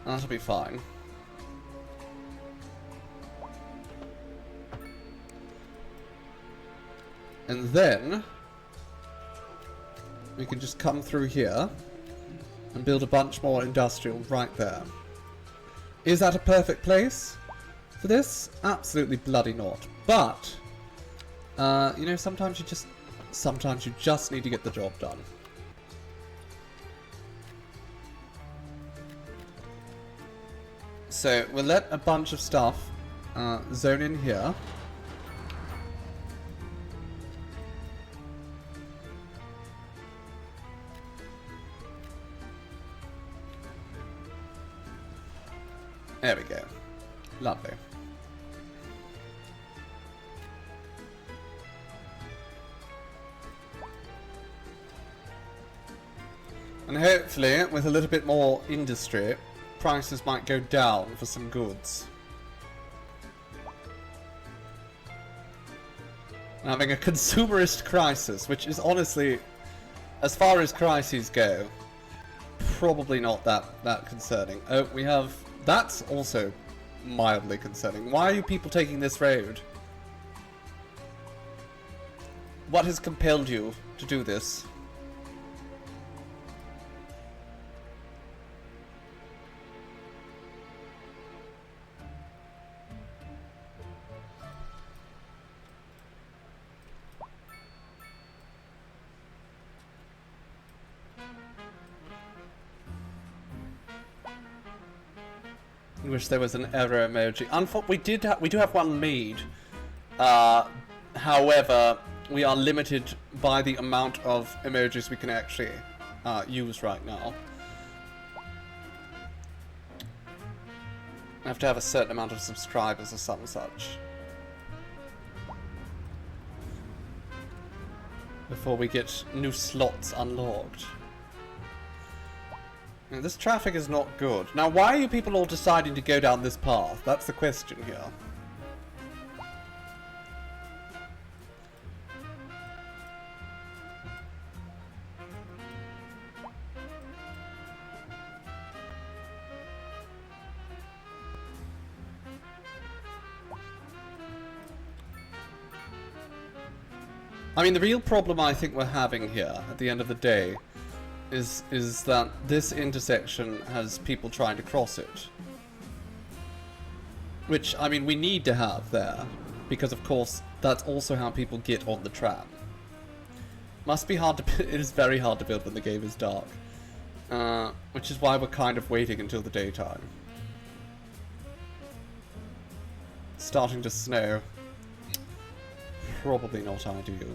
That'll be fine. And then we can just come through here and build a bunch more industrial right there. Is that a perfect place for this? Absolutely bloody not. But you know, sometimes you just need to get the job done. So we'll let a bunch of stuff zone in here. There we go. Lovely. And hopefully, with a little bit more industry, prices might go down for some goods. I'm having a consumerist crisis, which is honestly, as far as crises go, probably not that concerning. Oh, we have... That's also mildly concerning. Why are you people taking this road? What has compelled you to do this? I wish there was an error emoji. We do have one made. However, we are limited by the amount of emojis we can actually use right now. I have to have a certain amount of subscribers or some such before we get new slots unlocked. Now, this traffic is not good. Now, why are you people all deciding to go down this path? That's the question here. I mean, the real problem I think we're having here, at the end of the day, is that this intersection has people trying to cross it. Which, I mean, we need to have there, because of course, that's also how people get on the tram. Must be hard to... It is very hard to build when the game is dark. Which is why we're kind of waiting until the daytime. Starting to snow. Probably not ideal.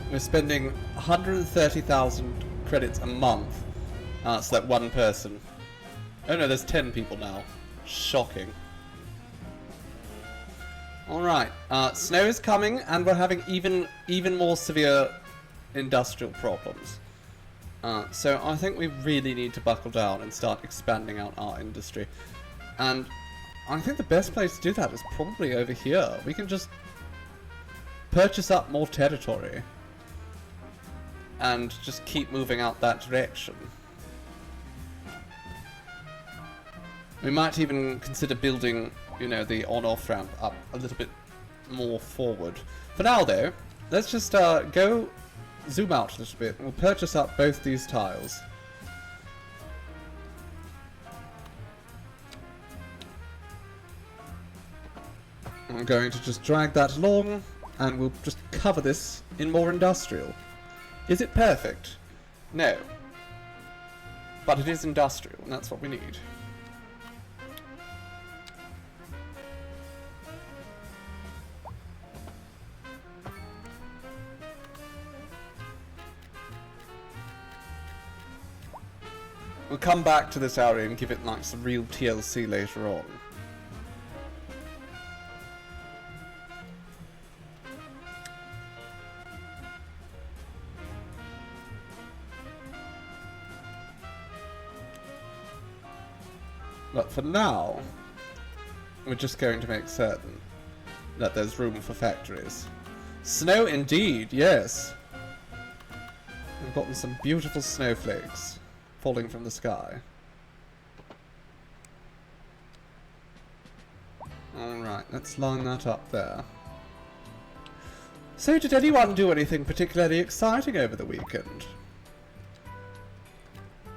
We're spending 130,000 credits a month. So that one person. Oh no, there's 10 people now. Shocking. Alright, snow is coming, and we're having even more severe industrial problems. So I think we really need to buckle down and start expanding out our industry. And I think the best place to do that is probably over here. We can just purchase up more territory and just keep moving out that direction. We might even consider building, you know, the on-off ramp up a little bit more forward. For now, though, let's just go zoom out a little bit, and we'll purchase up both these tiles. I'm going to just drag that along, and we'll just cover this in more industrial. Is it perfect? No. But it is industrial, and that's what we need. We'll come back to this area and give it like some real TLC later on. But for now, we're just going to make certain that there's room for factories. Snow indeed, yes! We've gotten some beautiful snowflakes falling from the sky. Alright, let's line that up there. So, did anyone do anything particularly exciting over the weekend?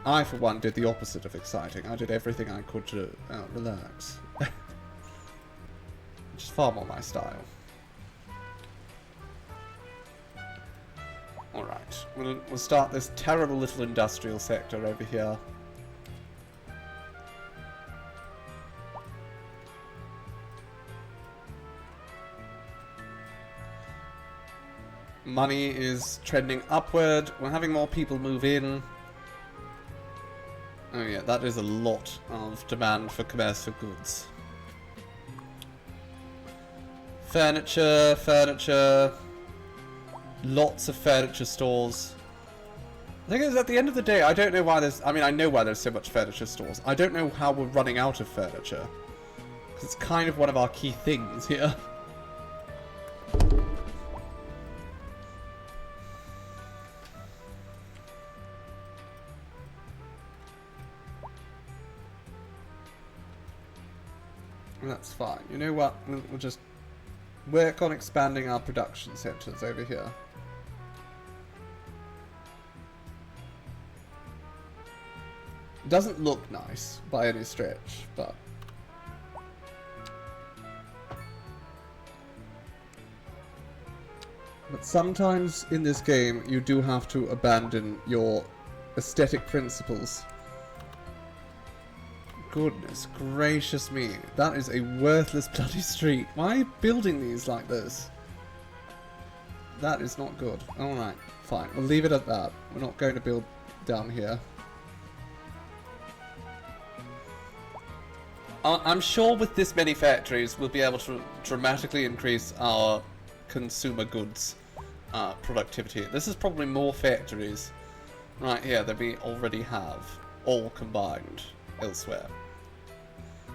I, for one, did the opposite of exciting. I did everything I could to relax. Which is far more my style. Alright, we'll start this terrible little industrial sector over here. Money is trending upward. We're having more people move in. Oh yeah, that is a lot of demand for commercial goods. Furniture, furniture. Lots of furniture stores. The thing is, at the end of the day, I don't know why there's... I mean, I know why there's so much furniture stores. I don't know how we're running out of furniture. Because it's kind of one of our key things here. That's fine. You know what? We'll just work on expanding our production centres over here. It doesn't look nice by any stretch, but... But sometimes in this game you do have to abandon your aesthetic principles. Goodness gracious me, that is a worthless bloody street. Why are you building these like this? That is not good. Alright, fine. We'll leave it at that. We're not going to build down here. I'm sure with this many factories we'll be able to dramatically increase our consumer goods productivity. This is probably more factories right here than we already have, all combined elsewhere.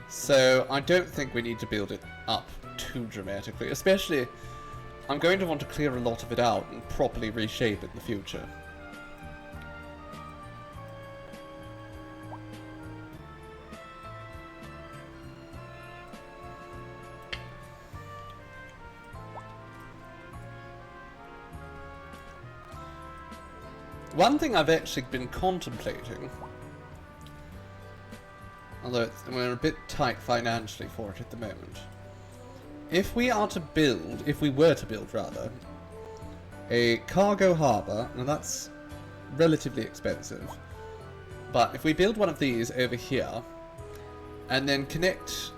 So I don't think we need to build it up too dramatically, especially I'm going to want to clear a lot of it out and properly reshape it in the future. One thing I've actually been contemplating, although we're a bit tight financially for it at the moment. If we were to build rather, a cargo harbour, now that's relatively expensive, but if we build one of these over here, and then connect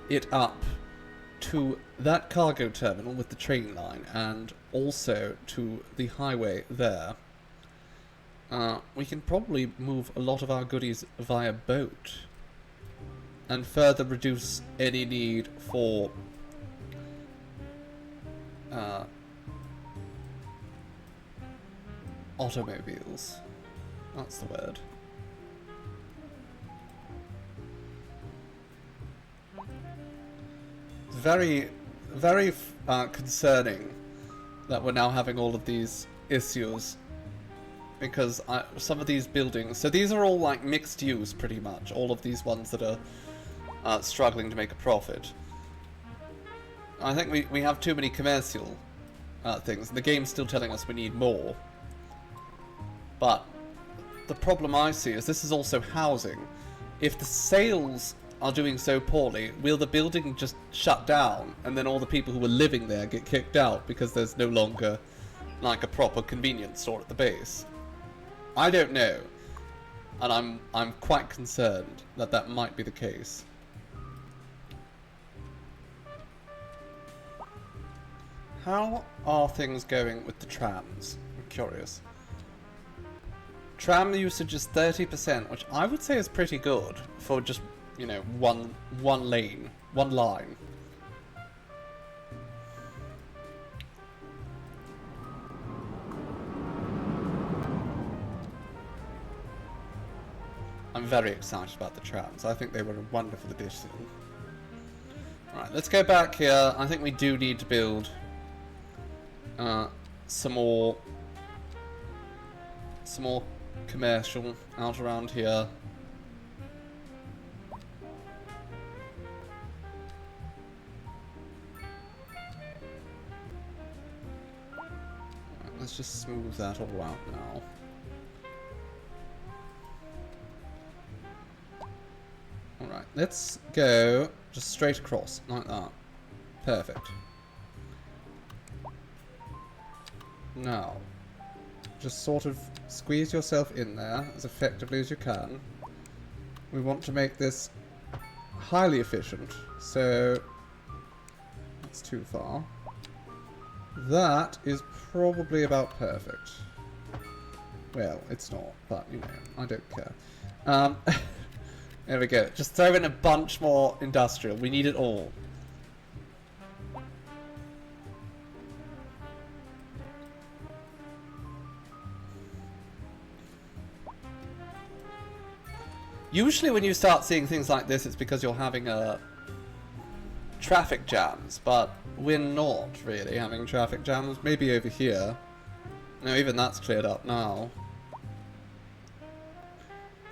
it up to that cargo terminal with the train line, and also to the highway there, we can probably move a lot of our goodies via boat. And further reduce any need for automobiles. That's the word. It's very, very concerning that we're now having all of these issues. Because some of these buildings... So these are all like mixed use, pretty much. All of these ones that are struggling to make a profit. I think we have too many commercial things. The game's still telling us we need more. But the problem I see is this is also housing. If the sales are doing so poorly, will the building just shut down and then all the people who were living there get kicked out because there's no longer like a proper convenience store at the base? I don't know. And I'm quite concerned that that might be the case. How are things going with the trams? I'm curious. Tram usage is 30%, which I would say is pretty good for just, you know, one lane, one line. I'm very excited about the trams. I think they were a wonderful addition. Alright, let's go back here. I think we do need to build some more commercial out around here. Right, let's just smooth that all out now. Alright, let's go just straight across, like that. Perfect. Now, just sort of squeeze yourself in there as effectively as you can. We want to make this highly efficient, so that's too far. That is probably about perfect. Well, it's not, but you know, I don't care. There we go. Just throw in a bunch more industrial. We need it all. Usually when you start seeing things like this, it's because you're having traffic jams, but we're not really having traffic jams. Maybe over here. No, even that's cleared up now.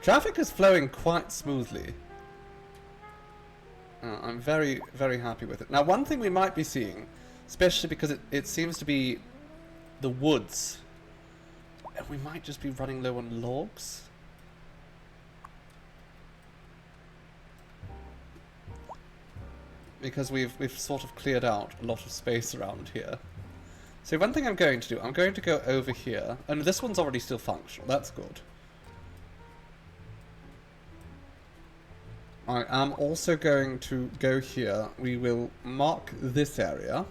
Traffic is flowing quite smoothly. I'm very, very happy with it. Now, one thing we might be seeing, especially because it seems to be the woods, and we might just be running low on logs. Because we've sort of cleared out a lot of space around here. So one thing I'm going to do, I'm going to go over here, and this one's already still functional, that's good. I am also going to go here. We will mark this area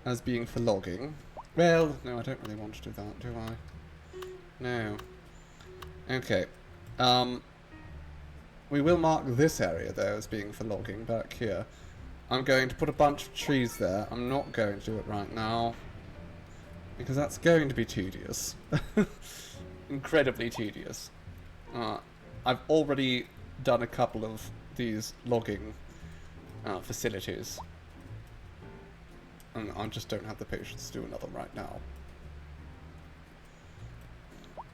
as being for logging. Well, no, I don't really want to do that, do I? No. Okay. We will mark this area, though, as being for logging back here. I'm going to put a bunch of trees there. I'm not going to do it right now, because that's going to be tedious. Incredibly tedious. I've already done a couple of these logging facilities, and I just don't have the patience to do another right now.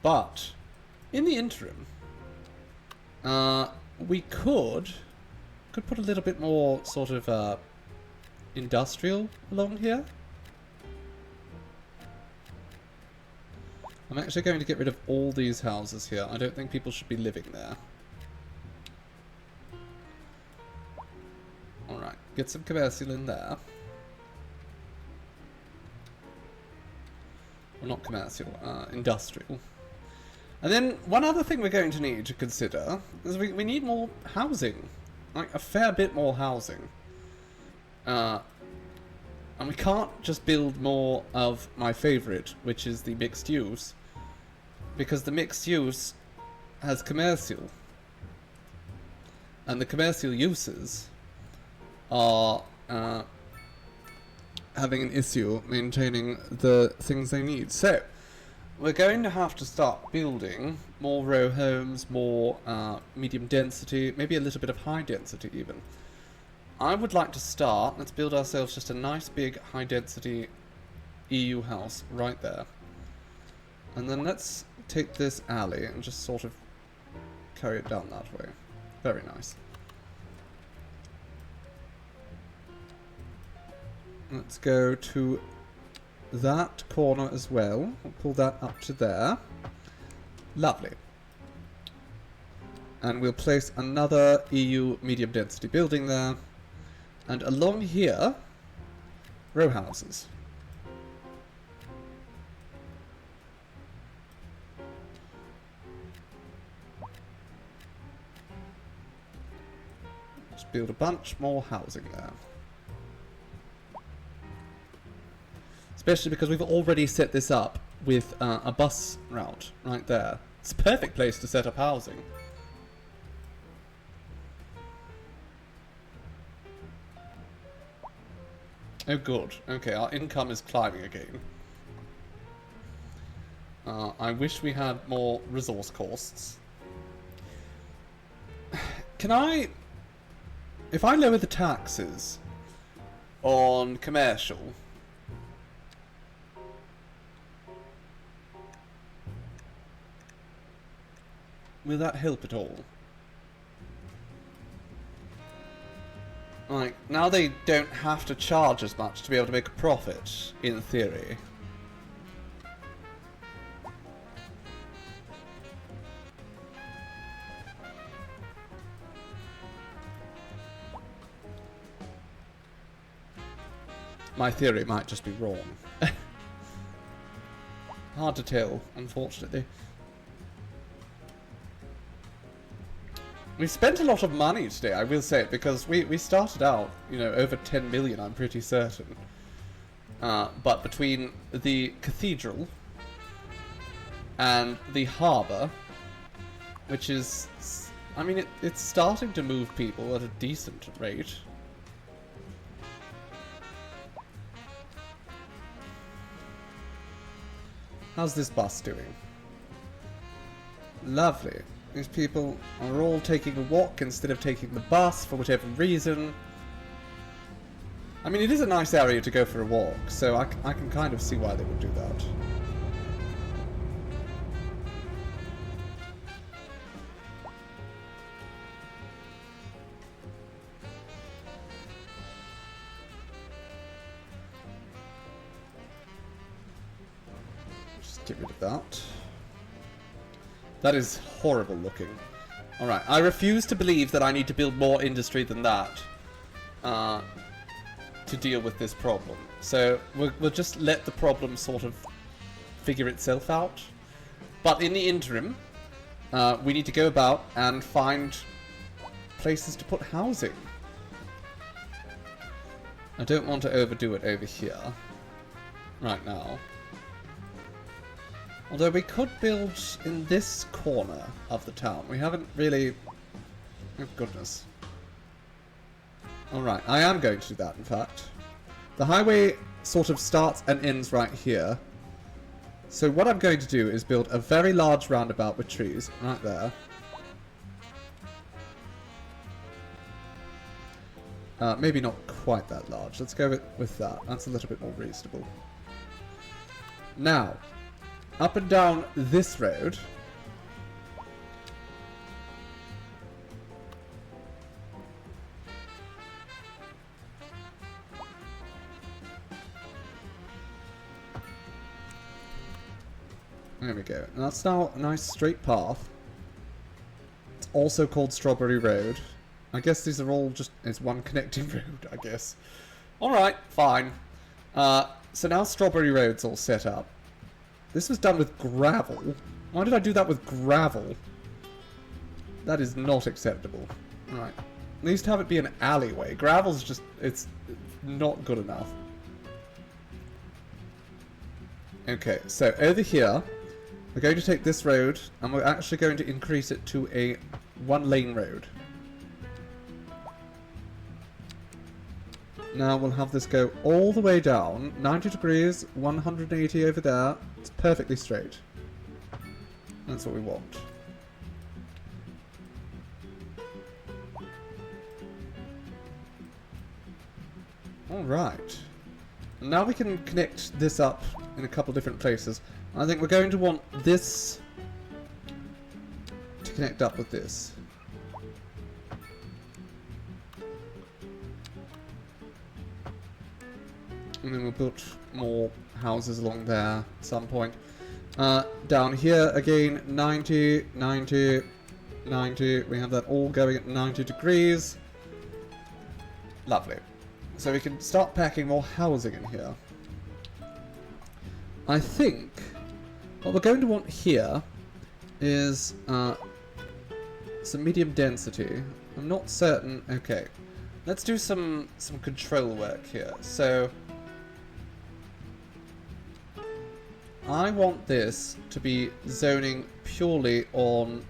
But in the interim, we could put a little bit more sort of industrial along here. I'm actually going to get rid of all these houses here. I don't think people should be living there. Alright, get some commercial in there. Well, not commercial, industrial. And then one other thing we're going to need to consider is we need more housing. Like, a fair bit more housing. And we can't just build more of my favourite, which is the mixed use, because the mixed use has commercial. And the commercial uses are having an issue maintaining the things they need. So, we're going to have to start building more row homes, more medium density, maybe a little bit of high density even. I would like to start, let's build ourselves just a nice big high density EU house right there. And then let's take this alley and just sort of carry it down that way. Very nice. Let's go to that corner as well. We'll pull that up to there. Lovely. And we'll place another EU medium density building there. And along here, row houses. Just build a bunch more housing there. Especially because we've already set this up with a bus route right there. It's a perfect place to set up housing. Oh good. Okay, our income is climbing again. I wish we had more resource costs. Can I... If I lower the taxes on commercial... Will that help at all? Like, now they don't have to charge as much to be able to make a profit, in theory. My theory might just be wrong. Hard to tell, unfortunately. We spent a lot of money today, I will say it, because we started out, you know, over 10 million, I'm pretty certain. But between the cathedral and the harbour, which is, I mean, it's starting to move people at a decent rate. How's this bus doing? Lovely. These people are all taking a walk instead of taking the bus for whatever reason. I mean, it is a nice area to go for a walk, so I can kind of see why they would do that. Just get rid of that. That is horrible looking. Alright, I refuse to believe that I need to build more industry than that to deal with this problem. So we'll just let the problem sort of figure itself out. But in the interim, we need to go about and find places to put housing. I don't want to overdo it over here right now. Although we could build in this corner of the town. We haven't really... Oh, goodness. Alright, I am going to do that, in fact. The highway sort of starts and ends right here. So what I'm going to do is build a very large roundabout with trees right there. Maybe not quite that large. Let's go with that. That's a little bit more reasonable. Now... up and down this road. There we go. And that's now a nice straight path. It's also called Strawberry Road. I guess these are all just... it's one connecting road, I guess. Alright, fine. So now Strawberry Road's all set up. This was done with gravel. Why did I do that with gravel? That is not acceptable. Alright. At least have it be an alleyway. Gravel's just... it's not good enough. Okay, so over here, we're going to take this road, and we're actually going to increase it to a one-lane road. Now we'll have this go all the way down. 90 degrees, 180 over there. It's perfectly straight. That's what we want. Alright. Now we can connect this up in a couple different places. I think we're going to want this to connect up with this. And then we'll put more houses along there at some point. Down here, again, 90, 90, 90. We have that all going at 90 degrees. Lovely. So we can start packing more housing in here. I think what we're going to want here is some medium density. I'm not certain. Okay. Let's do some control work here. So I want this to be zoning purely on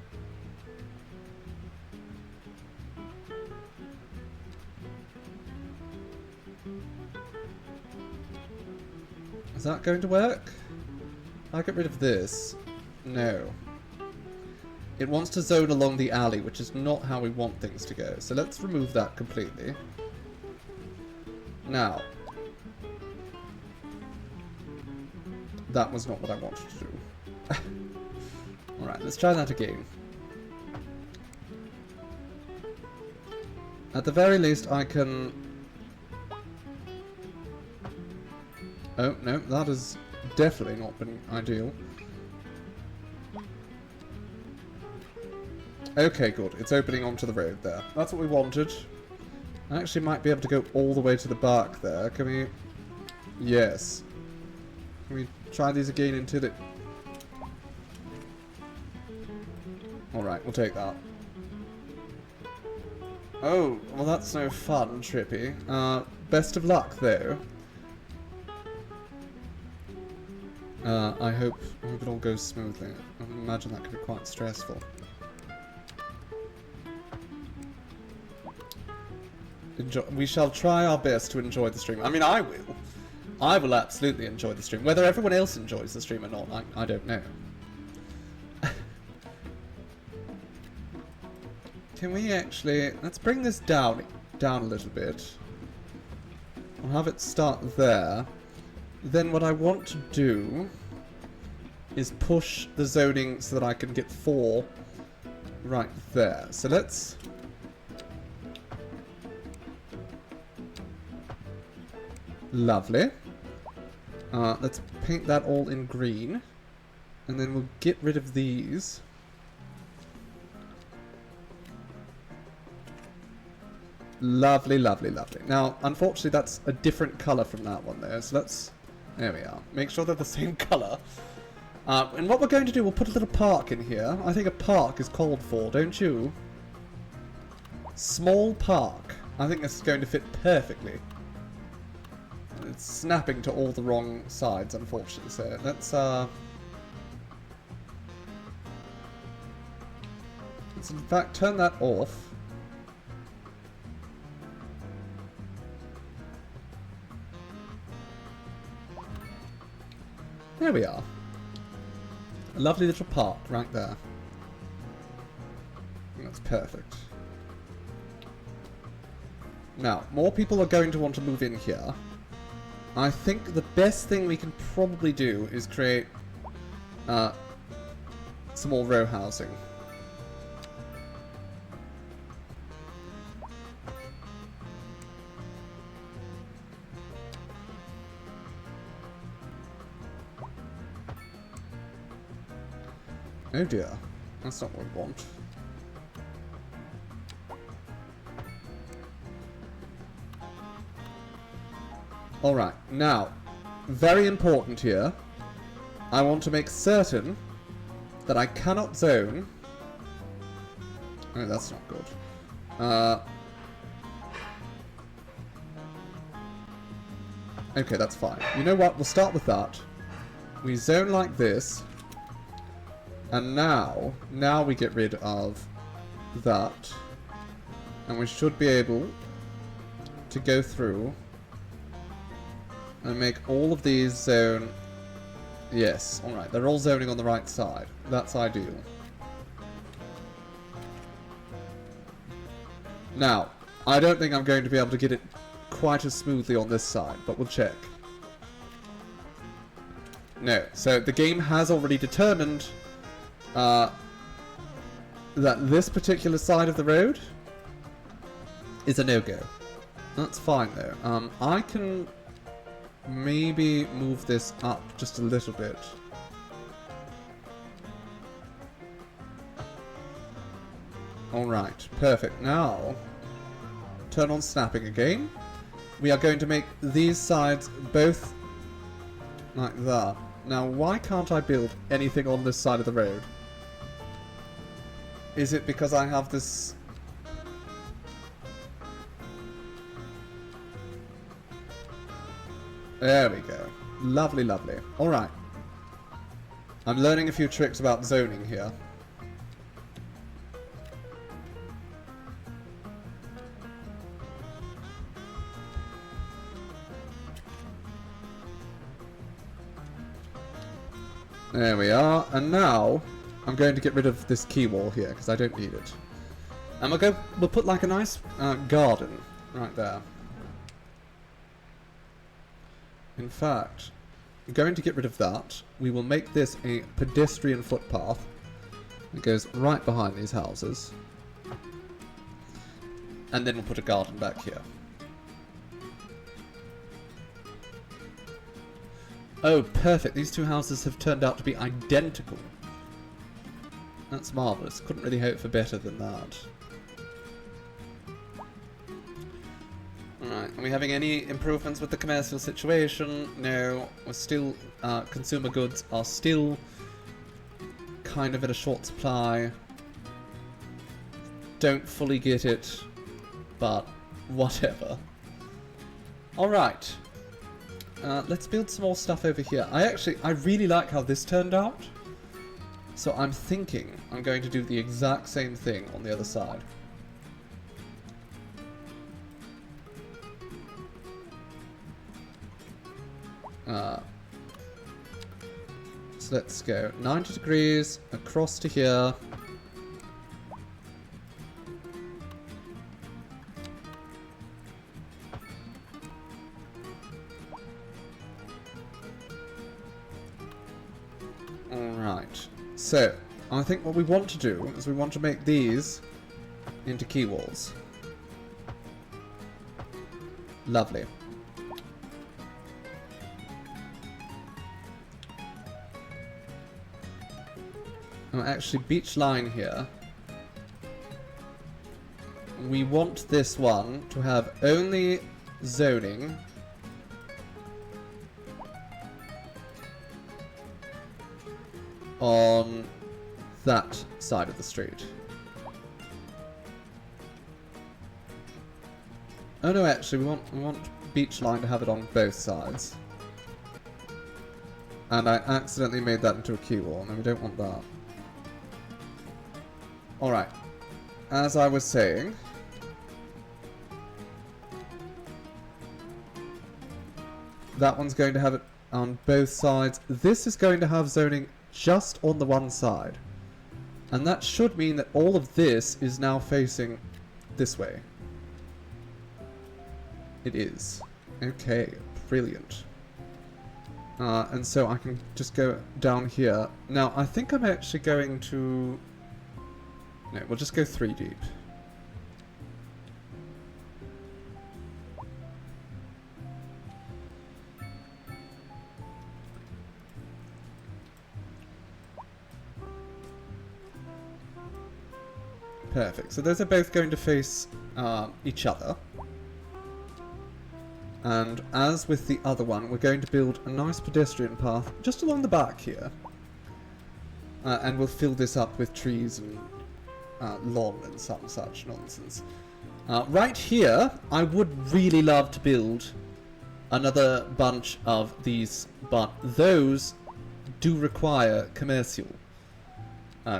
Is that going to work? I get rid of this. No. It wants to zone along the alley, which is not how we want things to go. So let's remove that completely. Now. That was not what I wanted to do. Alright, let's try that again. At the very least, I can... Oh, no, that has definitely not been ideal. Okay, good. It's opening onto the road there. That's what we wanted. I actually might be able to go all the way to the back there. Can we... Yes. Can we try these again until it... Alright, we'll take that. Oh, well that's no fun, Trippy. Best of luck, though. I hope it all goes smoothly. I imagine that could be quite stressful. We shall try our best to enjoy the stream. I mean, I will. I will absolutely enjoy the stream. Whether everyone else enjoys the stream or not, I don't know. Can we actually... Let's bring this down a little bit. I'll have it start there. Then what I want to do is push the zoning so that I can get 4 right there. So let's... Lovely. Let's paint that all in green. And then we'll get rid of these. Lovely, lovely, lovely. Now, unfortunately, that's a different colour from that one there. So let's... There we are. Make sure they're the same colour. And what we're going to do, we'll put a little park in here. I think a park is called for, don't you? Small park. I think this is going to fit perfectly. It's snapping to all the wrong sides, unfortunately. So let's in fact turn that off. There we are. A lovely little park right there. That's perfect. Now, more people are going to want to move in here. I think the best thing we can probably do is create some more row housing. Oh dear, that's not what we want. Alright, now, very important here, I want to make certain that I cannot zone... Oh, that's not good. Okay, that's fine. You know what, we'll start with that. We zone like this. And now we get rid of that. And we should be able to go through And make all of these zone... Yes, alright, they're all zoning on the right side. That's ideal. Now, I don't think I'm going to be able to get it quite as smoothly on this side, but we'll check. No, so the game has already determined that this particular side of the road is a no-go. That's fine though. I can maybe move this up just a little bit. Alright, perfect. Now, turn on snapping again. We are going to make these sides both like that. Now, why can't I build anything on this side of the road? Is it because I have this... There we go. Lovely, lovely. Alright. I'm learning a few tricks about zoning here. There we are, and now I'm going to get rid of this key wall here because I don't need it. And we'll put like a nice garden right there. In fact, I'm going to get rid of that. We will make this a pedestrian footpath that goes right behind these houses. And then we'll put a garden back here. Oh, perfect. These two houses have turned out to be identical. That's marvellous. Couldn't really hope for better than that. Alright, are we having any improvements with the commercial situation? No. We're still... consumer goods are still kind of in a short supply. Don't fully get it, but whatever. Alright. Let's build some more stuff over here. I really like how this turned out. So I'm thinking I'm going to do the exact same thing on the other side. So let's go 90 degrees across to here. Alright, so I think what we want to do is we want to make these into key walls. Lovely. Oh, actually, beach line here. We want this one to have only zoning on that side of the street. Oh no, actually, we want beach line to have it on both sides. And I accidentally made that into a key wall, and we don't want that. Alright. As I was saying, that one's going to have it on both sides. This is going to have zoning just on the one side. And that should mean that all of this is now facing this way. It is. Okay, brilliant. And so I can just go down here. Now, I think I'm actually going to... No, we'll just go 3 deep. Perfect. So those are both going to face each other. And as with the other one, we're going to build a nice pedestrian path just along the back here. And we'll fill this up with trees and lawn and some such nonsense. Right here, I would really love to build another bunch of these, but those do require commercial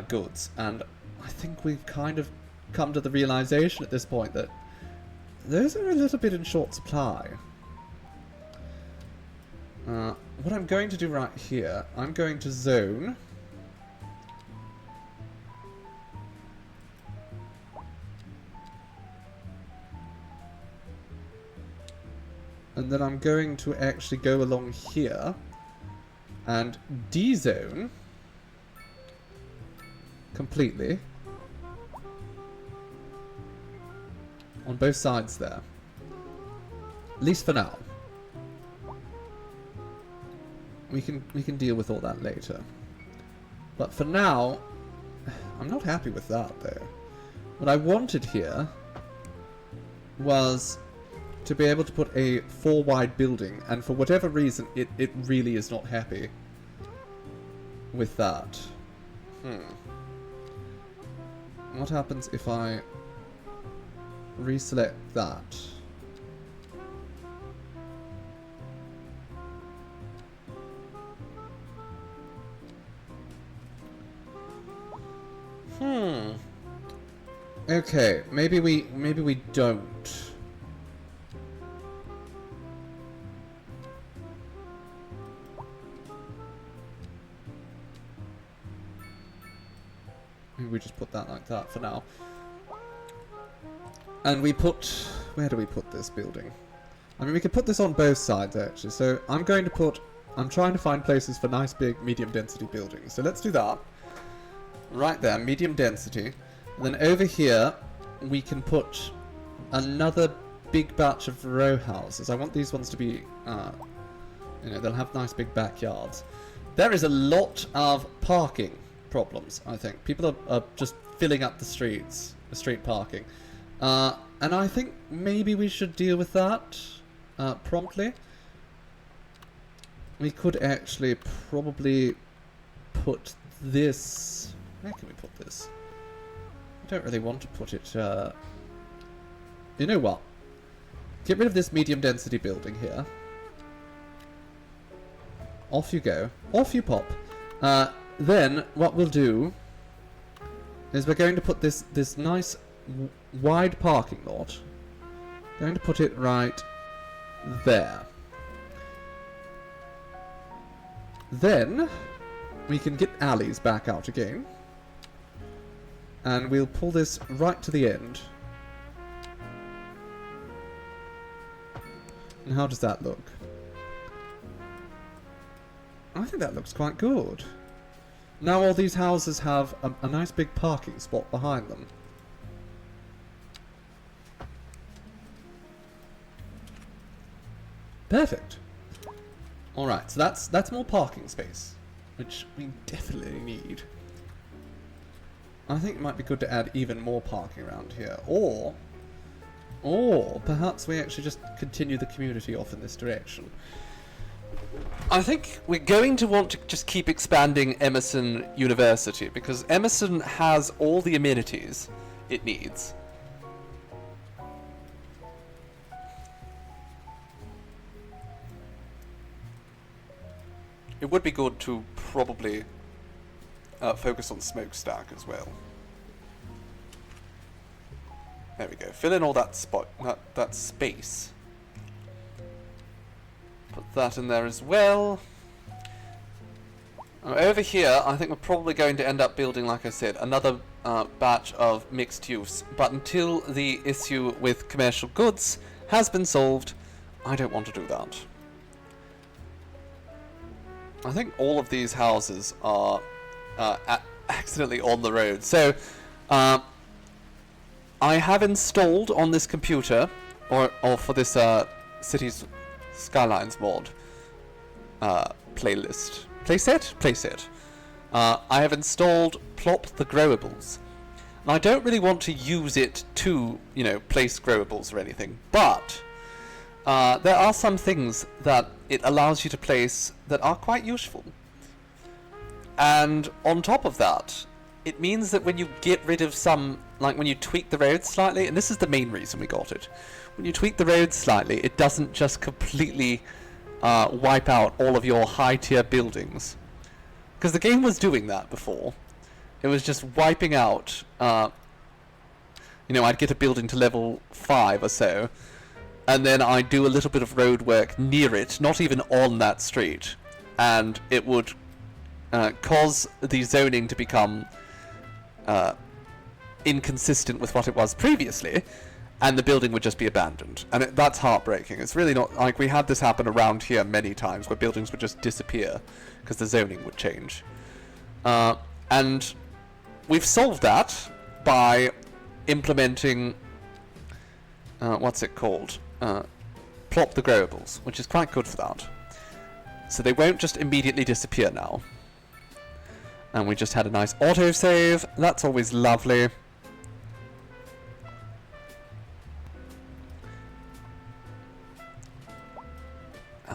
goods. And I think we've kind of come to the realization at this point that those are a little bit in short supply. What I'm going to do right here, I'm going to zone. And then I'm going to actually go along here and D-zone completely on both sides there. At least for now. We can deal with all that later. But for now, I'm not happy with that though. What I wanted here was to be able to put a 4-wide building, and for whatever reason, it really is not happy with that. What happens if I reselect that? Okay, maybe we don't. Maybe we just put that like that for now. And we put... Where do we put this building? I mean, we could put this on both sides, actually. So I'm going to put... I'm trying to find places for nice, big, medium density buildings. So let's do that. Right there, medium density. And then over here, we can put another big batch of row houses. I want these ones to be... you know, they'll have nice, big backyards. There is a lot of parking problems, I think. People are just filling up the streets, the street parking. And I think maybe we should deal with that promptly. We could actually probably put this... Where can we put this? I don't really want to put it... You know what? Get rid of this medium density building here. Off you go. Off you pop. Then what we'll do is we're going to put this nice wide parking lot. Going to put it right there. Then we can get alleys back out again. And we'll pull this right to the end. And how does that look? I think that looks quite good. Now all these houses have a nice big parking spot behind them. Perfect. Alright, so that's more parking space, which we definitely need. I think it might be good to add even more parking around here. Or perhaps we actually just continue the community off in this direction. I think we're going to want to just keep expanding Emerson University, because Emerson has all the amenities it needs. It would be good to probably focus on smokestack as well. There we go. Fill in all that that space. Put that in there as well. Over here, I think we're probably going to end up building, like I said, another batch of mixed use. But until the issue with commercial goods has been solved, I don't want to do that. I think all of these houses are accidentally on the road. So, I have installed on this computer, or for this Cities Skylines mod playset. I have installed Plop the Growables. And I don't really want to use it to, you know, place growables or anything, but there are some things that it allows you to place that are quite useful. And on top of that, it means that when you get rid of some, like when you tweak the road slightly, and this is the main reason we got it, when you tweak the road slightly, it doesn't just completely wipe out all of your high-tier buildings. Because the game was doing that before. It was just wiping out, you know, I'd get a building to level 5 or so, and then I do a little bit of road work near it, not even on that street, and it would cause the zoning to become inconsistent with what it was previously, and the building would just be abandoned. And that's heartbreaking. It's really not like we had this happen around here many times, where buildings would just disappear because the zoning would change. And we've solved that by implementing what's it called? Plop the growables, which is quite good for that. So they won't just immediately disappear now. And we just had a nice autosave. That's always lovely.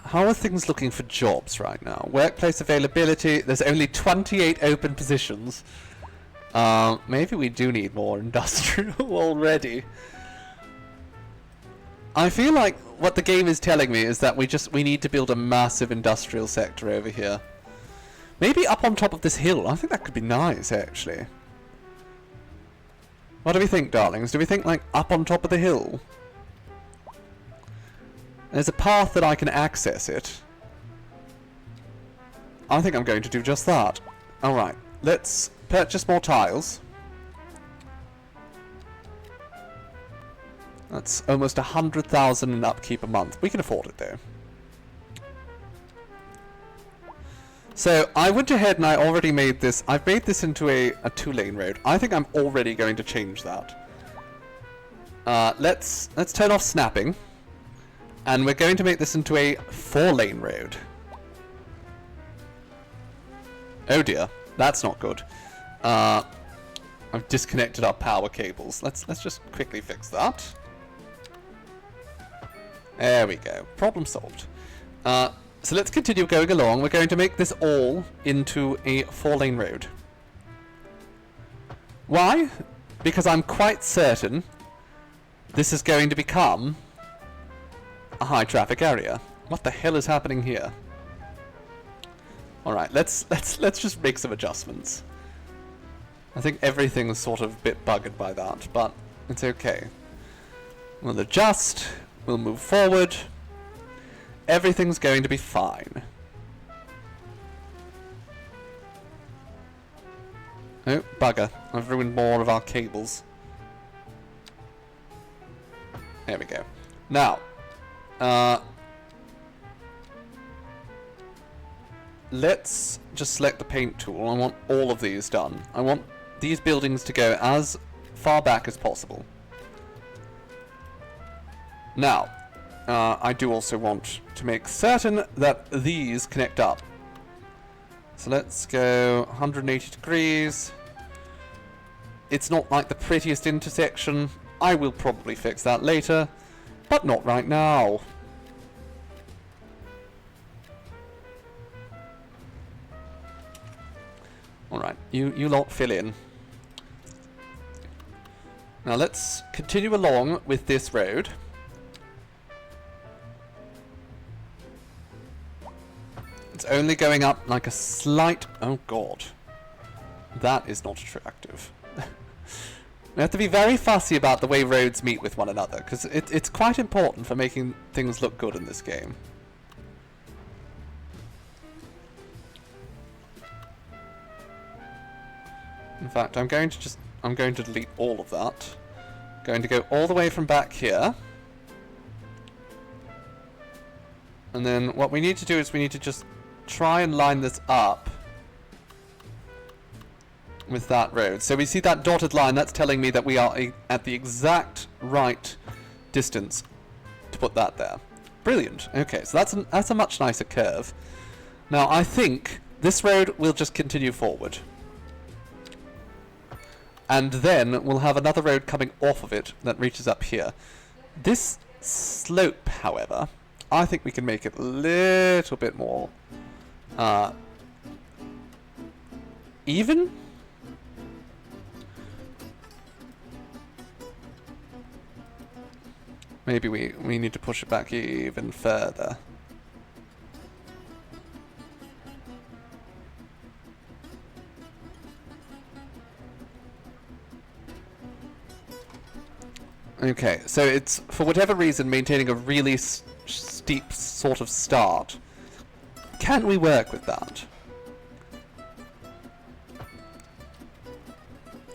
How are things looking for jobs right now? Workplace availability. There's only 28 open positions. Maybe we do need more industrial already. I feel like what the game is telling me is that we need to build a massive industrial sector over here. Maybe up on top of this hill. I think that could be nice, actually. What do we think, darlings? Do we think, like, up on top of the hill? There's a path that I can access it. I think I'm going to do just that. Alright, let's purchase more tiles. That's almost 100,000 in upkeep a month. We can afford it, though. So, I went ahead and I already made this. I've made this into a 2-lane road. I think I'm already going to change that. Let's turn off snapping. And we're going to make this into a 4-lane road. Oh dear, that's not good. I've disconnected our power cables. Let's just quickly fix that. There we go. Problem solved. So let's continue going along. We're going to make this all into a 4-lane road. Why? Because I'm quite certain this is going to become a high traffic area. What the hell is happening here? Alright, let's just make some adjustments. I think everything's sort of a bit buggered by that, but it's okay. We'll adjust, we'll move forward. Everything's going to be fine. Oh, bugger. I've ruined more of our cables. There we go. Now, let's just select the paint tool. I want all of these done. I want these buildings to go as far back as possible. Now, I do also want to make certain that these connect up. So let's go 180 degrees. It's not like the prettiest intersection. I will probably fix that later, but not right now. Alright, you lot fill in. Now let's continue along with this road. It's only going up like a slight... Oh god. That is not attractive. We have to be very fussy about the way roads meet with one another, because it's quite important for making things look good in this game. In fact, I'm going to delete all of that. Going to go all the way from back here. And then what we need to do is we need to just try and line this up with that road. So we see that dotted line, that's telling me that we are at the exact right distance to put that there. Brilliant. Okay, so that's a much nicer curve. Now I think this road will just continue forward. And then we'll have another road coming off of it that reaches up here. This slope, however, I think we can make it a little bit more even? Maybe we need to push it back even further. Okay, so it's, for whatever reason, maintaining a really steep sort of start. Can we work with that?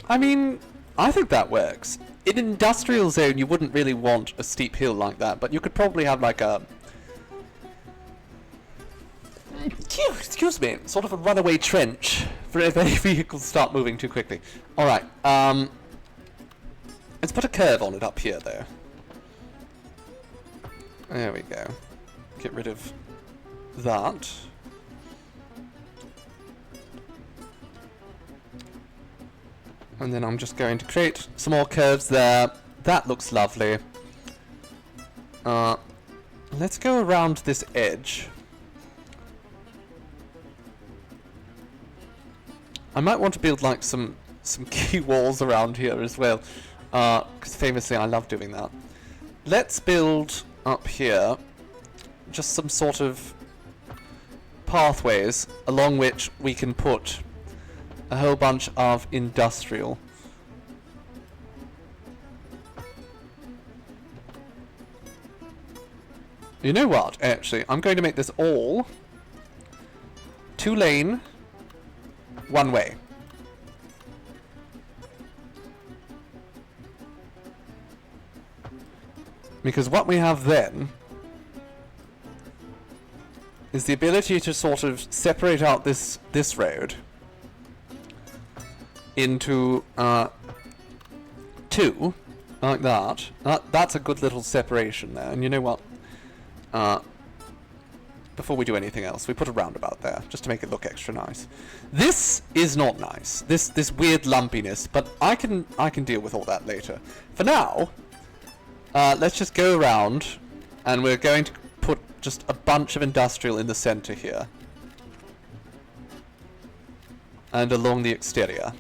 I mean, I think that works. In an industrial zone, you wouldn't really want a steep hill like that, but you could probably have like a... Excuse me, sort of a runaway trench for if any vehicles start moving too quickly. Alright, let's put a curve on it up here, though. There we go. Get rid of that. And then I'm just going to create some more curves there. That looks lovely. Let's go around this edge. I might want to build like some key walls around here as well. Because famously I love doing that. Let's build up here just some sort of pathways along which we can put a whole bunch of industrial. You know what, actually, I'm going to make this all 2-lane, 1-way. Because what we have then is the ability to sort of separate out this road into 2, like that. That's a good little separation there. And you know what? Before we do anything else, we put a roundabout there, just to make it look extra nice. This is not nice. This weird lumpiness, but I can deal with all that later. For now, let's just go around, and we're going to put just a bunch of industrial in the center here. And along the exterior.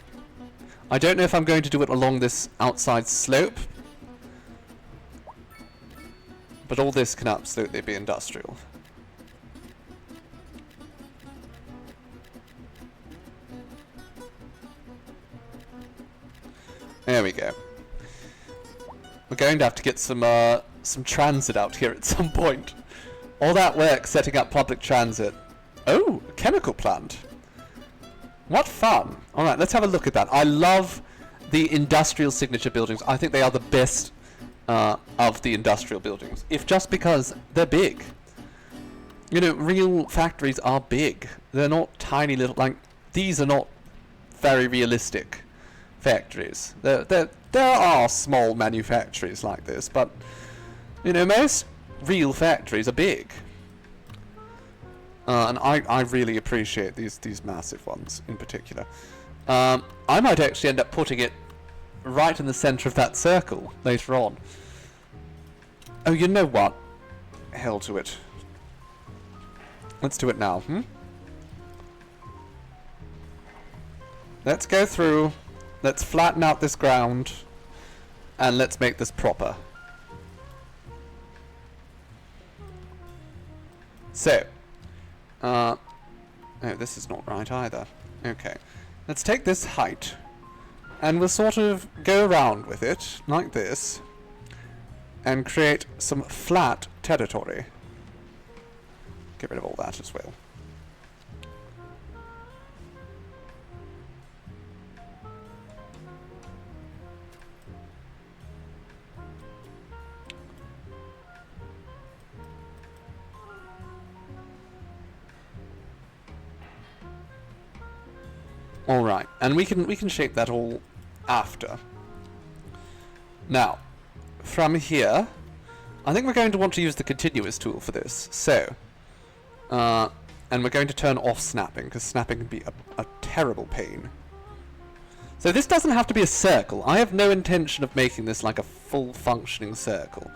I don't know if I'm going to do it along this outside slope, but all this can absolutely be industrial. There we go. We're going to have to get some transit out here at some point. All that work setting up public transit. Oh, a chemical plant. What fun. Alright, let's have a look at that. I love the industrial signature buildings. I think they are the best of the industrial buildings. If just because they're big. You know, real factories are big. They're not tiny little, like, these are not very realistic factories. There are small manufactories like this, but, you know, most real factories are big. And I really appreciate these massive ones in particular. I might actually end up putting it right in the center of that circle later on. Oh, you know what? Hell to it. Let's do it now, Let's go through, let's flatten out this ground, and let's make this proper. So, no, this is not right either. Okay. Let's take this height, and we'll sort of go around with it, like this, and create some flat territory. Get rid of all that as well. Alright, and we can shape that all after. Now, from here, I think we're going to want to use the continuous tool for this. So, and we're going to turn off snapping, because snapping can be a terrible pain. So this doesn't have to be a circle. I have no intention of making this like a full functioning circle.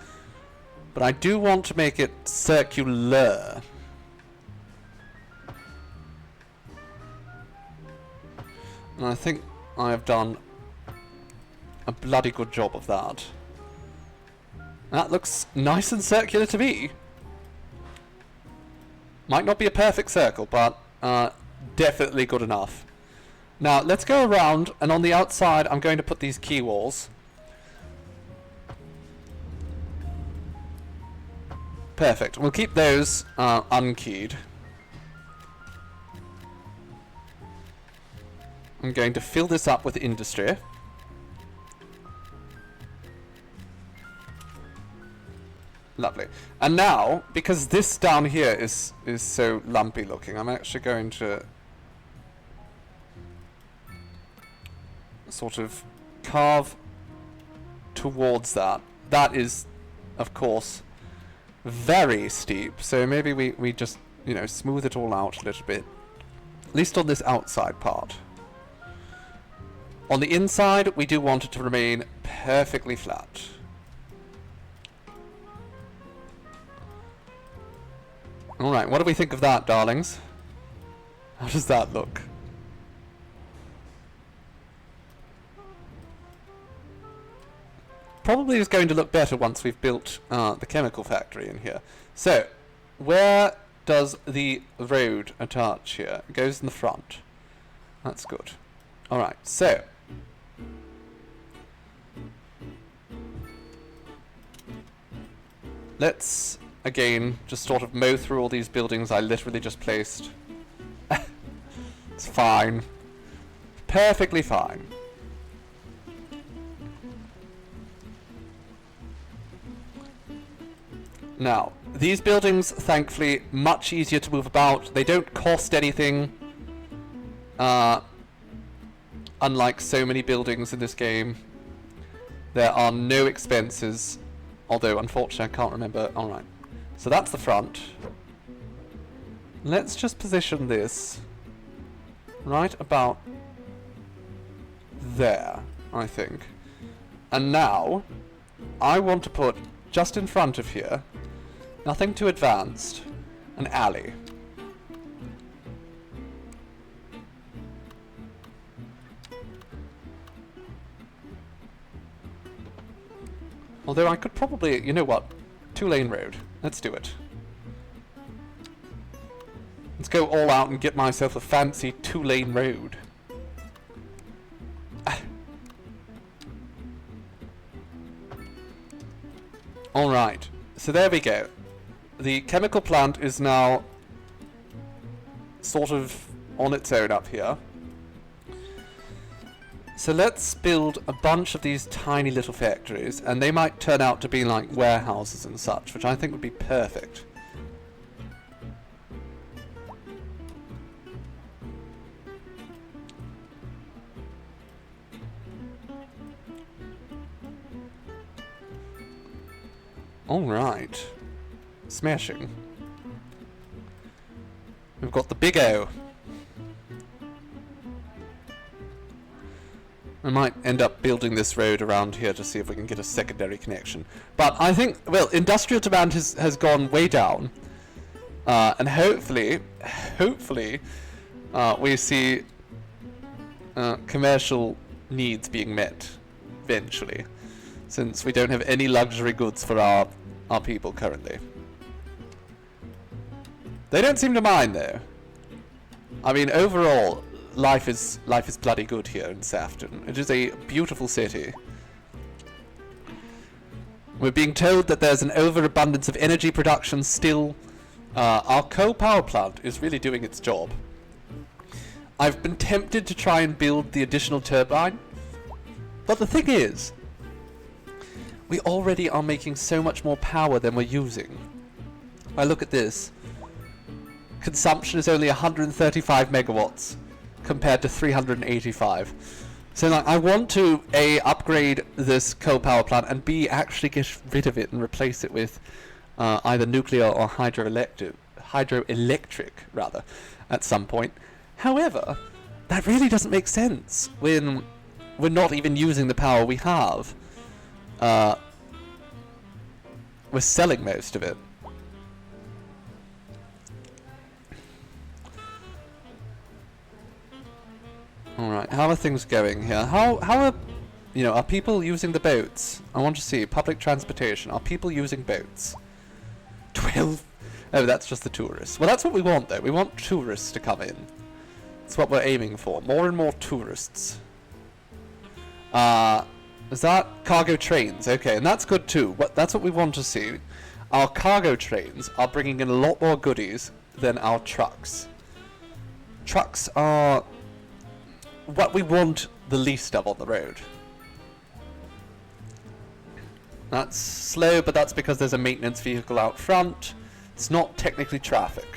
But I do want to make it circular. And I think I have done a bloody good job of that. That looks nice and circular to me. Might not be a perfect circle, but definitely good enough. Now, let's go around, and on the outside, I'm going to put these key walls. Perfect. We'll keep those unkeyed. I'm going to fill this up with industry. Lovely. And now, because this down here is so lumpy looking, I'm actually going to sort of carve towards that. That is, of course, very steep, so maybe we just, you know, smooth it all out a little bit. At least on this outside part. On the inside, we do want it to remain perfectly flat. Alright, what do we think of that, darlings? How does that look? Probably is going to look better once we've built the chemical factory in here. So, where does the road attach here? It goes in the front. That's good. Alright, so let's again just sort of mow through all these buildings I literally just placed. It's fine. Perfectly fine. Now, these buildings, thankfully, much easier to move about. They don't cost anything. Unlike so many buildings in this game. There are no expenses. Although, unfortunately, I can't remember. Alright. So that's the front. Let's just position this right about there, I think. And now, I want to put just in front of here, nothing too advanced, an alley. Although I could probably, you know what, 2-lane road. Let's do it. Let's go all out and get myself a fancy 2-lane road. Alright, so there we go. The chemical plant is now sort of on its own up here. So let's build a bunch of these tiny little factories, and they might turn out to be like warehouses and such, which I think would be perfect. Alright. Smashing. We've got the big O. I might end up building this road around here to see if we can get a secondary connection. But I think, well, industrial demand has gone way down. And hopefully, we see commercial needs being met eventually. Since we don't have any luxury goods for our people currently. They don't seem to mind though. I mean, overall, life is bloody good here in Saffton. It is a beautiful city. We're being told that there's an overabundance of energy production still. Our coal power plant is really doing its job. I've been tempted to try and build the additional turbine, but the thing is, we already are making so much more power than we're using. If I look at this, consumption is only 135 megawatts compared to 385. So like, I want to A, upgrade this coal power plant, and B, actually get rid of it and replace it with either nuclear or hydroelectric rather, at some point. However, that really doesn't make sense when we're not even using the power we have. We're selling most of it. Alright, how are things going here? How are, you know, are people using the boats? I want to see, public transportation. Are people using boats? 12? Oh, that's just the tourists. Well, that's what we want, though. We want tourists to come in. That's what we're aiming for. More and more tourists. Is that cargo trains? Okay, and that's good too. That's what we want to see. our cargo trains are bringing in a lot more goodies than our trucks. Trucks are what we want the least of on the road. That's slow, but that's because there's a maintenance vehicle out front. It's not technically traffic.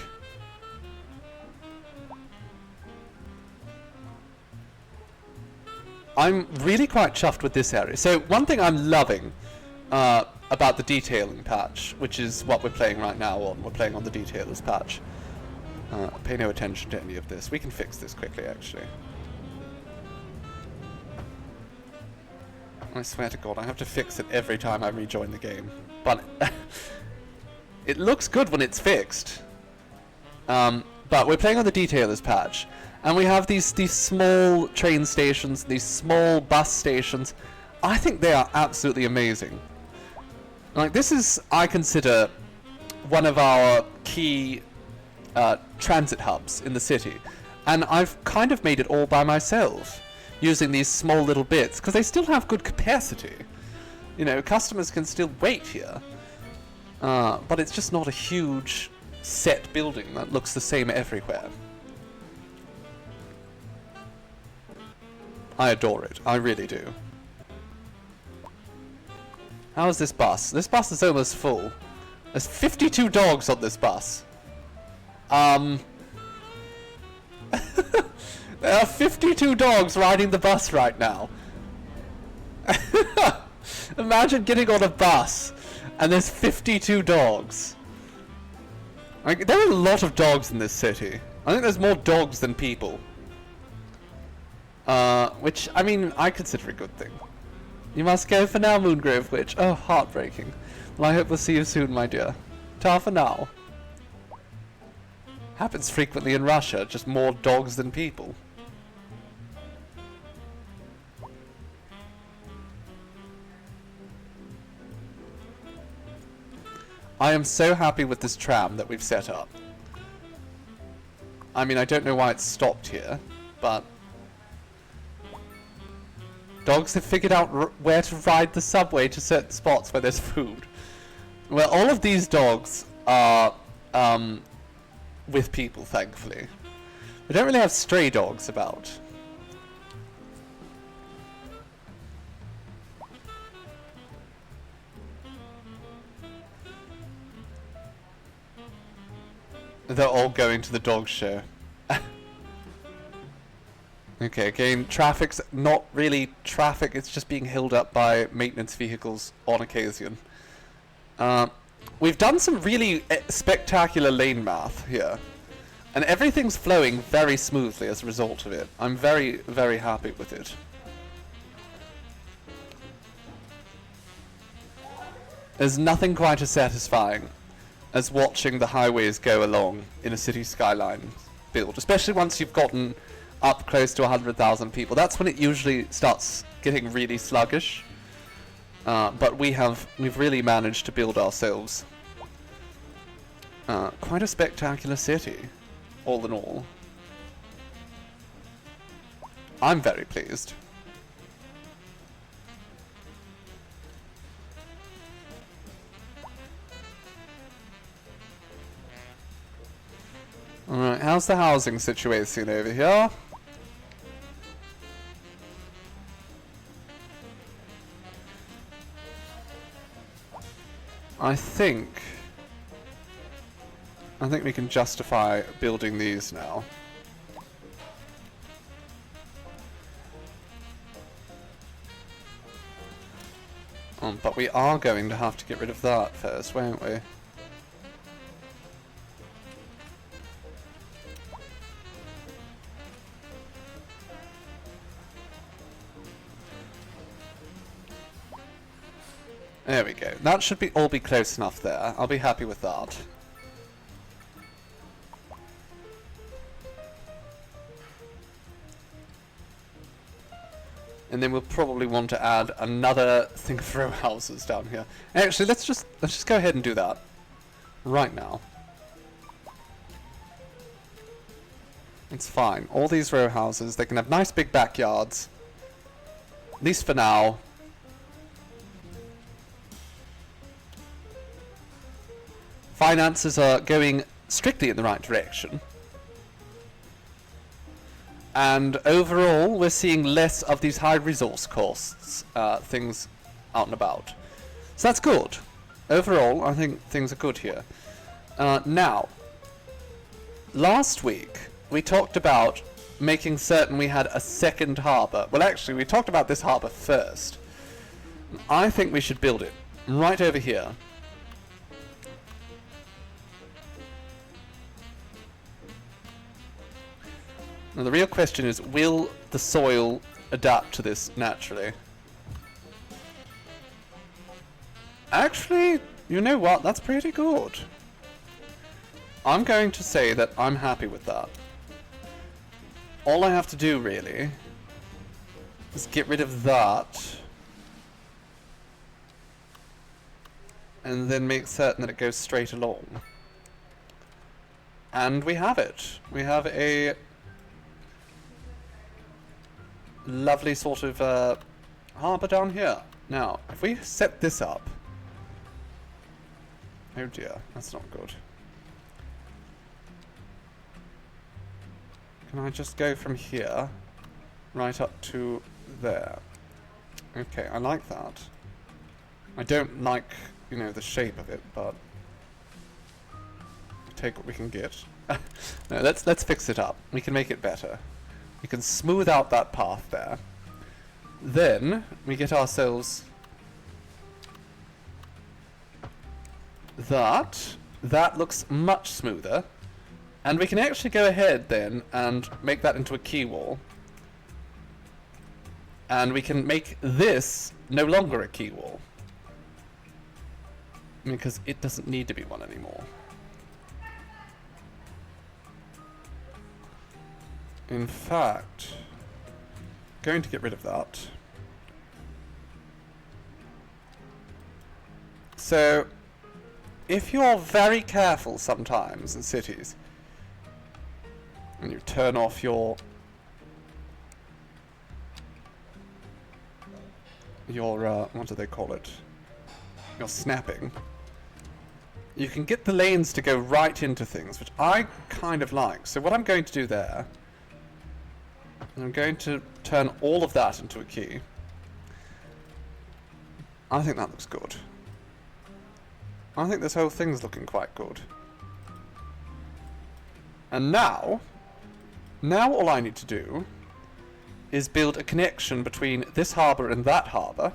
I'm really quite chuffed with this area. So one thing I'm loving about the detailing patch, which is what we're playing right now on. We're playing on the detailers patch. Pay no attention to any of this. We can fix this quickly, actually. I swear to God, I have to fix it every time I rejoin the game. But it looks good when it's fixed. But we're playing on the detailers patch. And we have these small train stations, these small bus stations. I think they are absolutely amazing. Like, this is, I consider, one of our key transit hubs in the city. And I've kind of made it all by myself, using these small little bits, because they still have good capacity. You know, customers can still wait here. But it's just not a huge set building that looks the same everywhere. I adore it. I really do. How is this bus? This bus is almost full. There's 52 dogs on this bus. There are 52 dogs riding the bus right now. Imagine getting on a bus and there's 52 dogs. Like, there are a lot of dogs in this city. I think there's more dogs than people. Which, I mean, I consider a good thing. You must go for now, Moongrove Witch. Oh, heartbreaking. Well, I hope we'll see you soon, my dear. Ta for now. Happens frequently in Russia, just more dogs than people. I am so happy with this tram that we've set up. I mean, I don't know why it's stopped here, but dogs have figured out where to ride the subway to certain spots where there's food. Well, all of these dogs are with people, thankfully. We don't really have stray dogs about. They're all going to the dog show. Okay, again, traffic's not really traffic, it's just being held up by maintenance vehicles on occasion. We've done some really spectacular lane math here. And everything's flowing very smoothly as a result of it. I'm very, very happy with it. There's nothing quite as satisfying as watching the highways go along in a city skyline build, especially once you've gotten up close to 100,000 people. That's when it usually starts getting really sluggish. But we've really managed to build ourselves quite a spectacular city, all in all. I'm very pleased. Alright, how's the housing situation over here? I think we can justify building these now. But we are going to have to get rid of that first, won't we? There we go. That should all be close enough there. I'll be happy with that. And then we'll probably want to add another thing of row houses down here. Actually, let's just go ahead and do that right now. It's fine. All these row houses, they can have nice big backyards. At least for now. finances are going strictly in the right direction. And overall, we're seeing less of these high resource costs, things out and about. So that's good. Overall, I think things are good here. Now, last week, we talked about making certain we had a second harbour. Well, actually, we talked about this harbour first. I think we should build it right over here. Now, the real question is, will the soil adapt to this naturally? Actually, you know what? That's pretty good. I'm going to say that I'm happy with that. All I have to do, really, is get rid of that. And then make certain that it goes straight along. And we have it. We have a lovely sort of harbour down here. Now, if we set this up... Oh dear, that's not good. Can I just go from here right up to there? Okay, I like that. I don't like, you know, the shape of it, but take what we can get. No, let's fix it up. We can make it better. We can smooth out that path there. Then we get ourselves that. That looks much smoother. And we can actually go ahead then and make that into a quay wall. And we can make this no longer a quay wall. Because it doesn't need to be one anymore. In fact, going to get rid of that. So, if you're very careful sometimes in cities, and you turn off your what do they call it? Your snapping. You can get the lanes to go right into things, which I kind of like. So what I'm going to do there, I'm going to turn all of that into a key. I think that looks good. I think this whole thing's looking quite good. And now all I need to do is build a connection between this harbour and that harbour.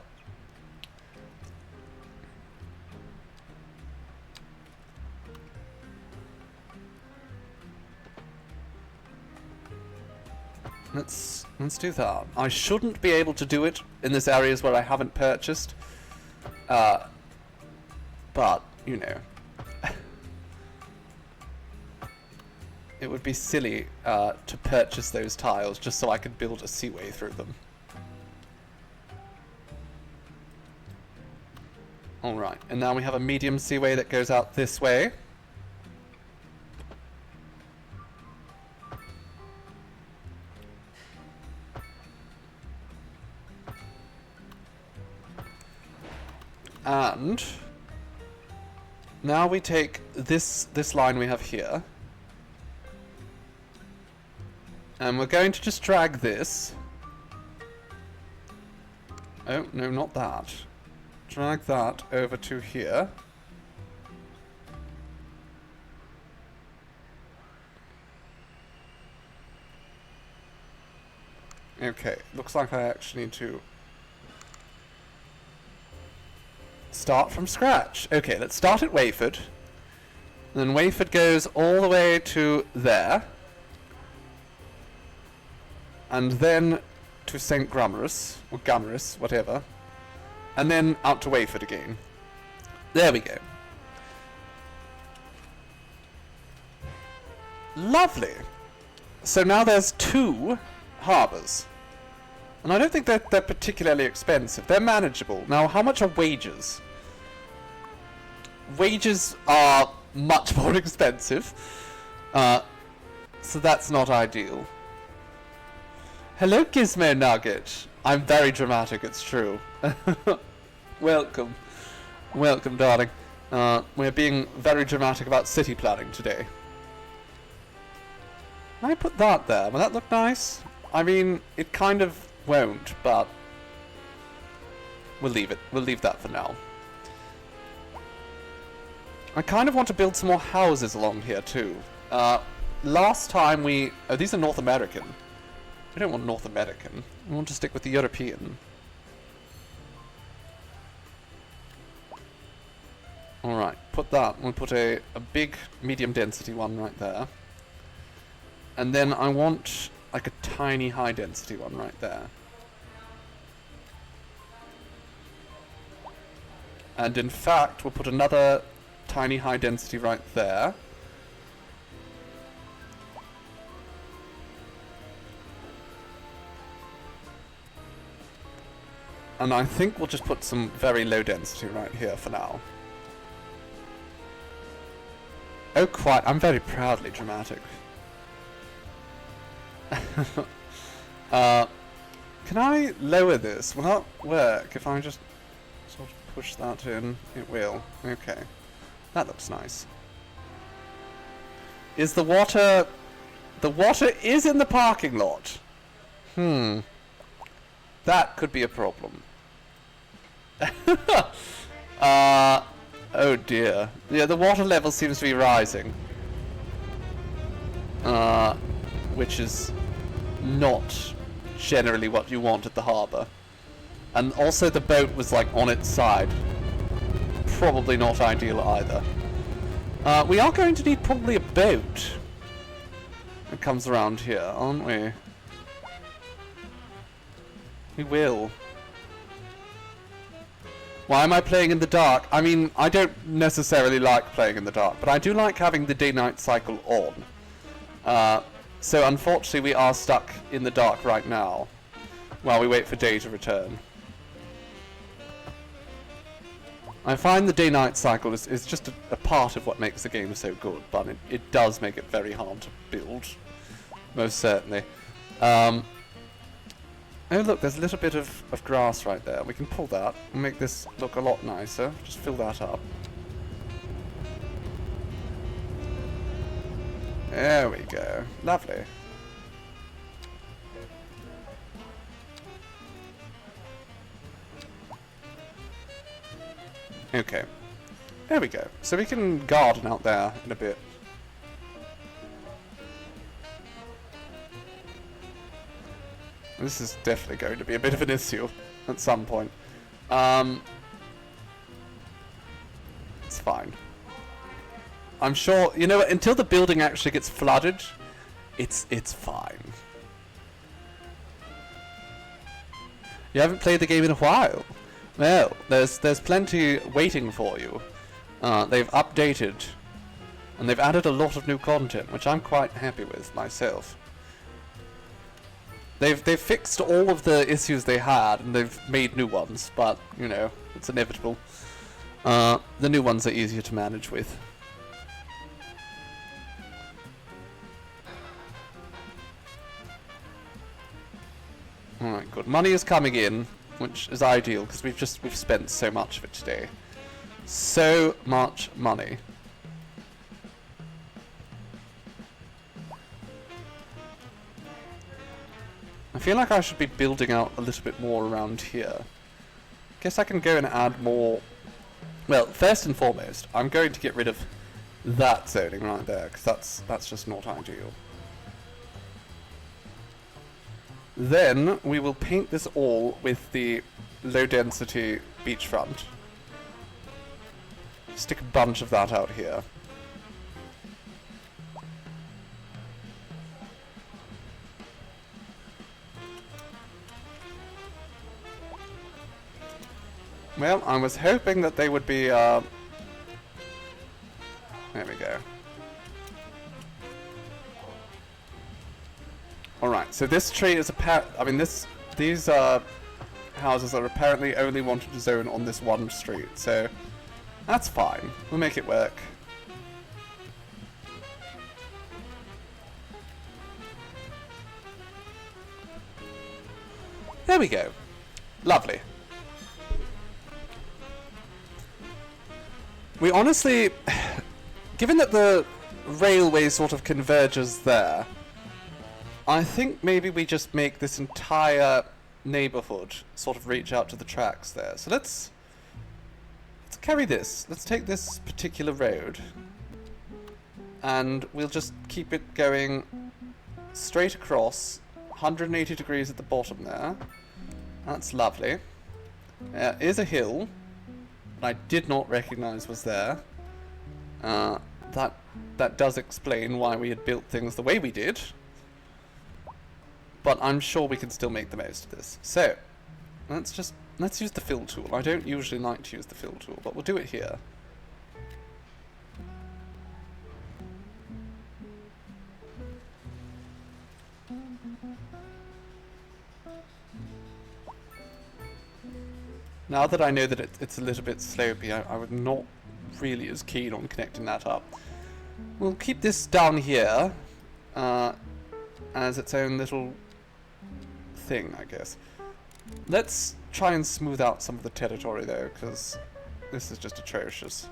Let's do that. I shouldn't be able to do it in this areas where I haven't purchased. But, you know. It would be silly to purchase those tiles just so I could build a seaway through them. Alright, and now we have a medium seaway that goes out this way. And now we take this line we have here, and we're going to just drag this. Oh, no, not that. Drag that over to here. Okay, looks like I actually need to start from scratch. Okay, let's start at Wayford. Then Wayford goes all the way to there. And then to St. Grummerus, or Gummerus, whatever. And then out to Wayford again. There we go. Lovely. So now there's 2 harbours. And I don't think they're particularly expensive. They're manageable. Now, how much are wages? Wages are much more expensive. So that's not ideal. Hello, Gizmo Nugget. I'm very dramatic, it's true. Welcome. Welcome, darling. We're being very dramatic about city planning today. Can I put that there? Will that look nice? I mean, it kind of won't, but we'll leave it. We'll leave that for now. I kind of want to build some more houses along here too. Last time we... Oh, these are North American. We don't want North American. We want to stick with the European. Alright, put that. We'll put a big medium density one right there. And then I want like a tiny high density one right there. And in fact, we'll put another tiny high density right there. And I think we'll just put some very low density right here for now. Oh, quite. I'm very proudly dramatic. Can I lower this? Will that work if I just sort of push that in? It will. Okay. That looks nice. Is the water... The water is in the parking lot. That could be a problem. Oh dear. Yeah, the water level seems to be rising. Which is not generally what you want at the harbour. And also the boat was like on its side. Probably not ideal either. We are going to need probably a boat that comes around here, aren't we? We will. Why am I playing in the dark? I mean, I don't necessarily like playing in the dark, but I do like having the day-night cycle on. So unfortunately we are stuck in the dark right now, while we wait for day to return. I find the day-night cycle is just a part of what makes the game so good, but it does make it very hard to build. Most certainly. Oh look, there's a little bit of grass right there. We can pull that and make this look a lot nicer. Just fill that up. There we go. Lovely. Okay. There we go. So we can garden out there in a bit. This is definitely going to be a bit of an issue at some point. It's fine. I'm sure, you know, until the building actually gets flooded, it's fine. You haven't played the game in a while. Well, there's plenty waiting for you. They've updated, and they've added a lot of new content, which I'm quite happy with myself. They've fixed all of the issues they had, and they've made new ones, but, you know, it's inevitable. The new ones are easier to manage with. Alright, good. Money is coming in, which is ideal, because we've spent so much of it today. So much money. I feel like I should be building out a little bit more around here. Guess I can go and add more... Well, first and foremost, I'm going to get rid of that zoning right there, because that's just not ideal. Then, we will paint this all with the low-density beachfront. Stick a bunch of that out here. Well, I was hoping that they would be, there we go. Alright, so this tree is these houses are apparently only wanted to zone on this one street, so that's fine. We'll make it work. There we go. Lovely. We honestly, given that the railway sort of converges there, I think maybe we just make this entire neighborhood sort of reach out to the tracks there. So let's carry this. Let's take this particular road, and we'll just keep it going straight across, 180 degrees at the bottom there. That's lovely. There is a hill that I did not recognize was there. That does explain why we had built things the way we did. But I'm sure we can still make the most of this. So, let's use the fill tool. I don't usually like to use the fill tool, but we'll do it here. Now that I know that it's a little bit slopey, I would not really as keen on connecting that up. We'll keep this down here as its own little thing, I guess. Let's try and smooth out some of the territory though, because this is just atrocious.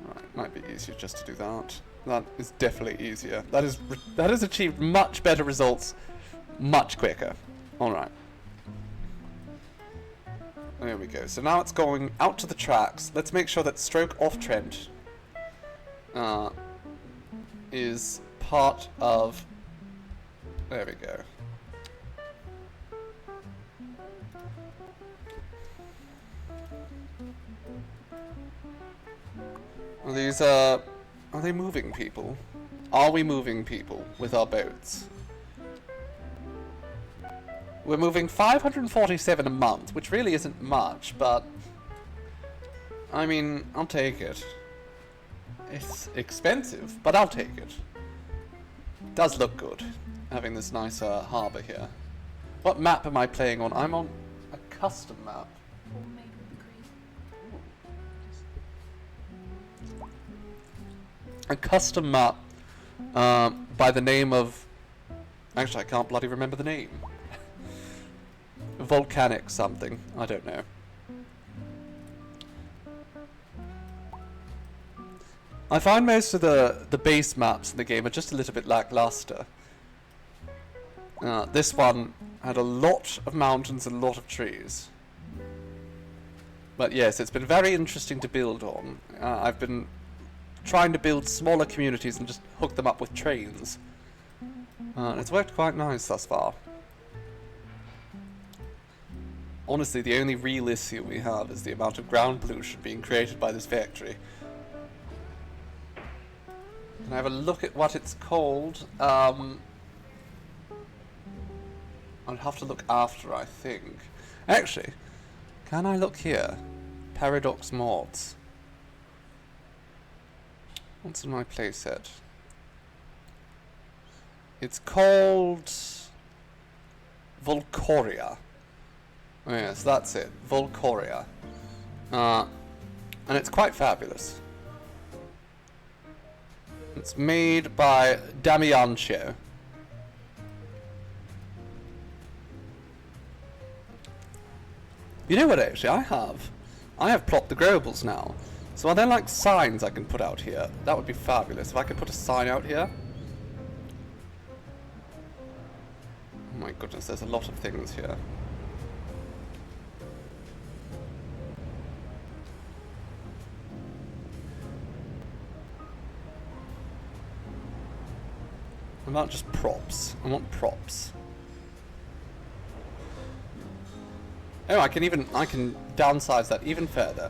Right, might be easier just to do that. That is definitely easier. That has achieved much better results, much quicker. Alright. There we go. So now it's going out to the tracks. Let's make sure that stroke off trend is part of... There we go. Are these, are they moving people? Are we moving people with our boats? We're moving 547 a month, which really isn't much, but... I mean, I'll take it. It's expensive, but I'll take it. Does look good, having this nice harbour here. What map am I playing on? I'm on a custom map. A custom map by the name of... Actually, I can't bloody remember the name. Volcanic something. I don't know. I find most of the base maps in the game are just a little bit lackluster. This one had a lot of mountains and a lot of trees. But yes, it's been very interesting to build on. I've been trying to build smaller communities and just hook them up with trains. It's worked quite nice thus far. Honestly, the only real issue we have is the amount of ground pollution being created by this factory. Can I have a look at what it's called? I'll have to look after, I think. Actually, can I look here? Paradox mods. What's in my playset? It's called Volcoria. Oh yes, that's it. Volcoria. And it's quite fabulous. It's made by Damiancio. You know what, actually, I have plopped the growables now. So are there like signs I can put out here? That would be fabulous. If I could put a sign out here. Oh my goodness, there's a lot of things here. I want just props. I want props. Oh, I can downsize that even further.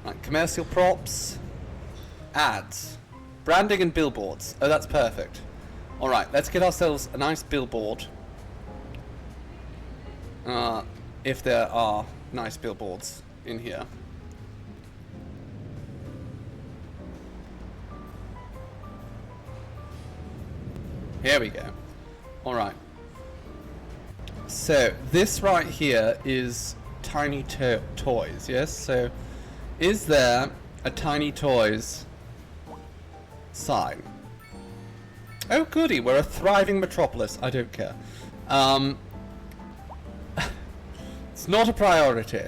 Right, commercial props, ads, branding and billboards. Oh, that's perfect. All right, let's get ourselves a nice billboard. If there are nice billboards in here. Here we go. Alright. So, this right here is Tiny Toys, yes? So, is there a Tiny Toys sign? Oh goody, we're a thriving metropolis. I don't care. It's not a priority.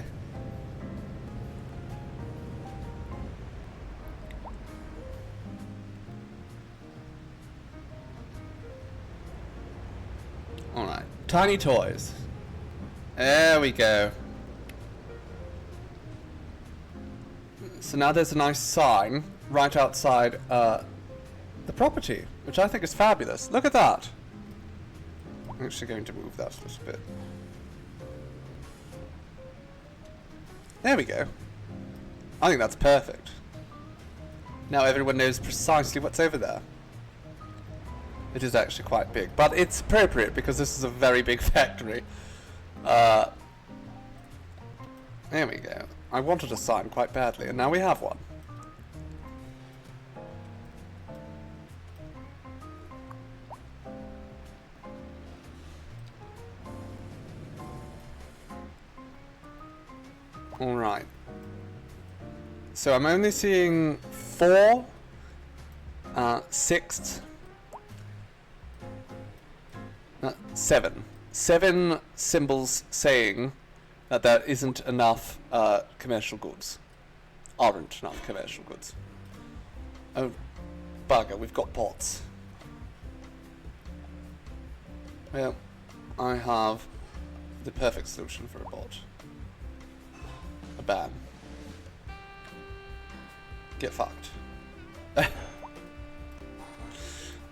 Alright, tiny toys. There we go. So now there's a nice sign right outside the property, which I think is fabulous. Look at that. I'm actually going to move that a little bit. There we go. I think that's perfect. Now everyone knows precisely what's over there. It is actually quite big, but it's appropriate because this is a very big factory. There we go. I wanted a sign quite badly, and now we have one. Alright. So I'm only seeing 4 6 7. 7 symbols saying that there isn't enough commercial goods. Aren't enough commercial goods. Oh, bugger, we've got bots. Well, I have the perfect solution for a bot. A ban. Get fucked.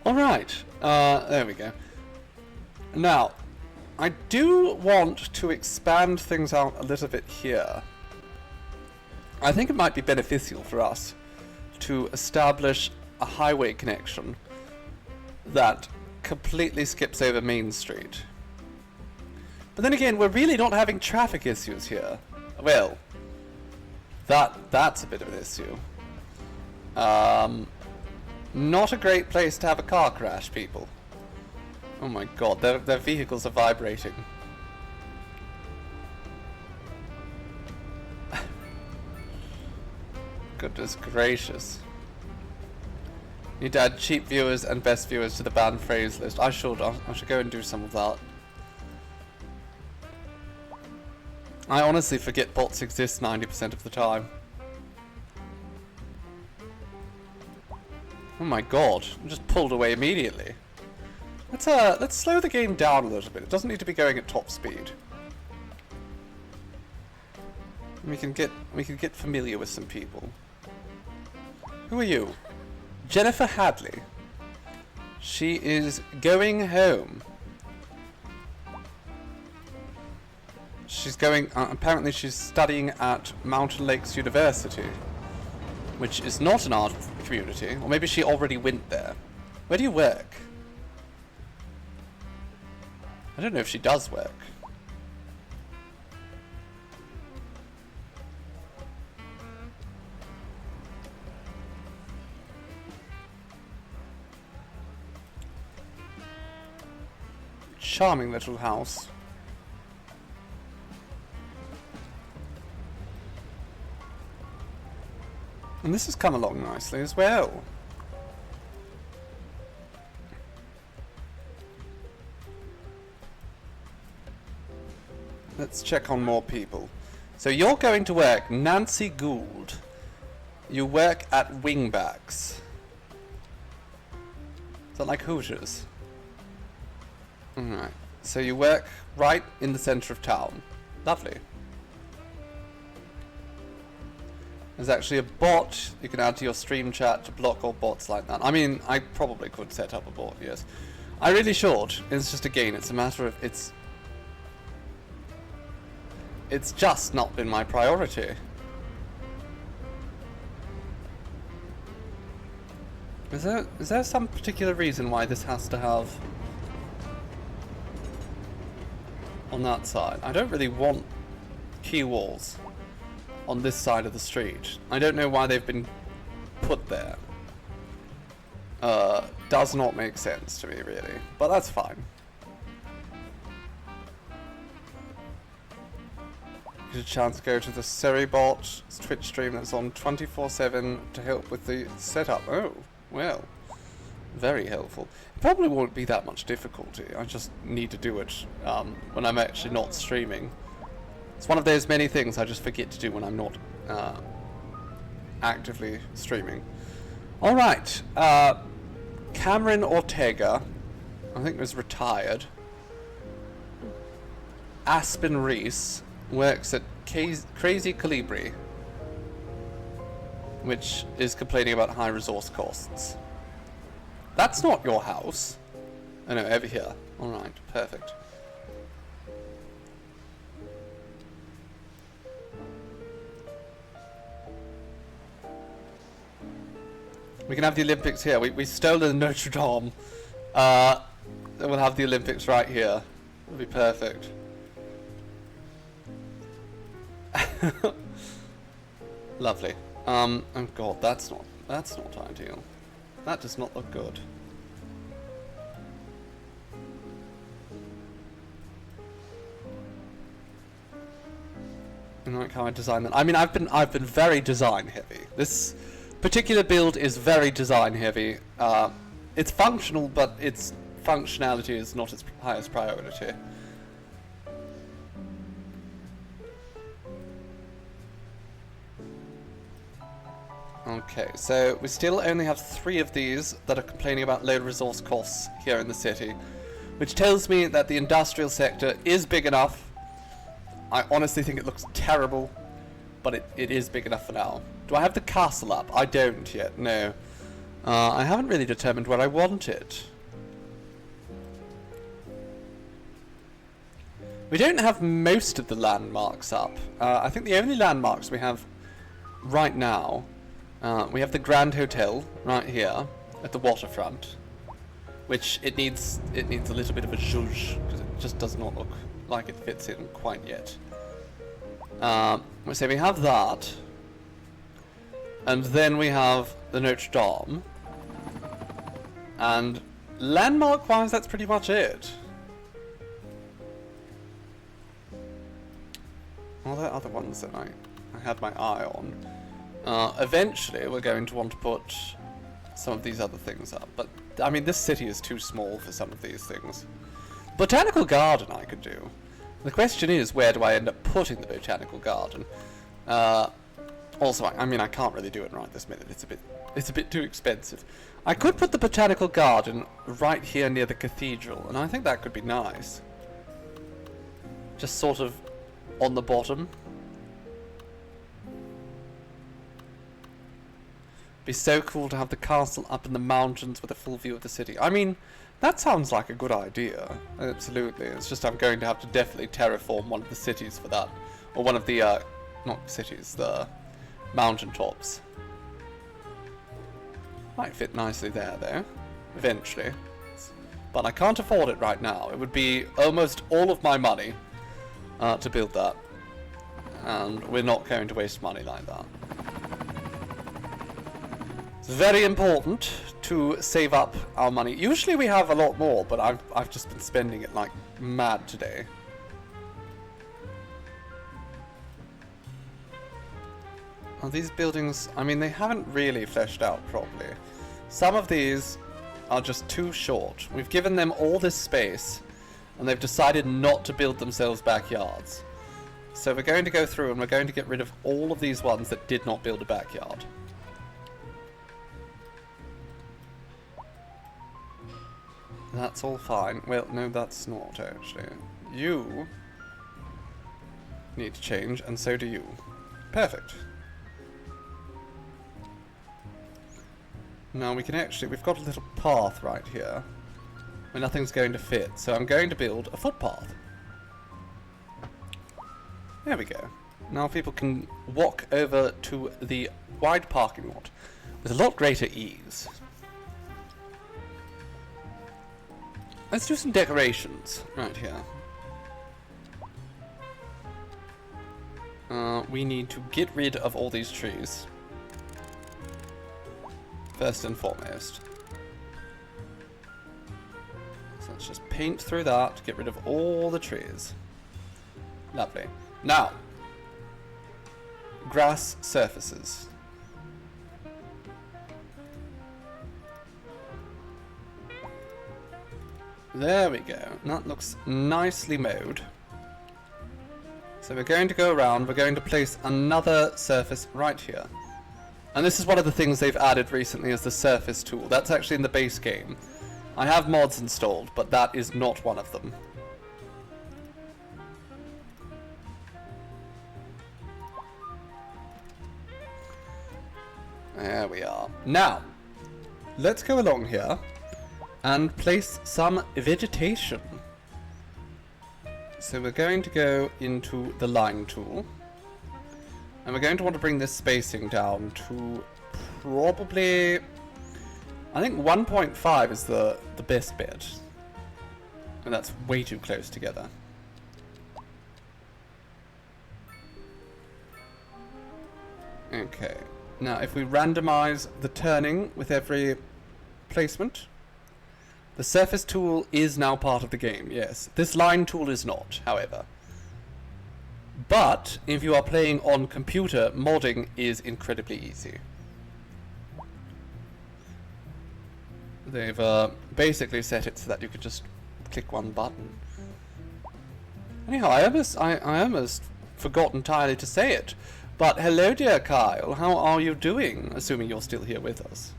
Alright, there we go. Now, I do want to expand things out a little bit here. I think it might be beneficial for us to establish a highway connection that completely skips over Main Street. But then again, we're really not having traffic issues here. Well, that's a bit of an issue. Not a great place to have a car crash, people. Oh my god, their vehicles are vibrating. Goodness gracious. Need to add cheap viewers and best viewers to the banned phrase list. I should go and do some of that. I honestly forget bots exist 90% of the time. Oh my god, I'm just pulled away immediately. Let's slow the game down a little bit. It doesn't need to be going at top speed. We can get familiar with some people. Who are you? Jennifer Hadley. She is going home. She's going, apparently she's studying at Mountain Lakes University, which is not an art community, or maybe she already went there. Where do you work? I don't know if she does work. Charming little house. And this has come along nicely as well. Let's check on more people. So you're going to work, Nancy Gould. You work at Wingbacks. Is that like Hooters? Alright. So you work right in the centre of town. Lovely. There's actually a bot you can add to your stream chat to block all bots like that. I mean, I probably could set up a bot, yes. I really should. It's just, again, it's a matter of, it's just not been my priority. Is there some particular reason why this has to have on that side? I don't really want key walls on this side of the street. I don't know why they've been put there. Does not make sense to me, really. But that's fine. Get a chance to go to the Seribot Twitch stream that's on 24/7 to help with the setup. Oh, well. Very helpful. It probably won't be that much difficulty. I just need to do it when I'm actually not streaming. It's one of those many things I just forget to do when I'm not actively streaming. Alright, Cameron Ortega, I think was retired. Aspen Reese works at Crazy Calibri, which is complaining about high resource costs. That's not your house. Oh no, over here. Alright, perfect. We can have the Olympics here. We stole the Notre Dame. We'll have the Olympics right here. It'll be perfect. Lovely. Oh god, that's not ideal. That does not look good. I like how I designed that. I mean, I've been very design heavy. This particular build is very design heavy. It's functional, but its functionality is not its highest priority. Okay, so we still only have 3 of these that are complaining about low resource costs here in the city, which tells me that the industrial sector is big enough. I honestly think it looks terrible, but it is big enough for now. Do I have the castle up? I don't yet, no. I haven't really determined where I want it. We don't have most of the landmarks up. I think the only landmarks we have right now, we have the Grand Hotel right here at the waterfront, which it needs a little bit of a zhuzh, because it just does not look like it fits in quite yet. So we have that, and then we have the Notre Dame, and landmark-wise, that's pretty much it. Well, there are other ones that I had my eye on. Eventually, we're going to want to put some of these other things up, but I mean, this city is too small for some of these things. Botanical garden I could do. The question is, where do I end up putting the botanical garden? Also, I mean, I can't really do it right this minute. It's a bit too expensive. I could put the botanical garden right here near the cathedral, and I think that could be nice. Just sort of on the bottom. Be so cool to have the castle up in the mountains with a full view of the city. I mean, that sounds like a good idea. Absolutely. It's just I'm going to have to definitely terraform one of the cities for that. Or one of the, not cities, the mountaintops. Might fit nicely there, though. Eventually. But I can't afford it right now. It would be almost all of my money to build that. And we're not going to waste money like that. It's very important to save up our money. Usually we have a lot more, but I've just been spending it like mad today. Are these buildings, I mean, they haven't really fleshed out properly. Some of these are just too short. We've given them all this space, and they've decided not to build themselves backyards. So we're going to go through and we're going to get rid of all of these ones that did not build a backyard. That's all fine. Well, no, that's not, actually. You need to change, and so do you. Perfect. Now we can actually, we've got a little path right here where nothing's going to fit, so I'm going to build a footpath. There we go. Now people can walk over to the wide parking lot with a lot greater ease. Let's do some decorations right here. We need to get rid of all these trees. First and foremost. So let's just paint through that to get rid of all the trees. Lovely. Now, grass surfaces. There we go. That looks nicely mowed. So we're going to go around, we're going to place another surface right here. And this is one of the things they've added recently as the surface tool. That's actually in the base game. I have mods installed, but that is not one of them. There we are. Now, let's go along here and place some vegetation. So we're going to go into the line tool. And we're going to want to bring this spacing down to probably... I think 1.5 is the best bet. And that's way too close together. Okay. Now, if we randomize the turning with every placement, the surface tool is now part of the game, yes. This line tool is not, however. But, if you are playing on computer, modding is incredibly easy. They've basically set it so that you could just click one button. Anyhow, I almost forgot entirely to say it. But hello, dear Kyle. How are you doing? Assuming you're still here with us.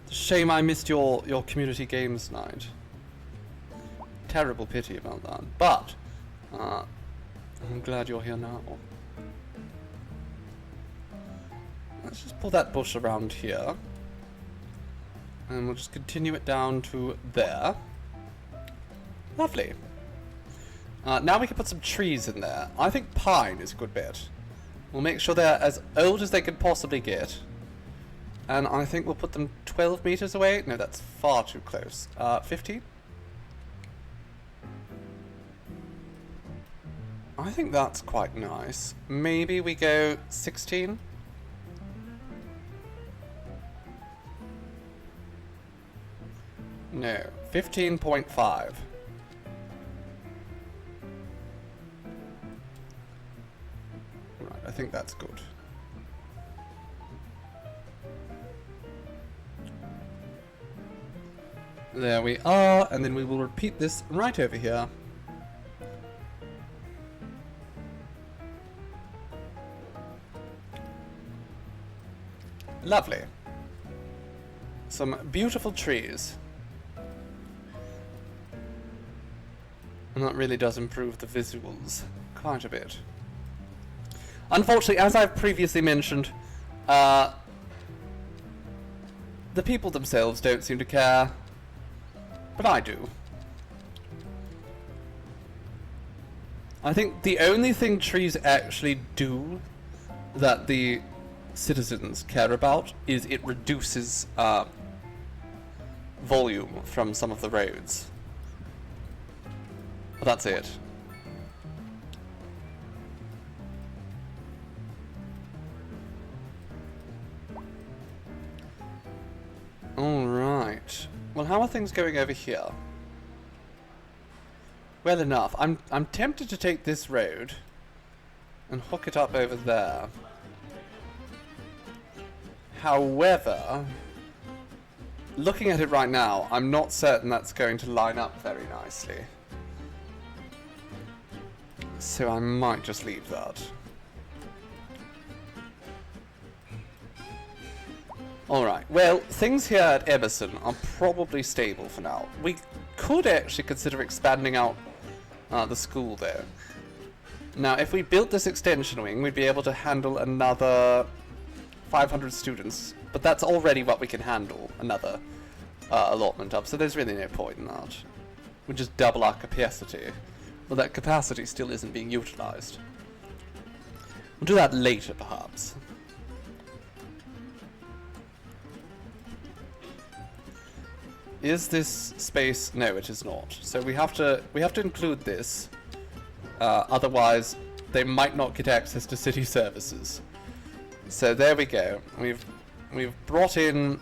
Shame I missed your community games night. Terrible pity about that. But I'm glad you're here now. Let's just pull that bush around here. And we'll just continue it down to there. Lovely. Now we can put some trees in there. I think pine is a good bet. We'll make sure they're as old as they can possibly get. And I think we'll put them 12 meters away. No, that's far too close. 15? I think that's quite nice. Maybe we go 16? No, 15.5. Right, I think that's good. There we are, and then we will repeat this right over here. Lovely. Some beautiful trees. And that really does improve the visuals quite a bit. Unfortunately, as I've previously mentioned, the people themselves don't seem to care. But I do. I think the only thing trees actually do that the citizens care about is it reduces volume from some of the roads. But that's it. Alright. Well, how are things going over here? Well enough. I'm tempted to take this road and hook it up over there. However, looking at it right now, I'm not certain that's going to line up very nicely. So I might just leave that. Alright, well, things here at Emerson are probably stable for now. We could actually consider expanding out the school there. Now, if we built this extension wing, we'd be able to handle another 500 students. But that's already what we can handle, another allotment of, so there's really no point in that. We just double our capacity. But that capacity still isn't being utilized. We'll do that later, perhaps. Is this space? No, it is not. So we have to include this. Otherwise, they might not get access to city services. So there we go. We've brought in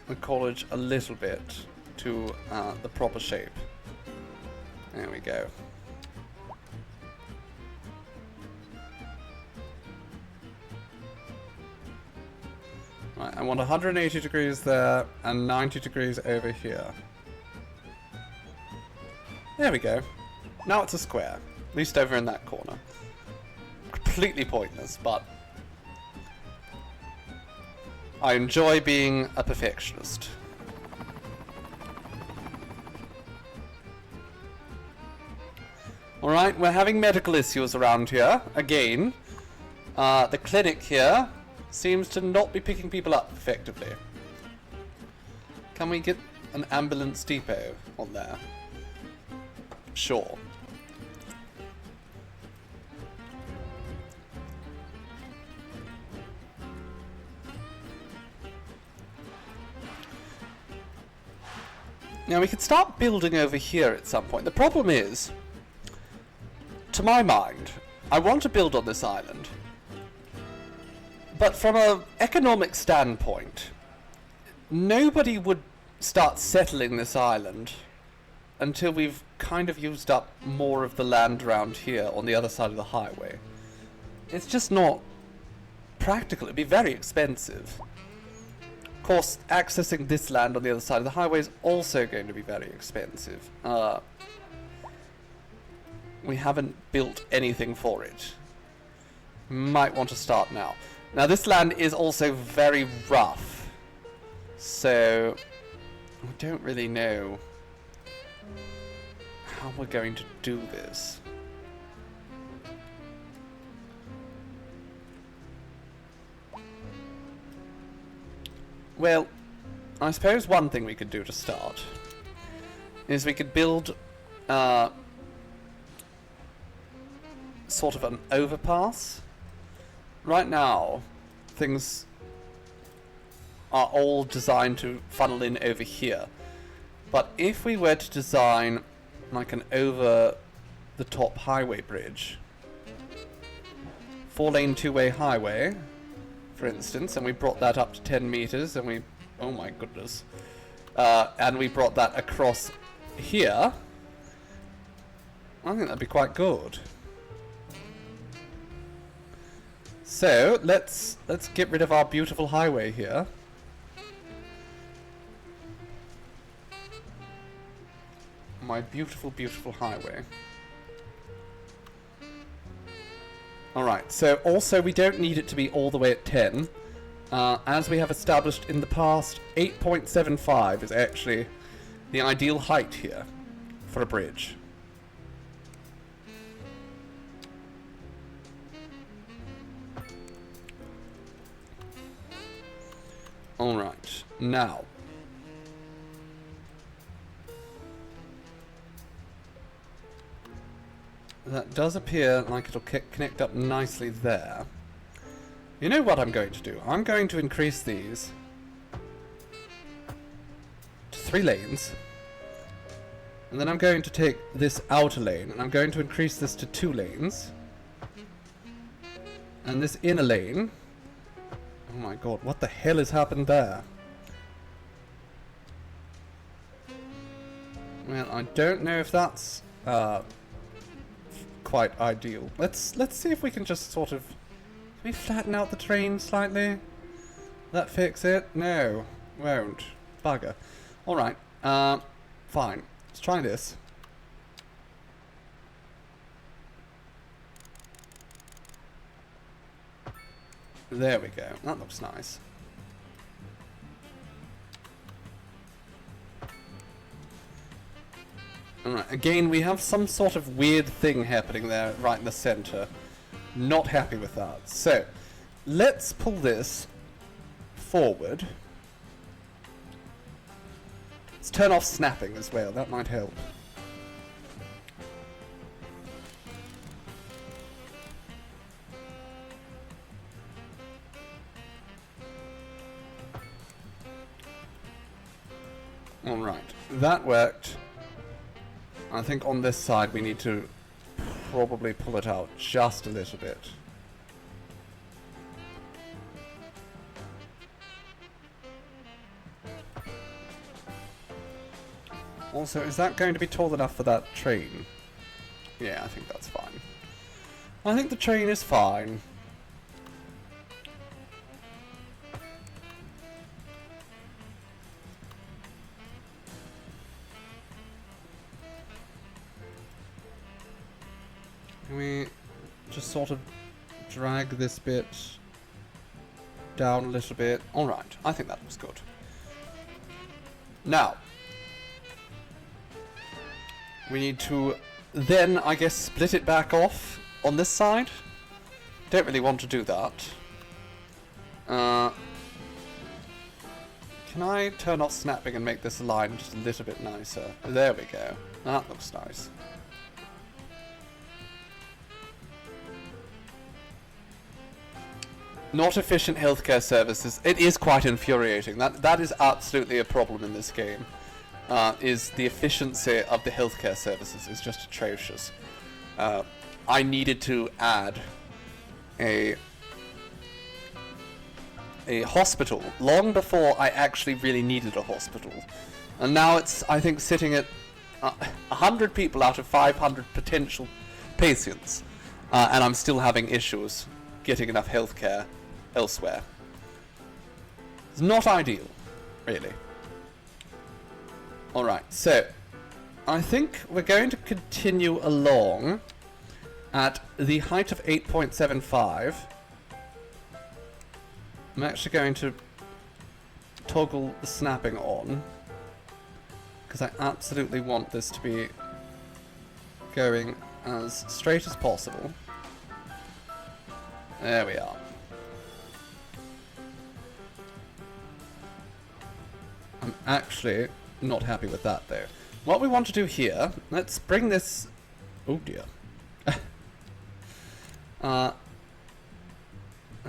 the college a little bit to the proper shape. There we go. Right, I want 180 degrees there and 90 degrees over here. There we go. Now it's a square. At least over in that corner. Completely pointless, but I enjoy being a perfectionist. Alright, we're having medical issues around here, again. The clinic here seems to not be picking people up effectively. Can we get an ambulance depot on there? Sure. Now we could start building over here at some point. The problem is, to my mind, I want to build on this island. But from an economic standpoint, nobody would start settling this island until we've kind of used up more of the land around here on the other side of the highway. It's just not practical. It'd be very expensive. Of course, accessing this land on the other side of the highway is also going to be very expensive. We haven't built anything for it. Might want to start now. Now this land is also very rough, so I don't really know how we're going to do this. Well, I suppose one thing we could do to start is we could build sort of an overpass. Right now, things are all designed to funnel in over here. But if we were to design like an over-the-top highway bridge, 4-lane two-way highway, for instance, and we brought that up to 10 meters, and we... oh my goodness. And we brought that across here, I think that'd be quite good. So, let's get rid of our beautiful highway here. My beautiful, beautiful highway. Alright, so also we don't need it to be all the way at 10. As we have established in the past, 8.75 is actually the ideal height here for a bridge. Alright, now. That does appear like it'll connect up nicely there. You know what I'm going to do? I'm going to increase these to 3 lanes. And then I'm going to take this outer lane and I'm going to increase this to 2 lanes. And this inner lane... oh my god, what the hell has happened there? Well, I don't know if that's quite ideal. Let's see if we can just sort of... can we flatten out the train slightly? That fix it? No, won't. Bugger. Alright, fine. Let's try this. There we go. That looks nice. Alright, again, we have some sort of weird thing happening there right in the center. Not happy with that. So, let's pull this forward. Let's turn off snapping as well. That might help. Alright, that worked. I think on this side we need to probably pull it out just a little bit. Also, is that going to be tall enough for that train? Yeah, I think that's fine. I think the train is fine. Can we just sort of drag this bit down a little bit? Alright, I think that looks good. Now, we need to then, I guess, split it back off on this side. Don't really want to do that. Can I turn off snapping and make this line just a little bit nicer? There we go. That looks nice. Not efficient healthcare services. It is quite infuriating. That is absolutely a problem in this game. Is the efficiency of the healthcare services is just atrocious. I needed to add a hospital long before I actually really needed a hospital, and now it's, I think, sitting at 100 people out of 500 potential patients, and I'm still having issues getting enough healthcare elsewhere. It's not ideal, really. Alright, so I think we're going to continue along at the height of 8.75. I'm actually going to toggle the snapping on, because I absolutely want this to be going as straight as possible. There we are. I'm actually not happy with that, though. What we want to do here, let's bring this... Oh dear. As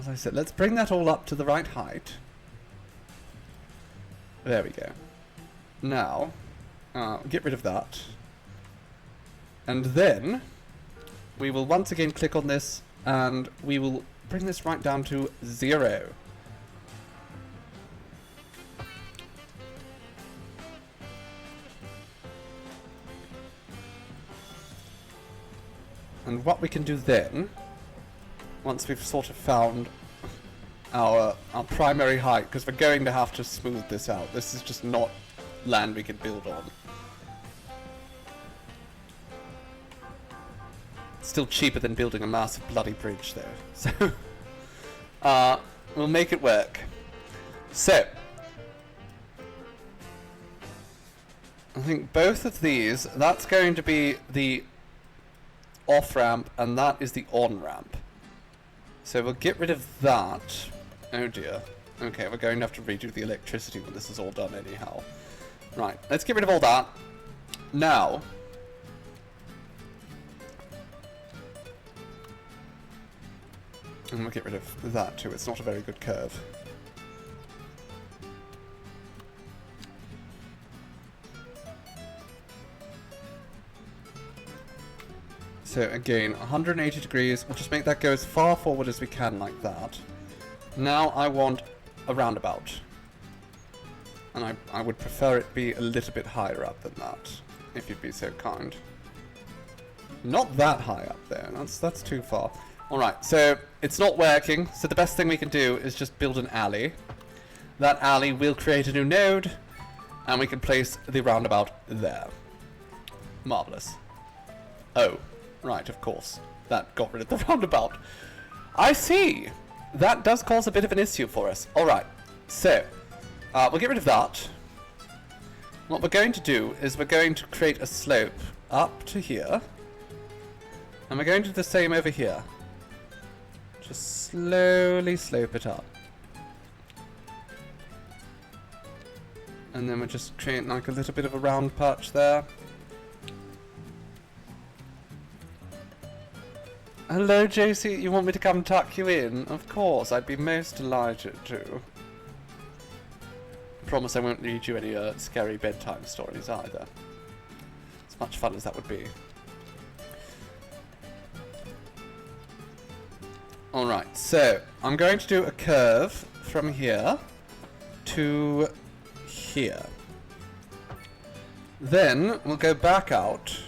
I said, let's bring that all up to the right height. There we go. Now, get rid of that. And then, we will once again click on this, and we will bring this right down to 0. And what we can do then, once we've sort of found our primary height, because we're going to have to smooth this out. This is just not land we can build on. Still cheaper than building a massive bloody bridge, though. So, we'll make it work. So, I think both of these, that's going to be the off-ramp, and that is the on-ramp. So we'll get rid of that. Oh dear. Okay, we're going to have to redo the electricity when this is all done anyhow. Right, let's get rid of all that. Now, and we'll get rid of that too. It's not a very good curve. So again, 180 degrees, we'll just make that go as far forward as we can like that. Now I want a roundabout. And I would prefer it be a little bit higher up than that, if you'd be so kind. Not that high up there, that's too far. Alright, so it's not working, so the best thing we can do is just build an alley. That alley will create a new node, and we can place the roundabout there. Marvellous. Oh. Right, of course. That got rid of the roundabout. I see! That does cause a bit of an issue for us. Alright, so, we'll get rid of that. What we're going to do is we're going to create a slope up to here. And we're going to do the same over here. Just slowly slope it up. And then we'll just create like a little bit of a round patch there. Hello, JC. You want me to come tuck you in? Of course, I'd be most delighted to. Promise I won't read you any scary bedtime stories either. As much fun as that would be. Alright, so I'm going to do a curve from here to here. Then we'll go back out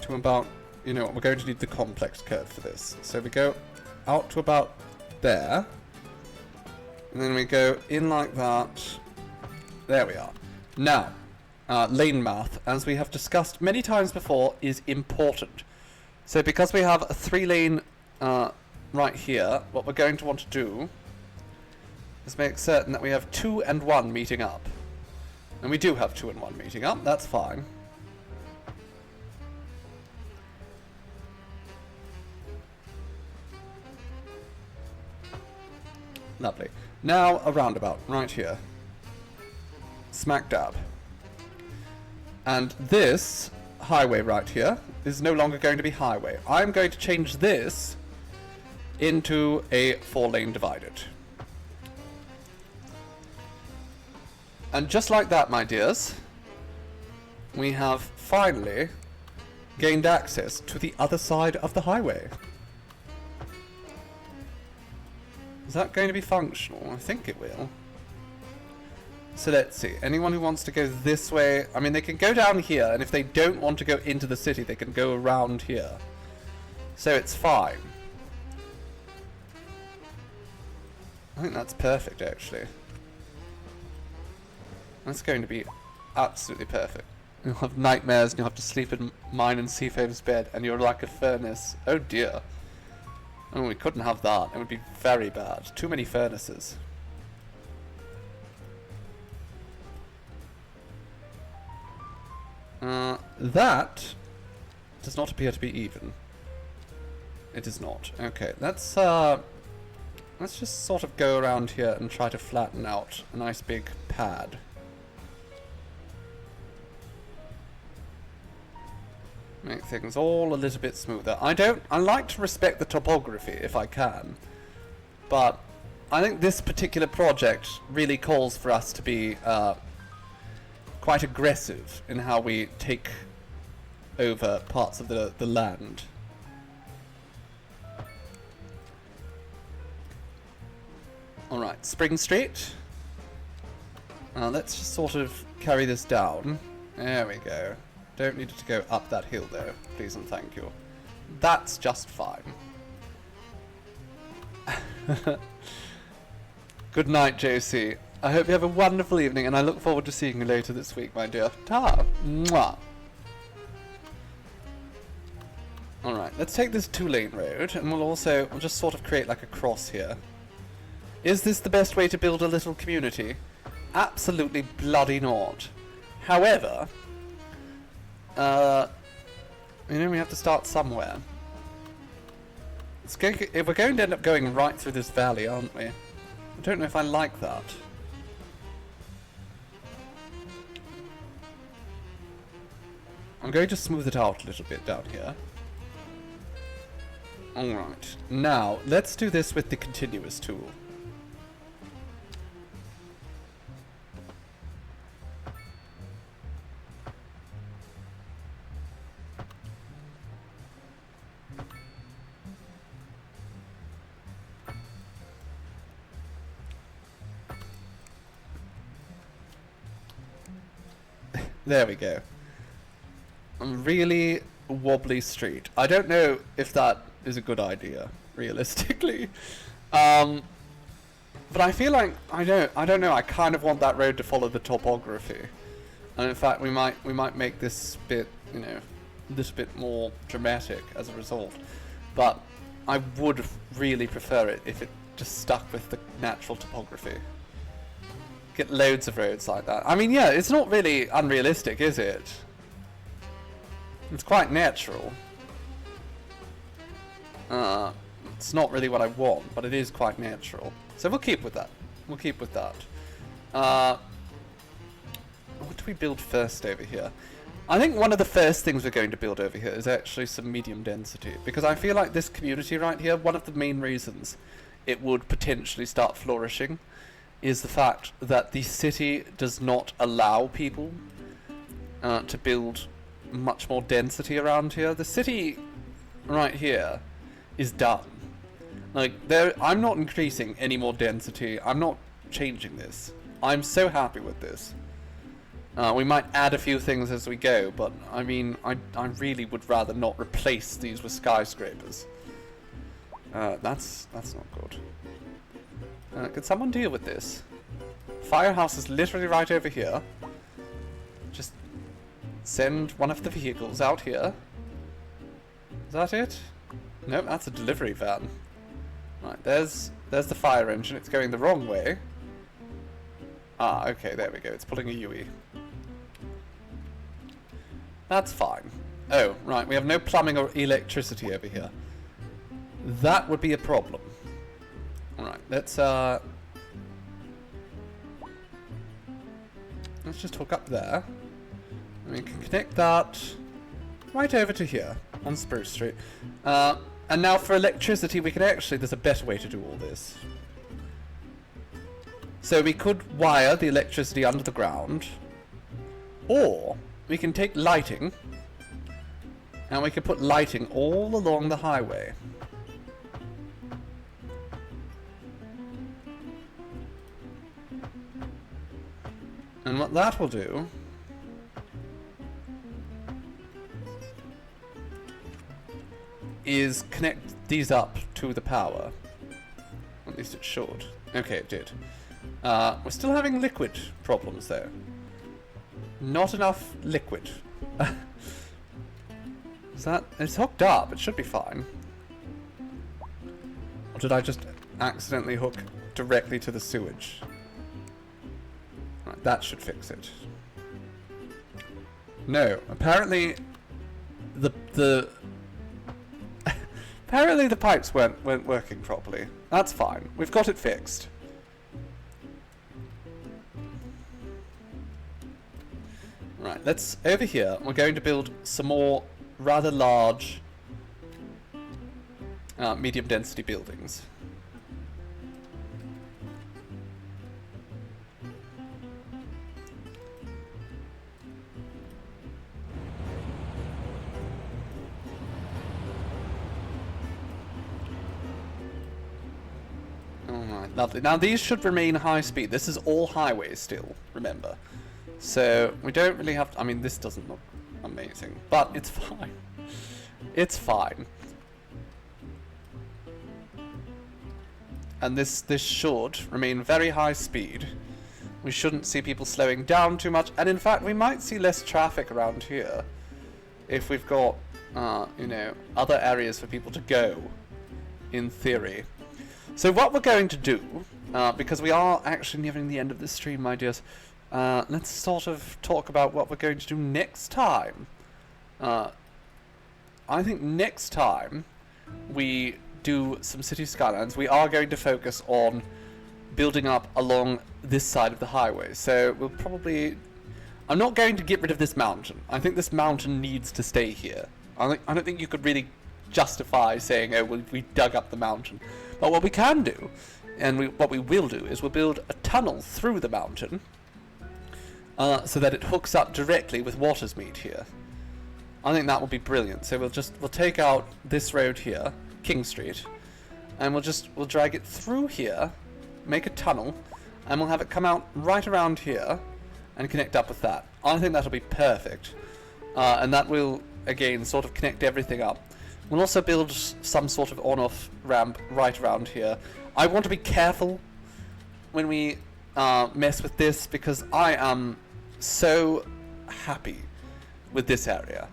to about, you know what, we're going to need the complex curve for this. So we go out to about there, and then we go in like that. There we are. Now, lane math, as we have discussed many times before, is important. So because we have a 3-lane right here, what we're going to want to do is make certain that we have 2 and 1 meeting up. And we do have 2 and 1 meeting up, that's fine. Lovely. Now a roundabout, right here. Smack dab. And this highway right here is no longer going to be highway. I'm going to change this into a 4-lane divided. And just like that, my dears, we have finally gained access to the other side of the highway. Is that going to be functional? I think it will. So let's see. Anyone who wants to go this way, I mean, they can go down here, and if they don't want to go into the city, they can go around here. So it's fine. I think that's perfect, actually. That's going to be absolutely perfect. You'll have nightmares, and you'll have to sleep in mine and Seafoam's bed, and you're like a furnace. Oh dear. Oh, we couldn't have that. It would be very bad. Too many furnaces. That does not appear to be even. It is not. Okay, let's just sort of go around here and try to flatten out a nice big pad. Make things all a little bit smoother. I like to respect the topography if I can, but I think this particular project really calls for us to be quite aggressive in how we take over parts of the land. Alright, Spring Street. Let's just sort of carry this down. There we go. Don't need it to go up that hill though, please and thank you. That's just fine. Good night, JC. I hope you have a wonderful evening, and I look forward to seeing you later this week, my dear. Ta! Mwah! Alright, let's take this 2-lane road, and we'll just sort of create like a cross here. Is this the best way to build a little community? Absolutely bloody not. However, you know, we have to start somewhere. We're going to end up going right through this valley, aren't we? I don't know if I like that. I'm going to smooth it out a little bit down here. Alright, now let's do this with the continuous tool. There we go. A really wobbly street. I don't know if that is a good idea, realistically. But I feel like I don't know. I kind of want that road to follow the topography, and in fact, we might make this bit, you know, a little bit more dramatic as a result. But I would really prefer it if it just stuck with the natural topography. Get loads of roads like that. I mean, yeah, it's not really unrealistic, is it? It's quite natural. It's not really what I want, but it is quite natural. So we'll keep with that. We'll keep with that. What do we build first over here? I think one of the first things we're going to build over here is actually some medium density, because I feel like this community right here, one of the main reasons it would potentially start flourishing is the fact that the city does not allow people to build much more density around here. The city right here is done. Like, I'm not increasing any more density. I'm not changing this. I'm so happy with this. We might add a few things as we go, but I mean, I really would rather not replace these with skyscrapers. That's not good. Can someone deal with this? Firehouse is literally right over here. just send one of the vehicles out here. Is that it? Nope, that's a delivery van. Right, there's the fire engine. It's going the wrong way. Ah, okay, there we go. It's pulling a UE. That's fine. Oh, right, we have no plumbing or electricity over here. That would be a problem. Alright, let's just hook up there. And we can connect that right over to here on Spruce Street. And now for electricity, we can actually, there's a better way to do all this. So we could wire the electricity under the ground, or we can take lighting, and we can put lighting all along the highway. And what that will do is connect these up to the power. At least it should. Okay, it did. We're still having liquid problems though. Not enough liquid. Is that... It's hooked up, it should be fine. Or did I just accidentally hook directly to the sewage? Right, that should fix it. No, apparently the apparently the pipes weren't working properly. That's fine. We've got it fixed. Right, let's over here. We're going to build some more rather large medium density buildings. Alright, lovely. Now these should remain high speed. This is all highways still, remember. So we don't really have to, I mean, this doesn't look amazing, but it's fine. It's fine. And this should remain very high speed. We shouldn't see people slowing down too much, and in fact we might see less traffic around here if we've got, you know, other areas for people to go, in theory. So what we're going to do, because we are actually nearing the end of this stream, my dears, let's sort of talk about what we're going to do next time. I think next time we do some city skylines, we are going to focus on building up along this side of the highway. So we'll probably... I'm not going to get rid of this mountain. I think this mountain needs to stay here. I don't think you could really justify saying, oh, well, we dug up the mountain. But what we can do, and what we will do, is we'll build a tunnel through the mountain so that it hooks up directly with Watersmeet here. I think that will be brilliant. So we'll take out this road here, King Street, and we'll drag it through here, make a tunnel, and we'll have it come out right around here and connect up with that. I think that'll be perfect. And that will, again, sort of connect everything up. We'll also build some sort of on-off ramp right around here. I want to be careful when we mess with this, because I am so happy with this area,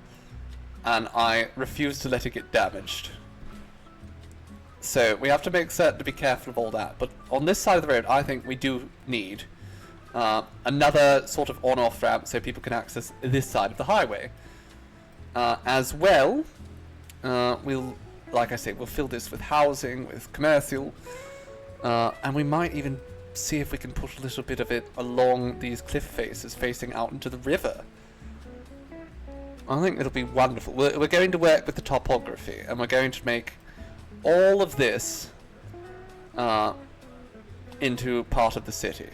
and I refuse to let it get damaged. So we have to make certain to be careful of all that. But on this side of the road, I think we do need another sort of on-off ramp so people can access this side of the highway. As well, we'll, like I say, we'll fill this with housing, with commercial, and we might even see if we can put a little bit of it along these cliff faces facing out into the river. I think it'll be wonderful. We're going to work with the topography, and we're going to make all of this into part of the city.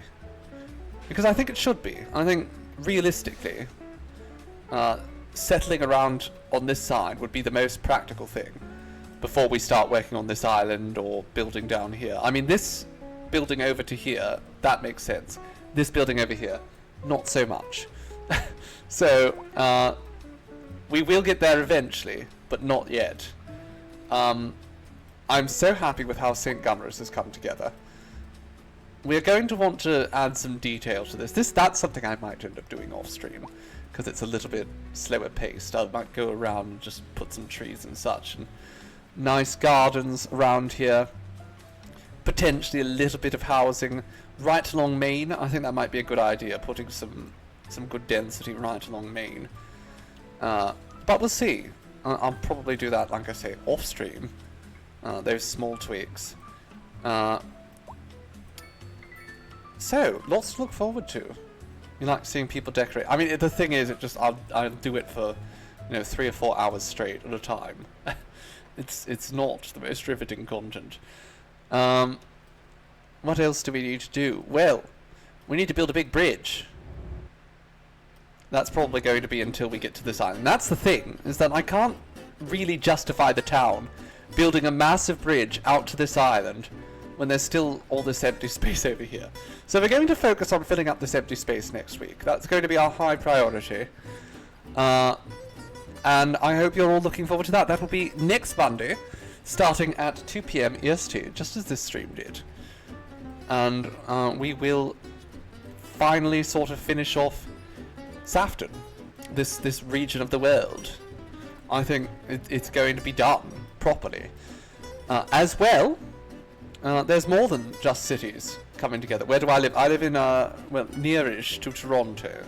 Because I think it should be. I think, realistically, settling around on this side would be the most practical thing before we start working on this island or building down here. I mean, this building over to here, that makes sense. This building over here, not so much. So, we will get there eventually, but not yet. I'm so happy with how St. Gunners has come together. we're going to want to add some detail to this. That's something I might end up doing off stream, because it's a little bit slower paced. I might go around and just put some trees and such, and nice gardens around here. Potentially a little bit of housing right along Main. I think that might be a good idea, putting some good density right along Main. But we'll see. I'll probably do that, like I say, off stream. Those small tweaks. So, lots to look forward to. You like seeing people decorate. I mean, the thing is, I'll do it for, 3 or 4 hours straight at a time. It's not the most riveting content. What else do we need to do? Well, we need to build a big bridge. That's probably going to be until we get to this island. That's the thing, is that I can't really justify the town building a massive bridge out to this island when there's still all this empty space over here. So we're going to focus on filling up this empty space next week. That's going to be our high priority. And I hope you're all looking forward to that. That will be next Monday, starting at 2 PM EST, just as this stream did. And we will finally sort of finish off Saffton, this region of the world. I think it's going to be done properly. As well, there's more than just cities coming together. Where do I live? I live in, nearish to Toronto.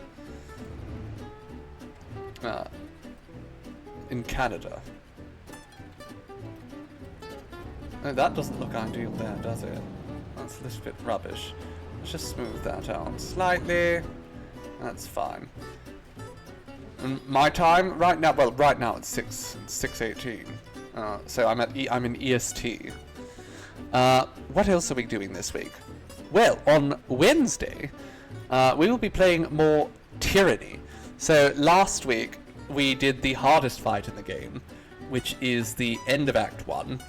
In Canada. Oh, that doesn't look ideal there, does it? That's a little bit rubbish. Let's just smooth that out slightly. That's fine. And my time right now, well, right now it's 6:18. So I'm in EST. What else are we doing this week? Well, on Wednesday, we will be playing more Tyranny. So last week we did the hardest fight in the game, which is the end of Act 1.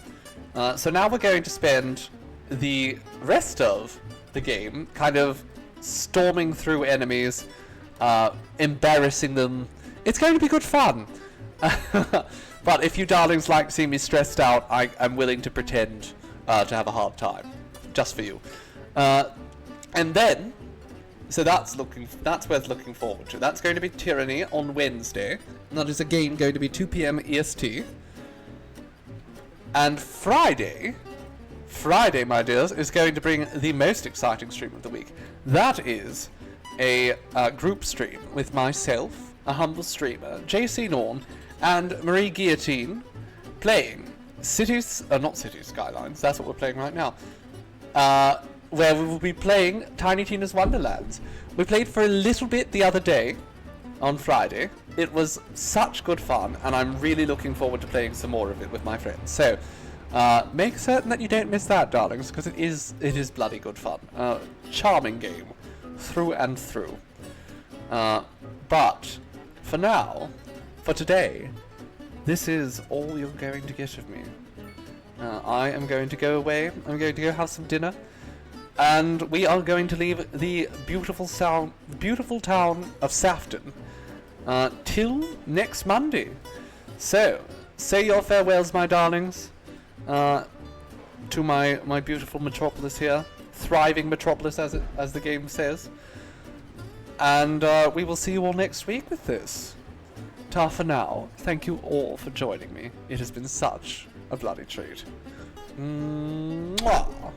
So now we're going to spend the rest of the game kind of storming through enemies, embarrassing them. It's going to be good fun. But if you darlings like seeing me stressed out, I'm willing to pretend to have a hard time, just for you. And then, so that's worth looking forward to. That's going to be Tyranny on Wednesday. And that is again going to be 2 PM EST. And Friday, my dears, is going to bring the most exciting stream of the week. That is a group stream with myself, a humble streamer, JC Norn, and Marie Guillotine, playing Skylines, that's what we're playing right now, where we will be playing Tiny Tina's Wonderlands. We played for a little bit the other day, on Friday. It was such good fun, and I'm really looking forward to playing some more of it with my friends. So, make certain that you don't miss that, darlings, because it is bloody good fun. Charming game, through and through. But, for now, for today, this is all you're going to get of me. I am going to go away, I'm going to go have some dinner, and we are going to leave the beautiful town of Saffton till next Monday. So, say your farewells, my darlings, to my beautiful metropolis here, thriving metropolis as the game says, and we will see you all next week with this. Ta for now. Thank you all for joining me. It has been such a bloody treat. Mwah.